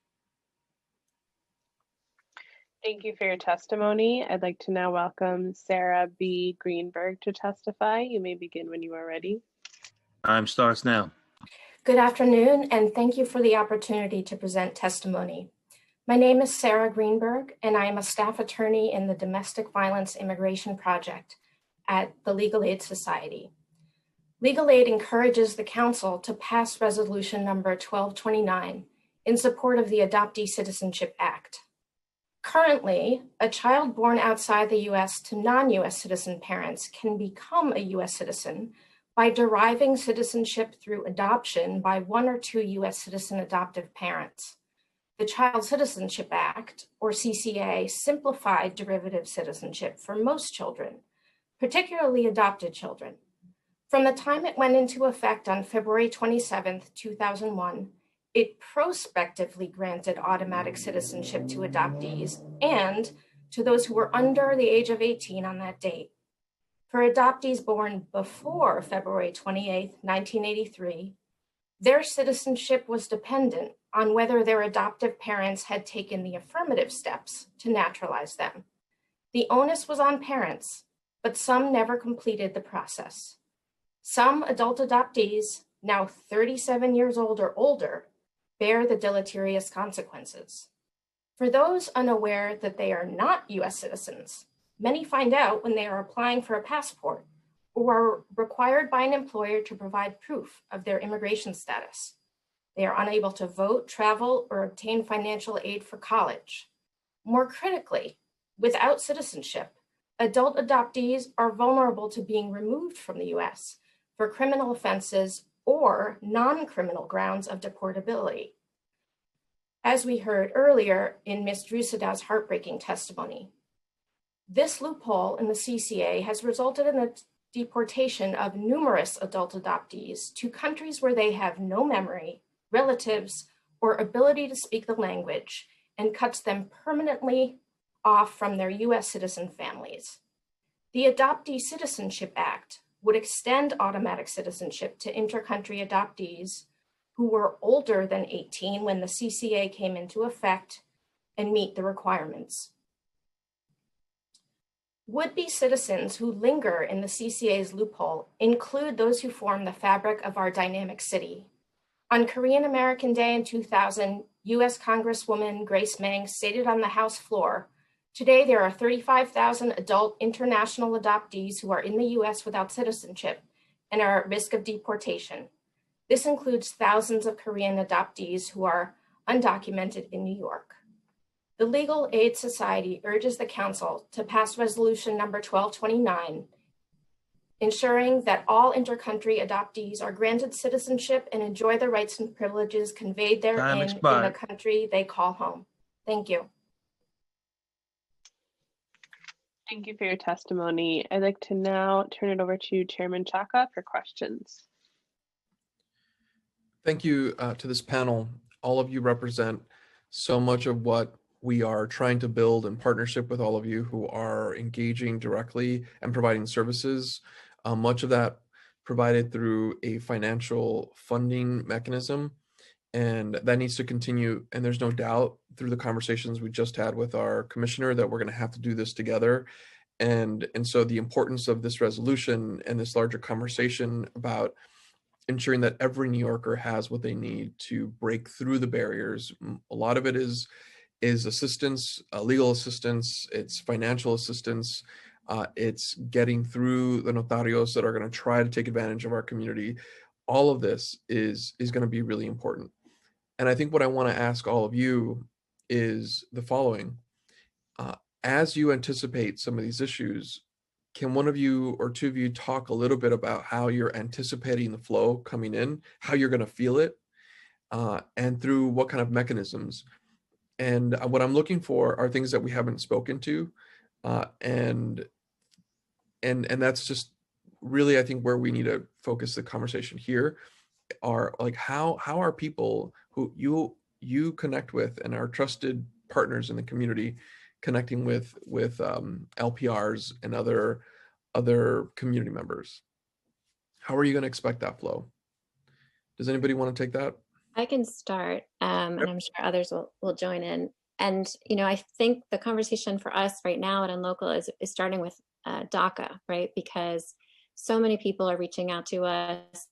Thank you for your testimony. I'd like to now welcome Sarah B. Greenberg to testify. You may begin when you are ready. Time starts now. Good afternoon, and thank you for the opportunity to present testimony. My name is Sarah Greenberg, and I am a staff attorney in the Domestic Violence Immigration Project at the Legal Aid Society. Legal Aid encourages the Council to pass Resolution number 1229 in support of the Adoptee Citizenship Act. Currently, a child born outside the US to non-US citizen parents can become a US citizen by deriving citizenship through adoption by one or two US citizen adoptive parents. The Child Citizenship Act, or CCA, simplified derivative citizenship for most children, particularly adopted children. From the time it went into effect on February 27, 2001, it prospectively granted automatic citizenship to adoptees and to those who were under the age of 18 on that date. For adoptees born before February 28, 1983, their citizenship was dependent on whether their adoptive parents had taken the affirmative steps to naturalize them. The onus was on parents, but some never completed the process. Some adult adoptees, now 37 years old or older, bear the deleterious consequences. For those unaware that they are not US citizens, many find out when they are applying for a passport or are required by an employer to provide proof of their immigration status. They are unable to vote, travel, or obtain financial aid for college. More critically, without citizenship, adult adoptees are vulnerable to being removed from the US for criminal offenses or non-criminal grounds of deportability. As we heard earlier in Ms. Drusadow's heartbreaking testimony, this loophole in the CCA has resulted in the deportation of numerous adult adoptees to countries where they have no memory, relatives, or ability to speak the language, and cuts them permanently off from their US citizen families. The Adoptee Citizenship Act would extend automatic citizenship to inter-country adoptees who were older than 18 when the CCA came into effect and meet the requirements. Would-be citizens who linger in the CCA's loophole include those who form the fabric of our dynamic city. On Korean American Day in 2000, US Congresswoman Grace Meng stated on the House floor, "Today there are 35,000 adult international adoptees who are in the US without citizenship and are at risk of deportation. This includes thousands of Korean adoptees who are undocumented in New York." The Legal Aid Society urges the Council to pass Resolution number 1229, ensuring that all inter-country adoptees are granted citizenship and enjoy the rights and privileges conveyed therein in the country they call home. Thank you. Thank you for your testimony. I'd like to now turn it over to Chairman Chaka for questions. Thank you to this panel. All of you represent so much of what we are trying to build in partnership with all of you who are engaging directly and providing services. Much of that provided through a financial funding mechanism, and that needs to continue. And there's no doubt through the conversations we just had with our commissioner that we're going to have to do this together. And so the importance of this resolution and this larger conversation about ensuring that every New Yorker has what they need to break through the barriers. A lot of it is assistance, legal assistance, it's financial assistance, it's getting through the notarios that are going to try to take advantage of our community. All of this is going to be really important. And I think what I want to ask all of you is the following. As you anticipate some of these issues, can one of you or two of you talk a little bit about how you're anticipating the flow coming in, how you're going to feel it, and through what kind of mechanisms? And what I'm looking for are things that we haven't spoken to, and that's just really, I think, where we need to focus the conversation here. Are like how are people who you connect with and are trusted partners in the community connecting with LPRs and other community members? How are you going to expect that flow? Does anybody want to take that? I can start, and I'm sure others will join in. And I think the conversation for us right now at Unlocal is starting with DACA, right? Because so many people are reaching out to us,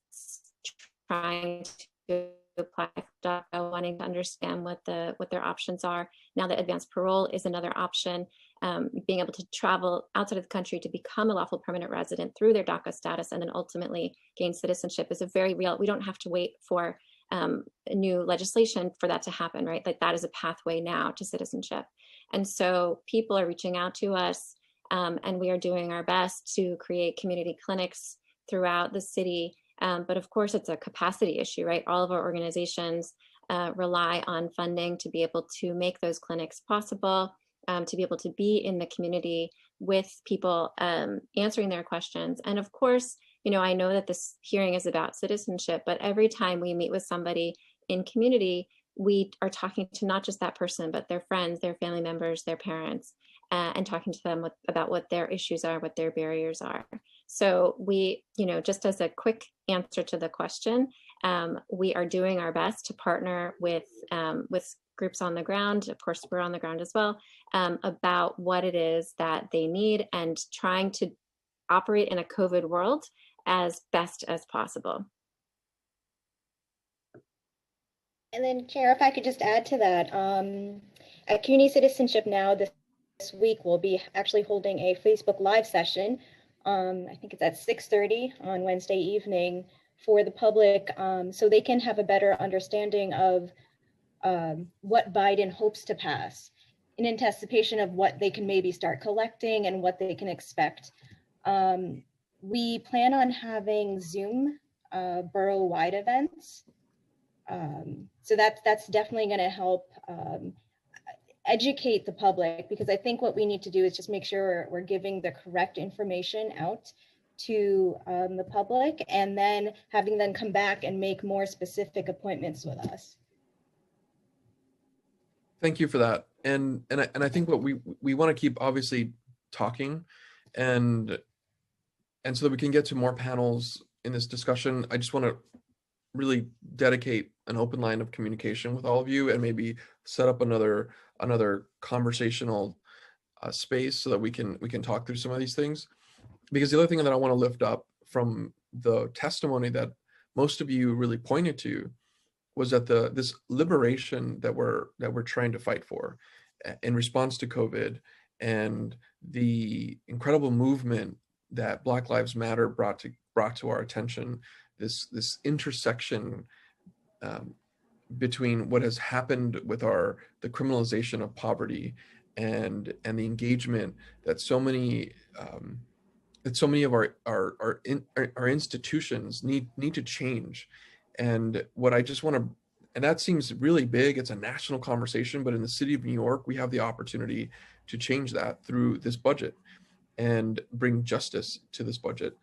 trying to apply for DACA, wanting to understand what their options are. Now that advanced parole is another option, being able to travel outside of the country to become a lawful permanent resident through their DACA status and then ultimately gain citizenship is a very real. We don't have to wait for new legislation for that to happen, right? Like that is a pathway now to citizenship. And so people are reaching out to us, and we are doing our best to create community clinics throughout the city. But of course, it's a capacity issue, right? All of our organizations rely on funding to be able to make those clinics possible, to be able to be in the community with people answering their questions. And of course, you know, I know that this hearing is about citizenship, but every time we meet with somebody in community, we are talking to not just that person, but their friends, their family members, their parents, and talking to them about what their issues are, what their barriers are. So we, you know, just as a quick answer to the question, we are doing our best to partner with groups on the ground. Of course, we're on the ground as well, about what it is that they need and trying to operate in a COVID world as best as possible. And then, Chair, if I could just add to that, at CUNY Citizenship Now this week, we'll be actually holding a Facebook Live session. I think it's at 6:30 on Wednesday evening for the public, so they can have a better understanding of what Biden hopes to pass in anticipation of what they can maybe start collecting and what they can expect. We plan on having Zoom borough-wide events. So that's definitely going to help educate the public, because I think what we need to do is just make sure we're giving the correct information out to the public, and then having them come back and make more specific appointments with us. Thank you for that. And I think what we want to keep obviously talking, and so that we can get to more panels in this discussion, I just want to really dedicate an open line of communication with all of you, and maybe set up another conversational space so that we can talk through some of these things. Because the other thing that I want to lift up from the testimony that most of you really pointed to was that this liberation that we're trying to fight for in response to COVID, and the incredible movement that Black Lives Matter brought to our attention, this intersection between what has happened with the criminalization of poverty and the engagement that so many of our institutions need to change. And what I just want to, and that seems really big, it's a national conversation, but in the city of New York, we have the opportunity to change that through this budget and bring justice to this budget.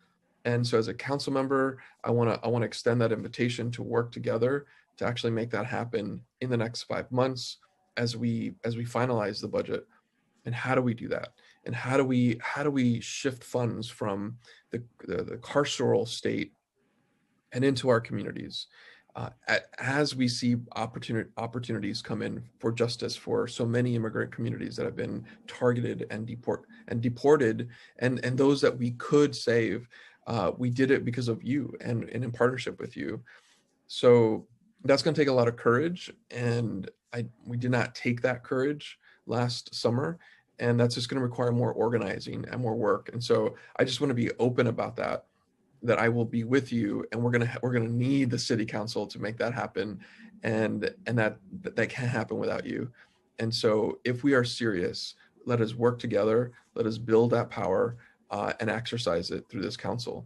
And so as a council member, I want to extend that invitation to work together to actually make that happen in the next 5 months as we finalize the budget. And how do we do that? And how do we shift funds from the carceral state and into our communities as we see opportunities come in for justice for so many immigrant communities that have been targeted and deported, and those that we could save. We did it because of you and in partnership with you. So that's going to take a lot of courage, and we did not take that courage last summer, and that's just going to require more organizing and more work. And so I just want to be open about that I will be with you, and we're going to need the city council to make that happen, and that can't happen without you. And so if we are serious, let us work together, let us build that power and exercise it through this council.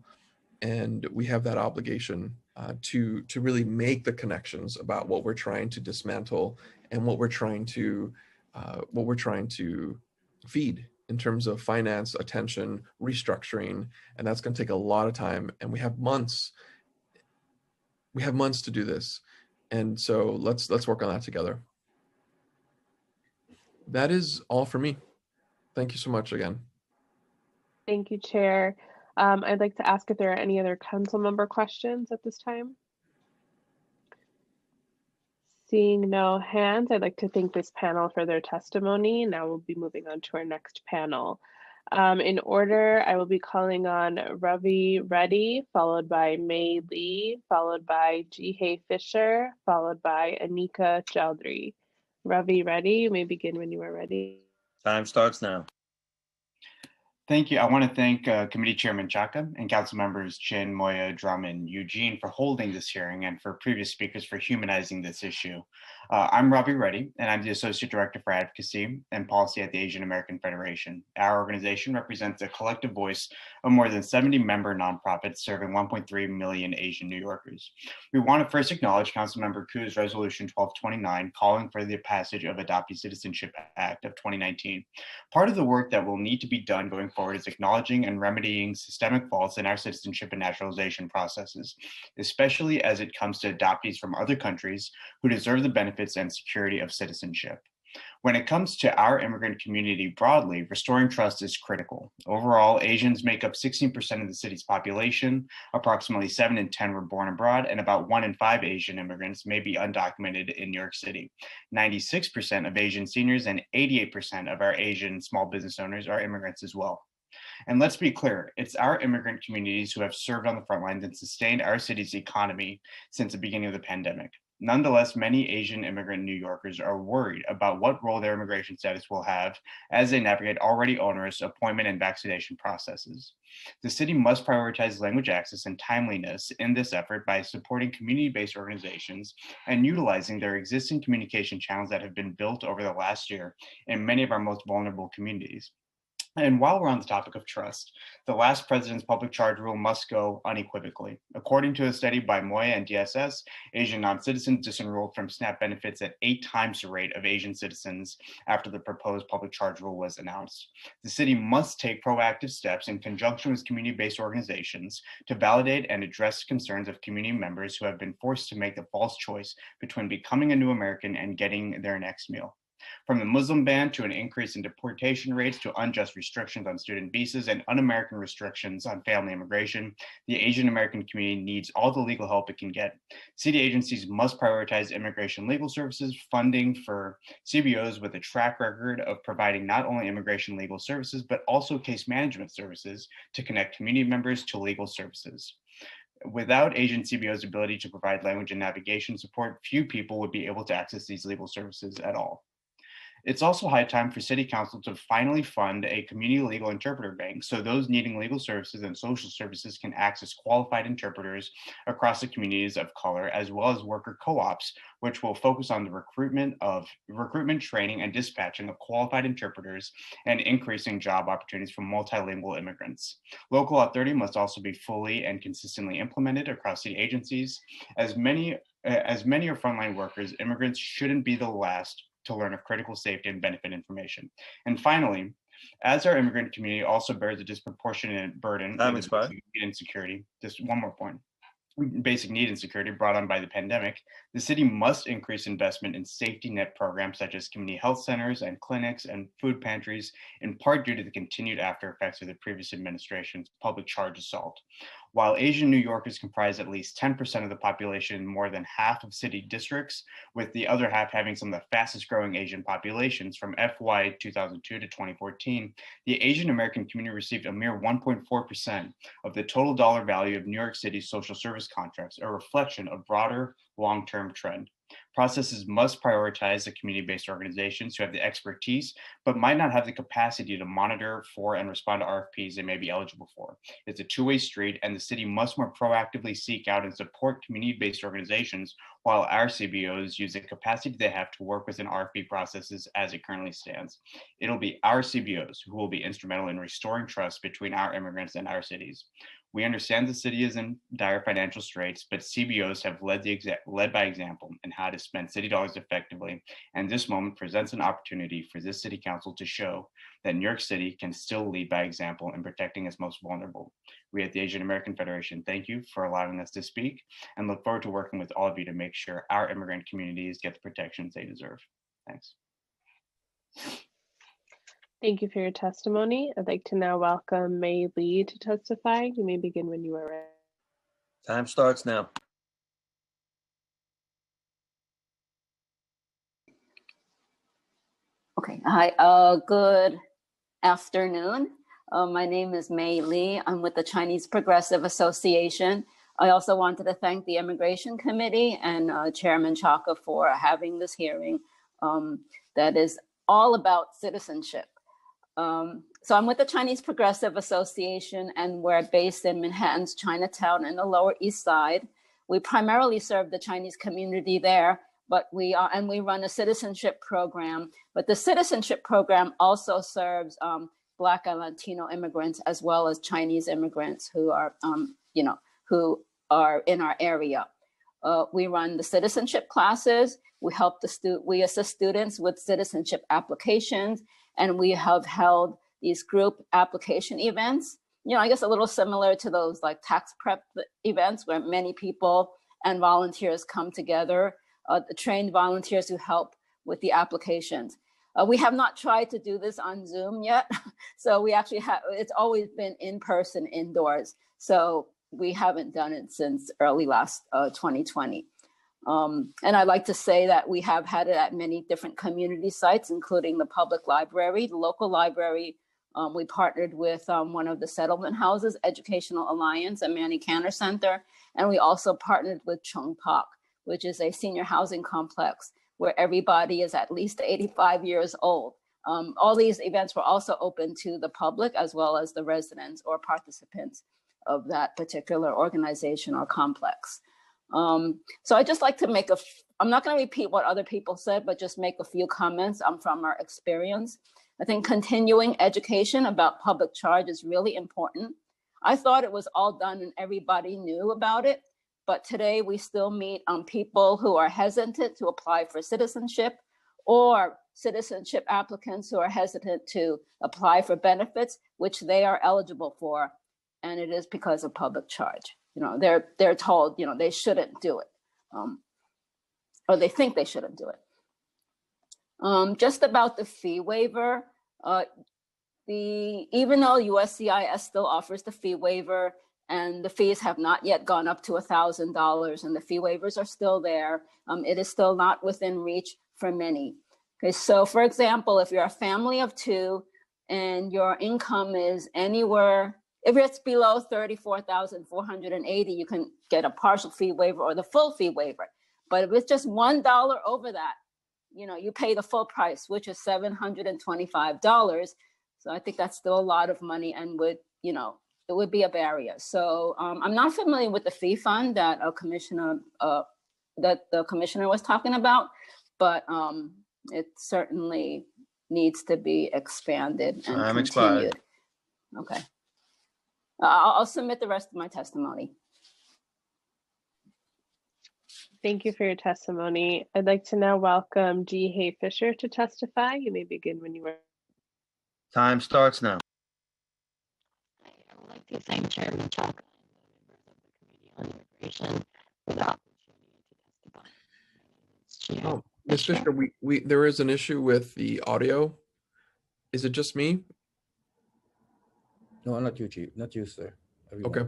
And we have that obligation to really make the connections about what we're trying to dismantle and what we're trying to feed in terms of finance, attention, restructuring, and that's going to take a lot of time. And we have months. We have months to do this, and so let's work on that together. That is all for me. Thank you so much again. Thank you, Chair. I'd like to ask if there are any other council member questions at this time. Seeing no hands, I'd like to thank this panel for their testimony. Now we'll be moving on to our next panel. In order, I will be calling on Ravi Reddy, followed by May Lee, followed by Jihei Fisher, followed by Anika Chowdhury. Ravi Reddy, you may begin when you are ready. Time starts now. Thank you. I want to thank Committee Chairman Chaka and Council Members Chin, Moya, Drum, and Eugene for holding this hearing, and for previous speakers for humanizing this issue. I'm Ravi Reddy, and I'm the Associate Director for Advocacy and Policy at the Asian American Federation. Our organization represents a collective voice of more than 70 member nonprofits serving 1.3 million Asian New Yorkers. We want to first acknowledge Councilmember Ku's Resolution 1229 calling for the passage of Adoptee Citizenship Act of 2019. Part of the work that will need to be done going forward is acknowledging and remedying systemic faults in our citizenship and naturalization processes, especially as it comes to adoptees from other countries who deserve the benefits and security of citizenship. When it comes to our immigrant community broadly, restoring trust is critical. Overall, Asians make up 16% of the city's population, approximately 7 in 10 were born abroad, and about 1 in 5 Asian immigrants may be undocumented in New York City. 96% of Asian seniors and 88% of our Asian small business owners are immigrants as well. And let's be clear, it's our immigrant communities who have served on the front lines and sustained our city's economy since the beginning of the pandemic. Nonetheless, many Asian immigrant New Yorkers are worried about what role their immigration status will have as they navigate already onerous appointment and vaccination processes. The city must prioritize language access and timeliness in this effort by supporting community-based organizations and utilizing their existing communication channels that have been built over the last year in many of our most vulnerable communities. And while we're on the topic of trust, the last president's public charge rule must go unequivocally. According to a study by Moya and DSS, Asian non-citizens disenrolled from SNAP benefits at 8 times the rate of Asian citizens after the proposed public charge rule was announced. The city must take proactive steps in conjunction with community-based organizations to validate and address concerns of community members who have been forced to make the false choice between becoming a new American and getting their next meal. From the Muslim ban to an increase in deportation rates to unjust restrictions on student visas and un-American restrictions on family immigration, the Asian American community needs all the legal help it can get. City agencies must prioritize immigration legal services, funding for CBOs with a track record of providing not only immigration legal services, but also case management services to connect community members to legal services. Without Asian CBO's ability to provide language and navigation support, few people would be able to access these legal services at all. It's also high time for City Council to finally fund a community legal interpreter bank so those needing legal services and social services can access qualified interpreters across the communities of color, as well as worker co-ops, which will focus on the recruitment, training, and dispatching of qualified interpreters and increasing job opportunities for multilingual immigrants. Local authority must also be fully and consistently implemented across city agencies. As many are frontline workers, immigrants shouldn't be the last to learn of critical safety and benefit information. And finally, as our immigrant community also bears a disproportionate burden of insecurity, just one more point, basic need and security brought on by the pandemic, the city must increase investment in safety net programs such as community health centers and clinics and food pantries, in part due to the continued after effects of the previous administration's public charge assault. While Asian New Yorkers comprise at least 10% of the population in more than half of city districts, with the other half having some of the fastest growing Asian populations from FY 2002 to 2014, the Asian American community received a mere 1.4% of the total dollar value of New York City's social service contracts, a reflection of broader long-term trend. Processes must prioritize the community-based organizations who have the expertise, but might not have the capacity to monitor for and respond to RFPs they may be eligible for. It's a two-way street, and the city must more proactively seek out and support community-based organizations, while our CBOs use the capacity they have to work within RFP processes as it currently stands. It'll be our CBOs who will be instrumental in restoring trust between our immigrants and our cities. We understand the city is in dire financial straits, but CBOs have led by example in how to spend city dollars effectively, and this moment presents an opportunity for this city council to show that New York City can still lead by example in protecting its most vulnerable. We at the Asian American Federation thank you for allowing us to speak and look forward to working with all of you to make sure our immigrant communities get the protections they deserve. Thanks. Thank you for your testimony. I'd like to now welcome May Lee to testify. You may begin when you are ready. Time starts now. Okay, hi, good afternoon. My name is May Lee. I'm with the Chinese Progressive Association. I also wanted to thank the Immigration Committee and Chairman Chaka for having this hearing that is all about citizenship. So I'm with the Chinese Progressive Association, and we're based in Manhattan's Chinatown in the Lower East Side. We primarily serve the Chinese community there, but we run a citizenship program. But the citizenship program also serves Black and Latino immigrants as well as Chinese immigrants who are, who are in our area. We run the citizenship classes. We assist students with citizenship applications, and we have held these group application events. I guess a little similar to those like tax prep events where many people and volunteers come together, the trained volunteers who help with the applications. We have not tried to do this on Zoom yet. So we actually it's always been in person indoors. So we haven't done it since early last 2020. And I'd like to say that we have had it at many different community sites, including the public library, the local library. We partnered with one of the settlement houses, Educational Alliance and Manny Cantor Center. And we also partnered with Chung Pak, which is a senior housing complex where everybody is at least 85 years old. All these events were also open to the public as well as the residents or participants of that particular organization or complex. So I just like to I'm not going to repeat what other people said, but just make a few comments from our experience. I think continuing education about public charge is really important. I thought it was all done and everybody knew about it, but today we still meet people who are hesitant to apply for citizenship or citizenship applicants who are hesitant to apply for benefits, which they are eligible for. And it is because of public charge. They're told, they shouldn't do it, or they think they shouldn't do it. Just about the fee waiver, even though USCIS still offers the fee waiver and the fees have not yet gone up to $1,000 and the fee waivers are still there, it is still not within reach for many. Okay, so for example, if you're a family of two and your income is anywhere, if it's below $34,480, you can get a partial fee waiver or the full fee waiver. But if it's just $1 over that, you pay the full price, which is $725. So I think that's still a lot of money and it would be a barrier. So I'm not familiar with the fee fund that the commissioner was talking about, but it certainly needs to be expanded and continued. Okay. I'll submit the rest of my testimony. Thank you for your testimony. I'd like to now welcome G. Hay Fisher to testify. You may begin when you are. Time starts now. I would like to thank Chairman Chaka and the members of the Committee on Immigration for the opportunity to testify. Oh, Ms. Fisher, there is an issue with the audio. Is it just me? No, not you, Chief. Not you, sir. Everyone. Okay.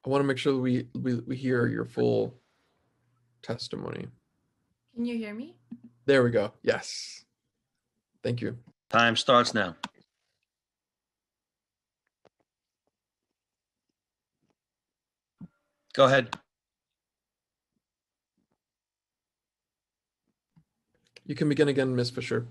I want to make sure we hear your full testimony. Can you hear me? There we go. Yes. Thank you. Time starts now. Go ahead. You can begin again, Ms. Fisher.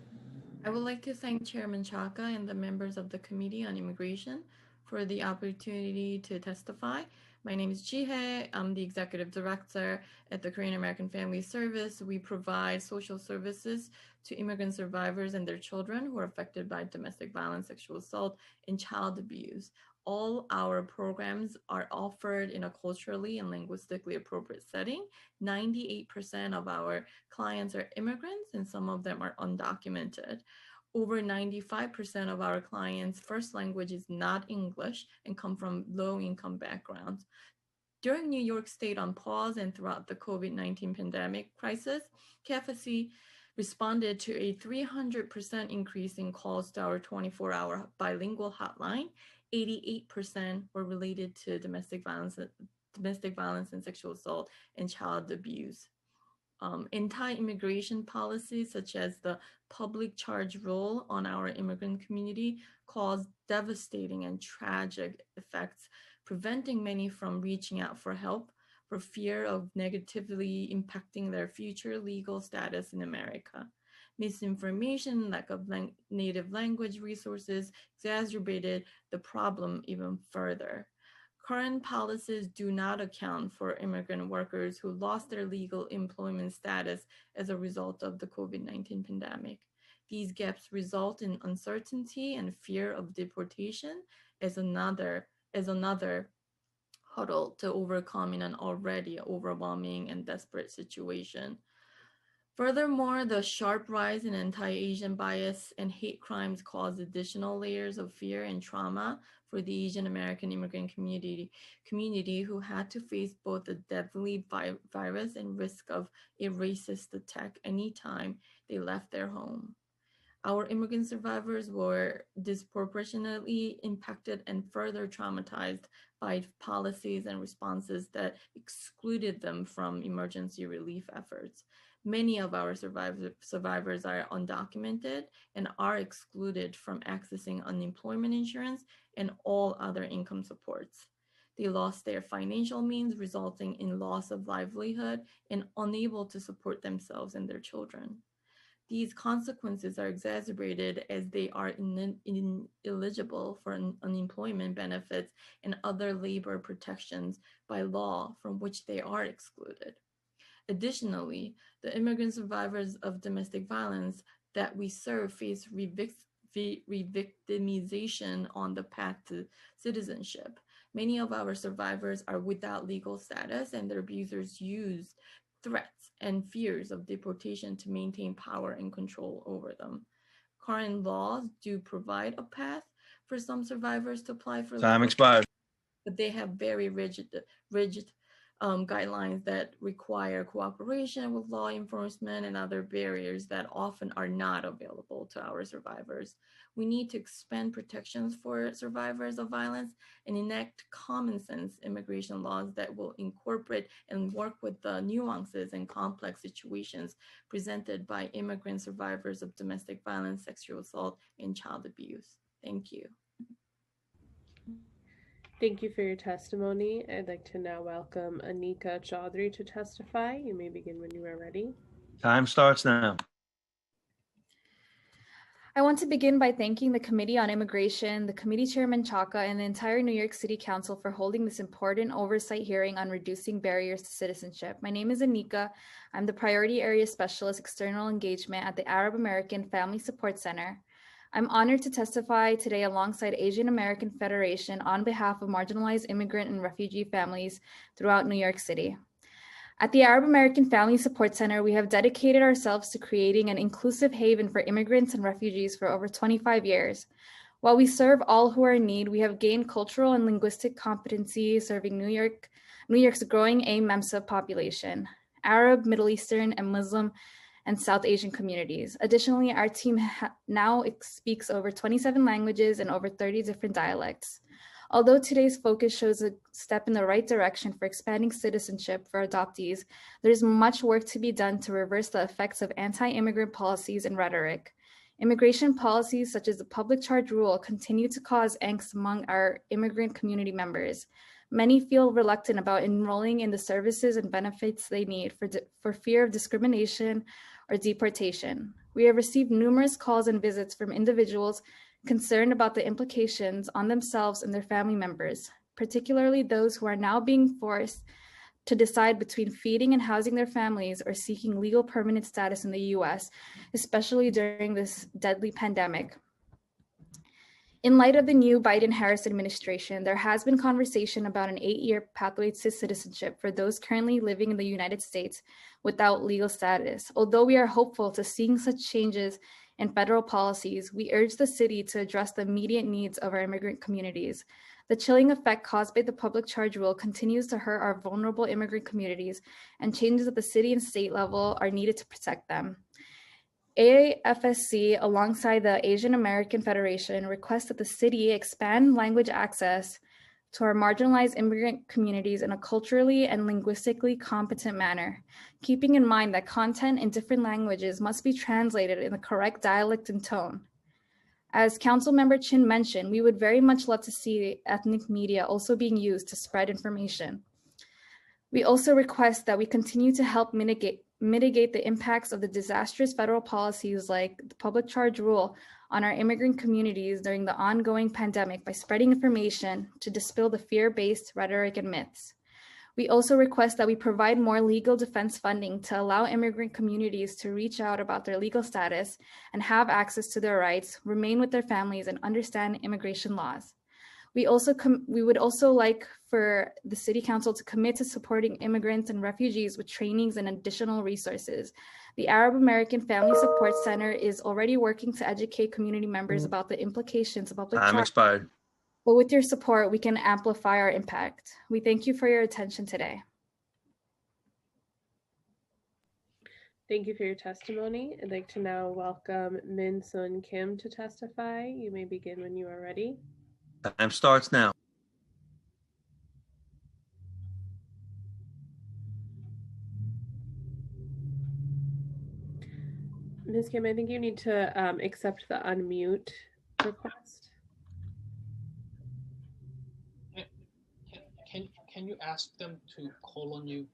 I would like to thank Chairman Chaka and the members of the Committee on Immigration for the opportunity to testify. My name is Jihae. I'm the Executive Director at the Korean American Family Service. We provide social services to immigrant survivors and their children who are affected by domestic violence, sexual assault, and child abuse. All our programs are offered in a culturally and linguistically appropriate setting. 98% of our clients are immigrants, and some of them are undocumented. Over 95% of our clients' first language is not English and come from low-income backgrounds. During New York State on pause and throughout the COVID-19 pandemic crisis, KFSC responded to a 300% increase in calls to our 24-hour bilingual hotline. 88% were related to domestic violence and sexual assault and child abuse. Anti-immigration policies such as the public charge rule on our immigrant community caused devastating and tragic effects, preventing many from reaching out for help for fear of negatively impacting their future legal status in America. Misinformation, lack of native language resources exacerbated the problem even further. Current policies do not account for immigrant workers who lost their legal employment status as a result of the COVID-19 pandemic. These gaps result in uncertainty and fear of deportation as another hurdle to overcome in an already overwhelming and desperate situation. Furthermore, the sharp rise in anti-Asian bias and hate crimes cause additional layers of fear and trauma for the Asian American immigrant community who had to face both the deadly virus and risk of a racist attack anytime they left their home. Our immigrant survivors were disproportionately impacted and further traumatized by policies and responses that excluded them from emergency relief efforts. Many of our survivors are undocumented and are excluded from accessing unemployment insurance and all other income supports. They lost their financial means, resulting in loss of livelihood and unable to support themselves and their children. These consequences are exacerbated as they are ineligible for unemployment benefits and other labor protections by law from which they are excluded. Additionally, the immigrant survivors of domestic violence that we serve face re-victimization on the path to citizenship. Many of our survivors are without legal status, and their abusers use threats and fears of deportation to maintain power and control over them. Current laws do provide a path for some survivors to apply for Time legal expired. but they have very rigid guidelines that require cooperation with law enforcement and other barriers that often are not available to our survivors. We need to expand protections for survivors of violence and enact common sense immigration laws that will incorporate and work with the nuances and complex situations presented by immigrant survivors of domestic violence, sexual assault, and child abuse. Thank you. Thank you for your testimony. I'd like to now welcome Anika Chaudhry to testify. You may begin when you are ready. Time starts now. I want to begin by thanking the Committee on Immigration, the Committee Chair Menchaca, and the entire New York City Council for holding this important oversight hearing on reducing barriers to citizenship. My name is Anika. I'm the Priority Area Specialist External Engagement at the Arab American Family Support Center. I'm honored to testify today alongside Asian American Federation on behalf of marginalized immigrant and refugee families throughout New York City. At the Arab American Family Support Center, we have dedicated ourselves to creating an inclusive haven for immigrants and refugees for over 25 years. While we serve all who are in need, we have gained cultural and linguistic competency serving New York's growing AMEMSA population, Arab, Middle Eastern, and Muslim and South Asian communities. Additionally, our team now speaks over 27 languages and over 30 different dialects. Although today's focus shows a step in the right direction for expanding citizenship for adoptees, there is much work to be done to reverse the effects of anti-immigrant policies and rhetoric. Immigration policies such as the public charge rule continue to cause angst among our immigrant community members. Many feel reluctant about enrolling in the services and benefits they need for fear of discrimination or deportation. We have received numerous calls and visits from individuals concerned about the implications on themselves and their family members, particularly those who are now being forced to decide between feeding and housing their families or seeking legal permanent status in the US, especially during this deadly pandemic. In light of the new Biden-Harris administration, there has been conversation about an 8-year pathway to citizenship for those currently living in the United States without legal status. Although we are hopeful to seeing such changes in federal policies, we urge the city to address the immediate needs of our immigrant communities. The chilling effect caused by the public charge rule continues to hurt our vulnerable immigrant communities, and changes at the city and state level are needed to protect them. AAFSC, alongside the Asian American Federation, requests that the city expand language access to our marginalized immigrant communities in a culturally and linguistically competent manner, keeping in mind that content in different languages must be translated in the correct dialect and tone. As Councilmember Chin mentioned, we would very much love to see ethnic media also being used to spread information. We also request that we continue to help mitigate mitigate the impacts of the disastrous federal policies like the public charge rule on our immigrant communities during the ongoing pandemic by spreading information to dispel the fear-based rhetoric and myths. We also request that we provide more legal defense funding to allow immigrant communities to reach out about their legal status and have access to their rights, remain with their families, and understand immigration laws. We would also like for the City Council to commit to supporting immigrants and refugees with trainings and additional resources. The Arab American Family Support Center is already working to educate community members about the implications of public Time charge. expired. But with your support, we can amplify our impact. We thank you for your attention today. Thank you for your testimony. I'd like to now welcome Min Sun Kim to testify. You may begin when you are ready. Time starts now. Ms. Kim, I think you need to accept the unmute request. Can you ask them to call on you?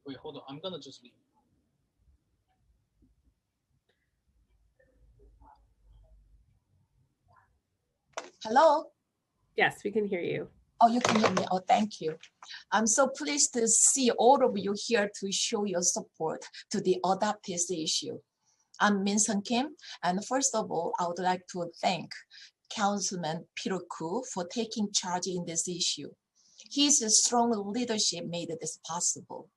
Wait, hold on. I'm gonna just leave. Hello? Yes, we can hear you. Oh, you can hear me. Oh, thank you. I'm so pleased to see all of you here to show your support to the adoptees issue. I'm Min Sun Kim, and first of all, I would like to thank Councilman Peter Koo for taking charge in this issue. His strong leadership made this possible.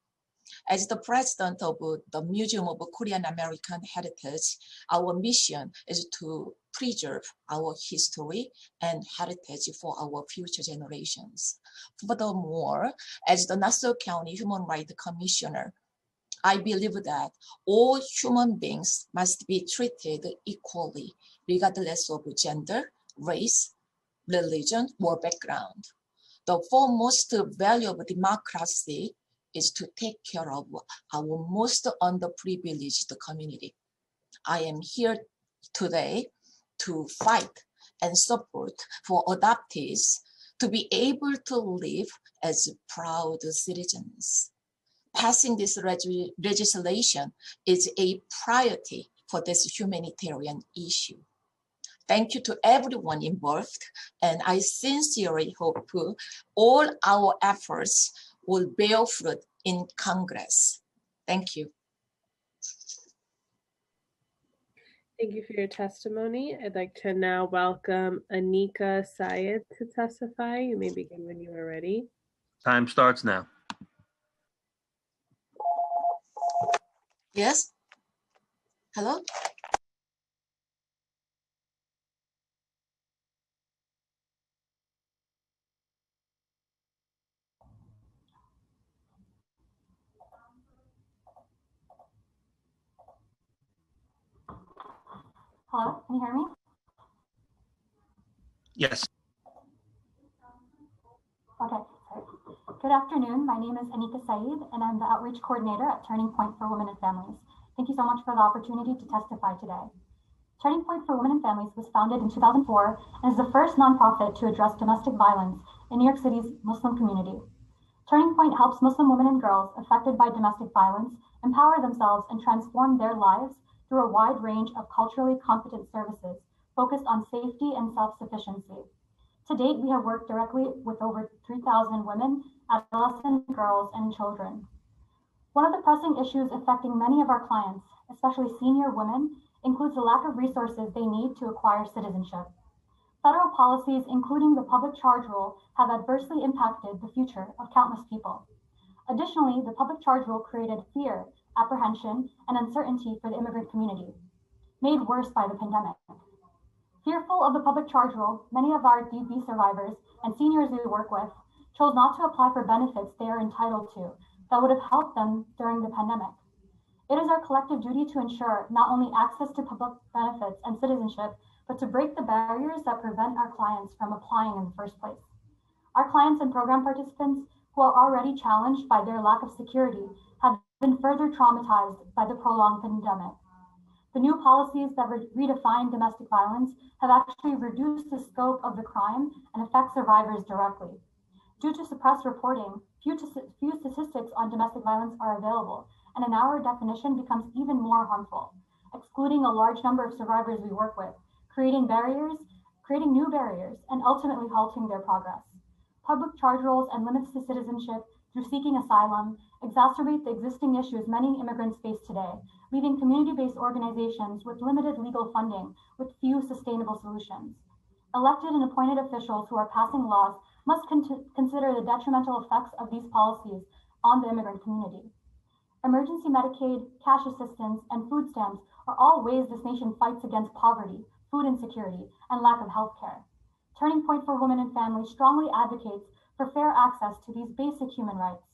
As the president of the Museum of Korean American Heritage, our mission is to preserve our history and heritage for our future generations. Furthermore, as the Nassau County Human Rights Commissioner, I believe that all human beings must be treated equally, regardless of gender, race, religion, or background. The foremost value of democracy is to take care of our most underprivileged community. I am here today to fight and support for adoptees to be able to live as proud citizens. Passing this legislation is a priority for this humanitarian issue. Thank you to everyone involved, and I sincerely hope all our efforts will bear fruit in Congress. Thank you. Thank you for your testimony. I'd like to now welcome Anika Syed to testify. You may begin when you are ready. Time starts now. Yes? Hello? Hello, can you hear me? Yes. Okay, sorry. Good afternoon. My name is Anika Saeed, and I'm the Outreach Coordinator at Turning Point for Women and Families. Thank you so much for the opportunity to testify today. Turning Point for Women and Families was founded in 2004 and is the first nonprofit to address domestic violence in New York City's Muslim community. Turning Point helps Muslim women and girls affected by domestic violence empower themselves and transform their lives through a wide range of culturally competent services focused on safety and self-sufficiency. To date, we have worked directly with over 3,000 women, adolescent girls, and children. One of the pressing issues affecting many of our clients, especially senior women, includes the lack of resources they need to acquire citizenship. Federal policies, including the public charge rule, have adversely impacted the future of countless people. Additionally, the public charge rule created fear, apprehension, and uncertainty for the immigrant community, made worse by the pandemic. Fearful of the public charge rule, many of our DV survivors and seniors we work with chose not to apply for benefits they are entitled to that would have helped them during the pandemic. It is our collective duty to ensure not only access to public benefits and citizenship, but to break the barriers that prevent our clients from applying in the first place. Our clients and program participants who are already challenged by their lack of security have been further traumatized by the prolonged pandemic. The new policies that redefine domestic violence have actually reduced the scope of the crime and affect survivors directly. Due to suppressed reporting, few statistics on domestic violence are available, and a narrower definition becomes even more harmful, excluding a large number of survivors we work with, creating new barriers, and ultimately halting their progress. Public charge rolls and limits to citizenship through seeking asylum exacerbate the existing issues many immigrants face today, leaving community-based organizations with limited legal funding with few sustainable solutions. Elected and appointed officials who are passing laws must consider the detrimental effects of these policies on the immigrant community. Emergency Medicaid, cash assistance, and food stamps are all ways this nation fights against poverty, food insecurity, and lack of health care. Turning Point for Women and Families strongly advocates for fair access to these basic human rights.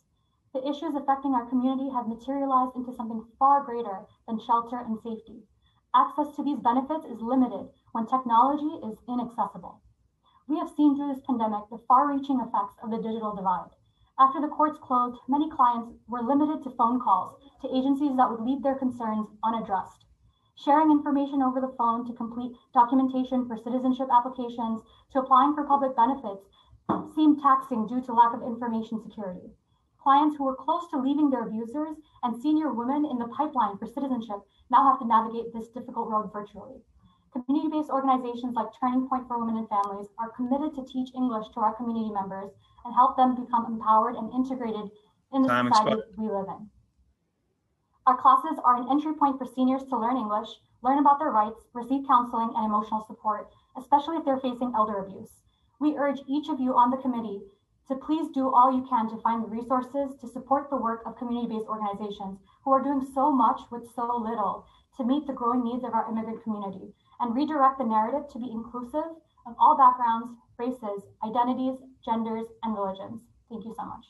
The issues affecting our community have materialized into something far greater than shelter and safety. Access to these benefits is limited when technology is inaccessible. We have seen through this pandemic the far-reaching effects of the digital divide. After the courts closed, many clients were limited to phone calls to agencies that would leave their concerns unaddressed. Sharing information over the phone to complete documentation for citizenship applications to applying for public benefits seemed taxing due to lack of information security. Clients who were close to leaving their abusers and senior women in the pipeline for citizenship now have to navigate this difficult road virtually. Community-based organizations like Turning Point for Women and Families are committed to teach English to our community members and help them become empowered and integrated in the society we live in. Our classes are an entry point for seniors to learn English, learn about their rights, receive counseling and emotional support, especially if they're facing elder abuse. We urge each of you on the committee to please do all you can to find the resources to support the work of community-based organizations who are doing so much with so little to meet the growing needs of our immigrant community, and redirect the narrative to be inclusive of all backgrounds, races, identities, genders, and religions. Thank you so much.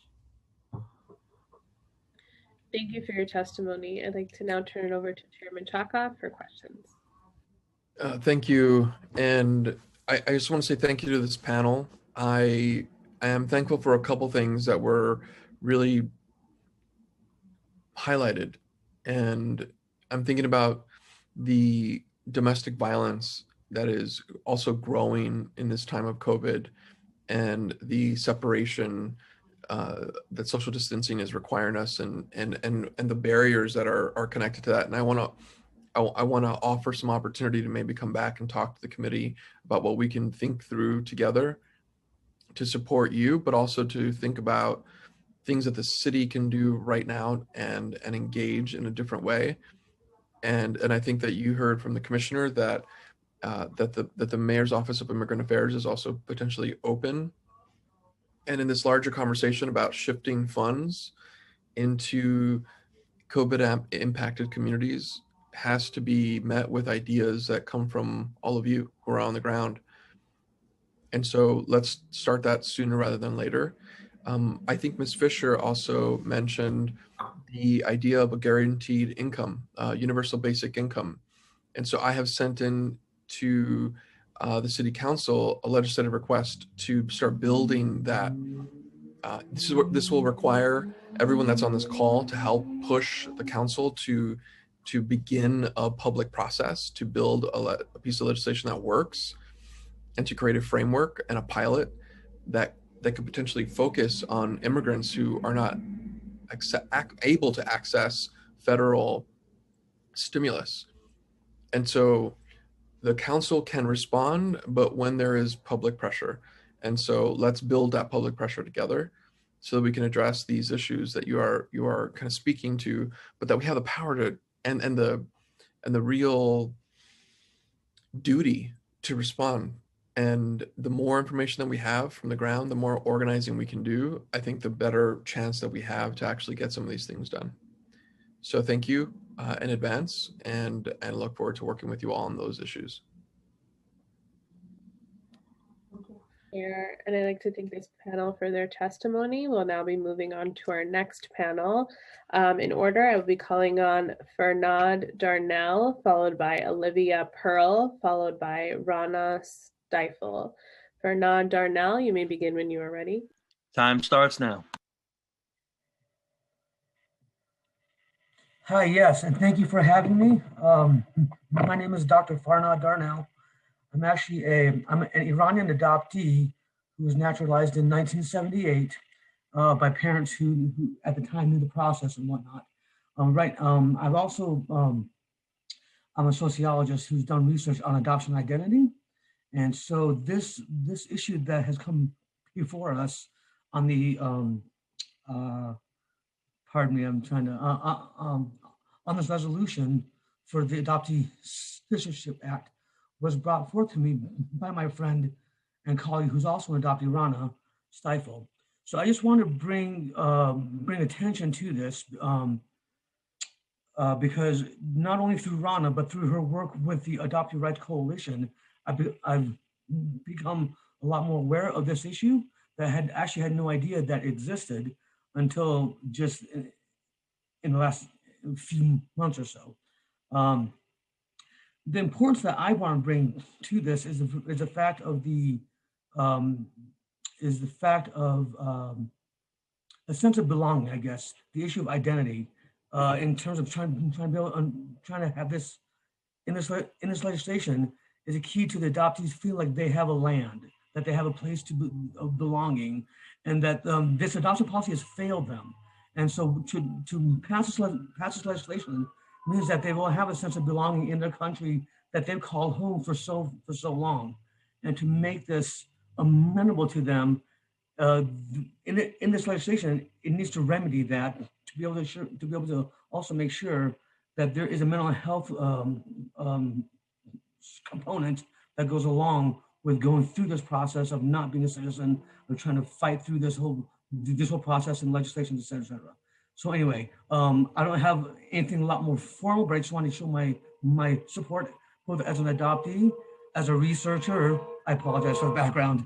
Thank you for your testimony. I'd like to now turn it over to Chairman Chaka for questions. Thank you. And I just want to say thank you to this panel. I am thankful for a couple things that were really highlighted. And I'm thinking about the domestic violence that is also growing in this time of COVID, and the separation that social distancing is requiring us, and the barriers that are connected to that. And I want to offer some opportunity to maybe come back and talk to the committee about what we can think through together to support you, but also to think about things that the city can do right now and engage in a different way. And I think that you heard from the commissioner that that the Mayor's Office of Immigrant Affairs is also potentially open. And in this larger conversation about shifting funds into COVID impacted communities has to be met with ideas that come from all of you who are on the ground. And so let's start that sooner rather than later. I think Ms. Fisher also mentioned the idea of a guaranteed income, universal basic income. And so I have sent in to the City Council a legislative request to start building that. This will require everyone that's on this call to help push the council to begin a public process, to build a piece of legislation that works, and to create a framework and a pilot that could potentially focus on immigrants who are not able to access federal stimulus. And so the council can respond, but when there is public pressure. And so let's build that public pressure together so that we can address these issues that you are kind of speaking to, but that we have the power to and the real duty to respond. And the more information that we have from the ground, the more organizing we can do, I think the better chance that we have to actually get some of these things done. So thank you in advance, and look forward to working with you all on those issues. And I'd like to thank this panel for their testimony. We'll now be moving on to our next panel. In order, I will be calling on Fernand Darnell, followed by Olivia Pearl, followed by Rana Stifel. Fernand Darnell, you may begin when you are ready. Time starts now. Hi, yes, and thank you for having me. My name is Dr. Fernand Darnell. I'm actually I'm an Iranian adoptee who was naturalized in 1978 by parents who at the time knew the process and whatnot. I've also, I'm a sociologist who's done research on adoption identity. And so this issue that has come before us on the, pardon me, I'm trying to, on this resolution for the Adoptee Citizenship Act was brought forth to me by my friend and colleague who's also an adoptee, Rana Stifel. So I just want to bring attention to this because not only through Rana, but through her work with the Adoptee Rights Coalition, I've become a lot more aware of this issue that I had actually had no idea that existed until just in the last few months or so. The importance that I want to bring to this is the fact of a sense of belonging, I guess, the issue of identity, in terms of trying to have this in this legislation is a key to the adoptees feel like they have a land, that they have a place of belonging, and that this adoption policy has failed them. And so to pass this legislation means that they will have a sense of belonging in their country that they've called home for so long. And to make this amenable to them in this legislation, it needs to remedy that to be able to also make sure that there is a mental health component that goes along with going through this process of not being a citizen, or trying to fight through this whole process and legislation, et cetera, et cetera. So anyway, I don't have anything a lot more formal, but I just want to show my support both as an adoptee, as a researcher. I apologize for the background,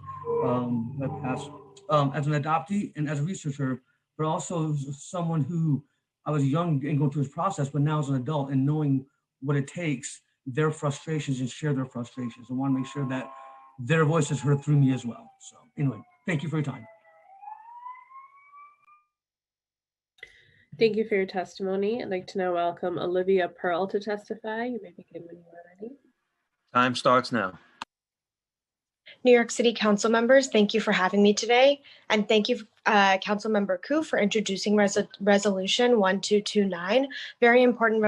as an adoptee and as a researcher, but also someone who I was young and going through this process, but now as an adult and knowing what it takes, their frustrations, and share their frustrations. I want to make sure that their voice is heard through me as well. So anyway, thank you for your time. Thank you for your testimony. I'd like to now welcome Olivia Pearl to testify. You may begin when you are ready. Time starts now. New York City Council members, thank you for having me today. And thank you, Council Member Koo, for introducing Resolution 1229, very important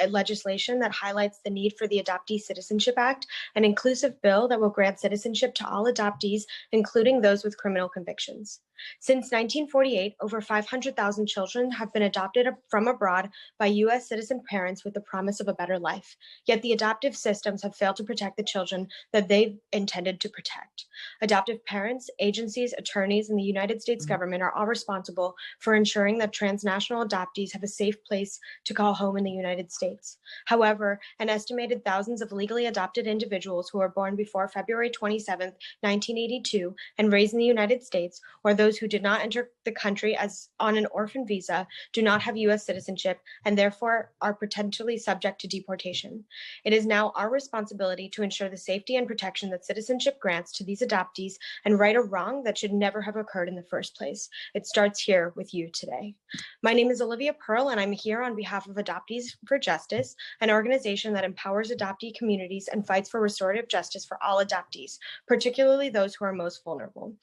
legislation that highlights the need for the Adoptee Citizenship Act, an inclusive bill that will grant citizenship to all adoptees, including those with criminal convictions. Since 1948, over 500,000 children have been adopted from abroad by U.S. citizen parents with the promise of a better life. Yet the adoptive systems have failed to protect the children that they've intended to protect. Adoptive parents, agencies, attorneys, and the United States government are all responsible for ensuring that transnational adoptees have a safe place to call home in the United States. However, an estimated thousands of legally adopted individuals who were born before February 27, 1982, and raised in the United States, or those who did not enter the country as on an orphan visa, do not have U.S. citizenship and therefore are potentially subject to deportation. It is now our responsibility to ensure the safety and protection that citizenship grants to these adoptees and right a wrong that should never have occurred in the first place. It starts here with you today. My name is Olivia Pearl, and I'm here on behalf of Adoptees for Justice, an organization that empowers adoptee communities and fights for restorative justice for all adoptees, particularly those who are most vulnerable.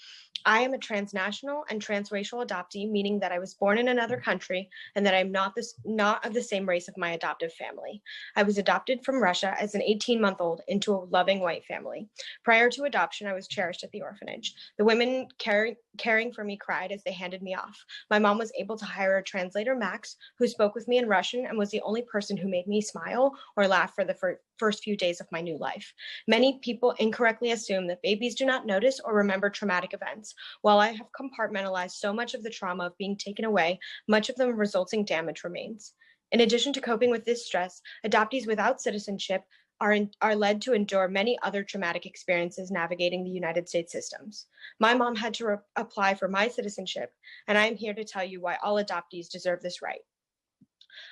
I am a transnational and transracial adoptee, meaning that I was born in another country and that I'm not of the same race of my adoptive family. I was adopted from Russia as an 18-month-old into a loving white family. Prior to adoption, I was cherished at the orphanage. The women caring for me cried as they handed me off. My mom was able to hire a translator, Max, who spoke with me in Russian and was the only person who made me smile or laugh for the first few days of my new life. Many people incorrectly assume that babies do not notice or remember traumatic events. While I have compartmentalized so much of the trauma of being taken away, much of the resulting damage remains. In addition to coping with this stress, adoptees without citizenship are led to endure many other traumatic experiences navigating the United States systems. My mom had to apply for my citizenship, and I am here to tell you why all adoptees deserve this right.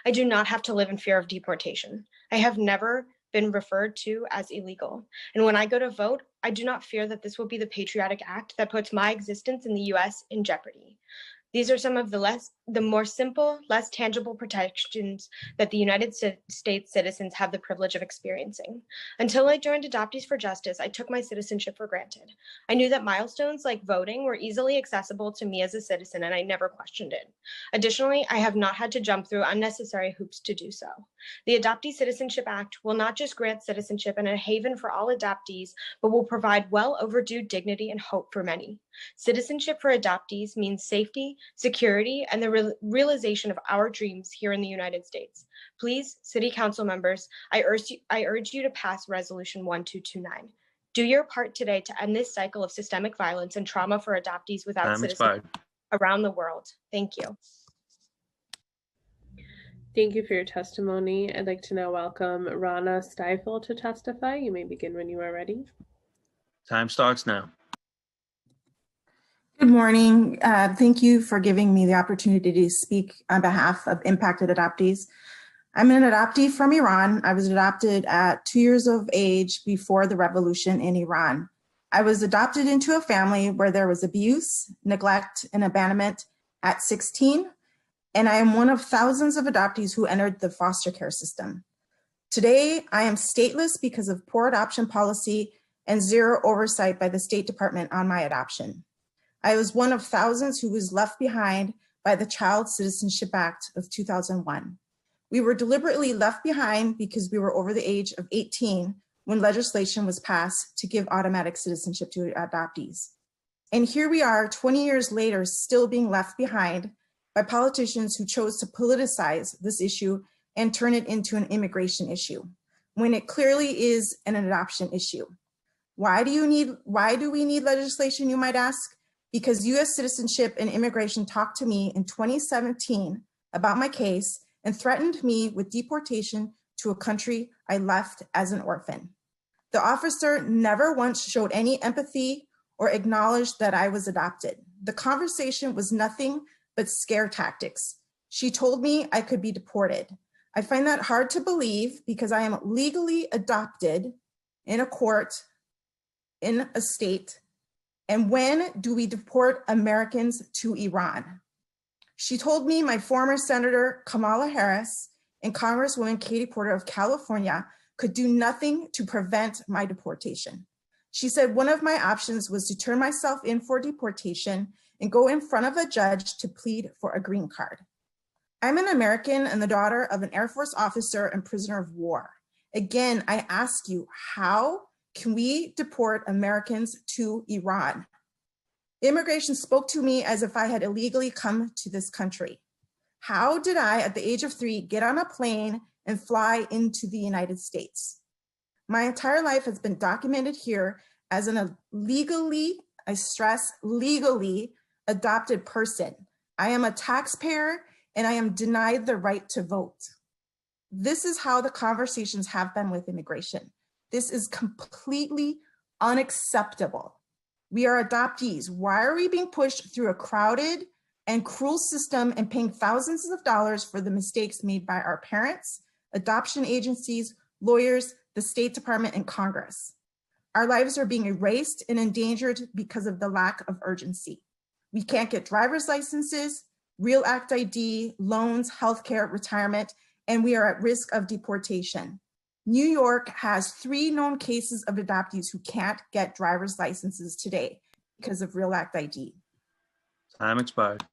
I do not have to live in fear of deportation. I have never been referred to as illegal. And when I go to vote, I do not fear that this will be the patriotic act that puts my existence in the US in jeopardy. These are some of the more simple, less tangible protections that the United States citizens have the privilege of experiencing. Until I joined Adoptees for Justice, I took my citizenship for granted. I knew that milestones like voting were easily accessible to me as a citizen, and I never questioned it. Additionally, I have not had to jump through unnecessary hoops to do so. The Adoptee Citizenship Act will not just grant citizenship and a haven for all adoptees, but will provide well overdue dignity and hope for many. Citizenship for adoptees means safety, security, and the realization of our dreams here in the United States. Please, City Council members, I urge you to pass Resolution 1229. Do your part today to end this cycle of systemic violence and trauma for adoptees without Time citizenship expired. around the world. Thank you. Thank you for your testimony. I'd like to now welcome Rana Stifel to testify. You may begin when you are ready. Time starts now. Good morning. Thank you for giving me the opportunity to speak on behalf of impacted adoptees. I'm an adoptee from Iran. I was adopted at 2 years of age before the revolution in Iran. I was adopted into a family where there was abuse, neglect, and abandonment at 16, and I am one of thousands of adoptees who entered the foster care system. Today, I am stateless because of poor adoption policy and zero oversight by the State Department on my adoption. I was one of thousands who was left behind by the Child Citizenship Act of 2001. We were deliberately left behind because we were over the age of 18 when legislation was passed to give automatic citizenship to adoptees. And here we are 20 years later, still being left behind by politicians who chose to politicize this issue and turn it into an immigration issue, when it clearly is an adoption issue. Why do we need legislation, you might ask? Because US Citizenship and Immigration talked to me in 2017 about my case and threatened me with deportation to a country I left as an orphan. The officer never once showed any empathy or acknowledged that I was adopted. The conversation was nothing but scare tactics. She told me I could be deported. I find that hard to believe because I am legally adopted in a court in a state. And when do we deport Americans to Iran? She told me my former Senator Kamala Harris and Congresswoman Katie Porter of California could do nothing to prevent my deportation. She said one of my options was to turn myself in for deportation and go in front of a judge to plead for a green card. I'm an American and the daughter of an Air Force officer and prisoner of war. Again, I ask you, how can we deport Americans to Iran? Immigration spoke to me as if I had illegally come to this country. How did I, at the age of 3, get on a plane and fly into the United States? My entire life has been documented here as an legally, I stress, legally adopted person. I am a taxpayer and I am denied the right to vote. This is how the conversations have been with immigration. This is completely unacceptable. We are adoptees. Why are we being pushed through a crowded and cruel system and paying thousands of dollars for the mistakes made by our parents, adoption agencies, lawyers, the State Department, and Congress? Our lives are being erased and endangered because of the lack of urgency. We can't get driver's licenses, Real Act ID, loans, healthcare, retirement, and we are at risk of deportation. New York has 3 known cases of adoptees who can't get driver's licenses today because of Real Act ID. Time expired.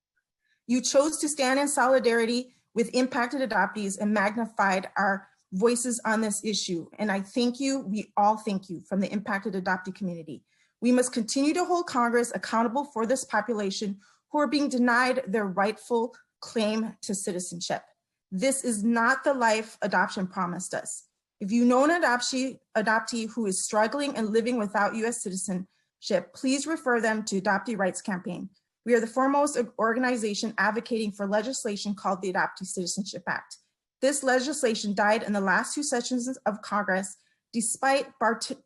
You chose to stand in solidarity with impacted adoptees and magnified our voices on this issue. And I thank you, we all thank you from the impacted adoptee community. We must continue to hold Congress accountable for this population who are being denied their rightful claim to citizenship. This is not the life adoption promised us. If you know an adoptee who is struggling and living without US citizenship, please refer them to Adoptee Rights Campaign. We are the foremost organization advocating for legislation called the Adoptee Citizenship Act. This legislation died in the last 2 sessions of Congress, despite bipartisan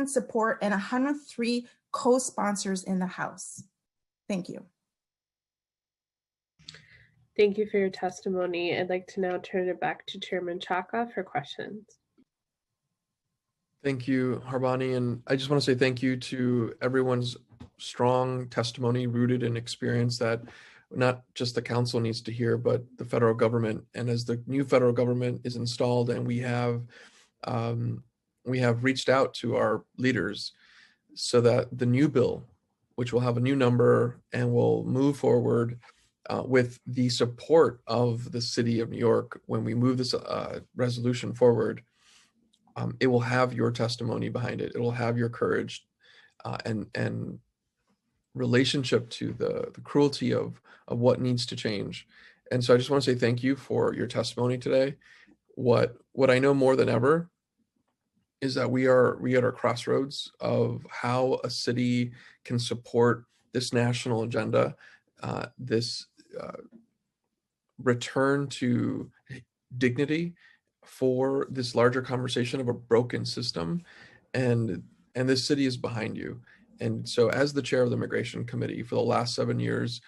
support and 103 co-sponsors in the House. Thank you. Thank you for your testimony. I'd like to now turn it back to Chairman Chaka for questions. Thank you, Harbani. And I just want to say thank you to everyone's strong testimony rooted in experience that not just the council needs to hear, but the federal government. And as the new federal government is installed, and we have reached out to our leaders so that the new bill, which will have a new number and will move forward with the support of the city of New York, when we move this resolution forward, it will have your testimony behind it. It will have your courage and relationship to the cruelty of what needs to change. And so I just want to say thank you for your testimony today. What I know more than ever is that we are at our crossroads of how a city can support this national agenda, this return to dignity for this larger conversation of a broken system, and this city is behind you. And so as the chair of the Immigration Committee for the last 7 years,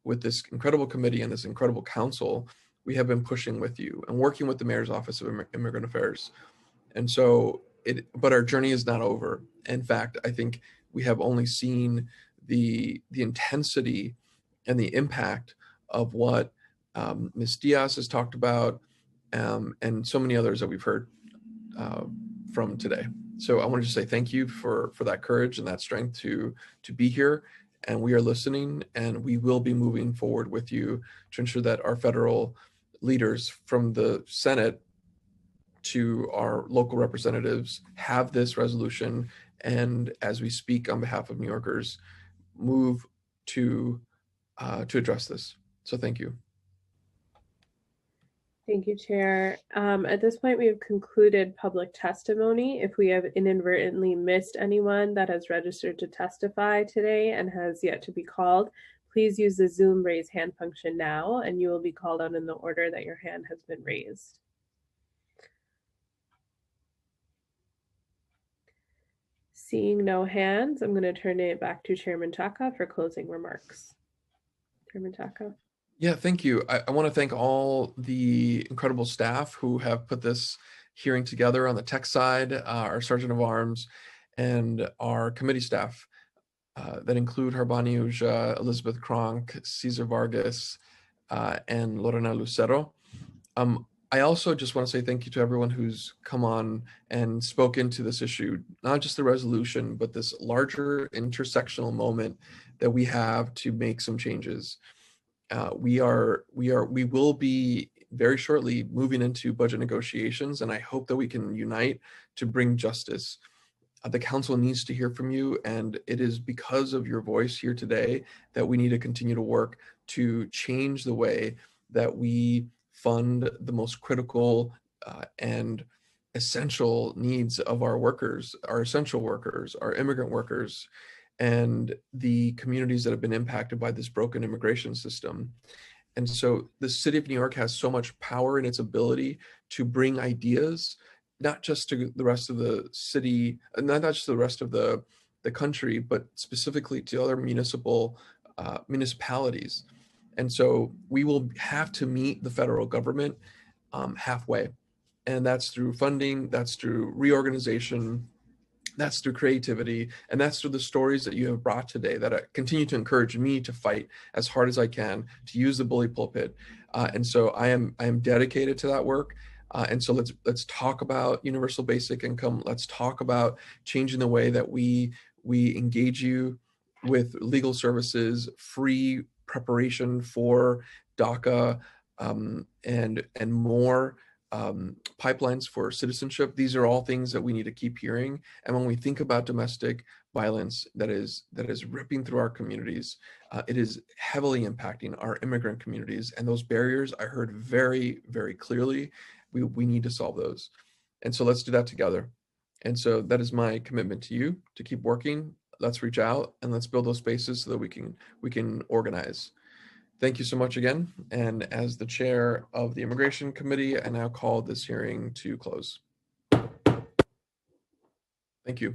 with this incredible committee and this incredible council, we have been pushing with you and working with the Mayor's Office of Immigrant Affairs. And so but our journey is not over. In fact, I think we have only seen the intensity and the impact of what Ms. Diaz has talked about, and so many others that we've heard from today. So I want to just say thank you for that courage and that strength to be here. And we are listening, and we will be moving forward with you to ensure that our federal leaders, from the Senate to our local representatives, have this resolution, and as we speak on behalf of New Yorkers, move to address this. So thank you. Thank you, Chair. At this point, we have concluded public testimony. If we have inadvertently missed anyone that has registered to testify today and has yet to be called, please use the Zoom raise hand function now, and you will be called on in the order that your hand has been raised. Seeing no hands, I'm going to turn it back to Chairman Chaka for closing remarks. Chairman Chaka. Yeah, thank you. I want to thank all the incredible staff who have put this hearing together on the tech side, our Sergeant of Arms, and our committee staff that include Harbani Uja, Elizabeth Kronk, Cesar Vargas, and Lorena Lucero. I also just want to say thank you to everyone who's come on and spoken to this issue, not just the resolution, but this larger intersectional moment that we have to make some changes. We will be very shortly moving into budget negotiations, and I hope that we can unite to bring justice. The council needs to hear from you, and it is because of your voice here today that we need to continue to work to change the way that we fund the most critical and essential needs of our workers, our essential workers, our immigrant workers, and the communities that have been impacted by this broken immigration system. And so the city of New York has so much power in its ability to bring ideas, not just to the rest of the city, not just the rest of the country, but specifically to other municipalities. And so we will have to meet the federal government halfway. And that's through funding, that's through reorganization, that's through creativity, and that's through the stories that you have brought today that continue to encourage me to fight as hard as I can to use the bully pulpit. And so I am dedicated to that work. And so let's talk about universal basic income. Let's talk about changing the way that we engage you with legal services, free preparation for DACA, and more pipelines for citizenship. These are all things that we need to keep hearing. And when we think about domestic violence that is ripping through our communities, it is heavily impacting our immigrant communities. And those barriers I heard very, very clearly. We need to solve those. And so let's do that together. And so that is my commitment to you, to keep working. Let's reach out and let's build those spaces so that we can organize. Thank you so much again. And as the chair of the Immigration Committee, I now call this hearing to close. Thank you.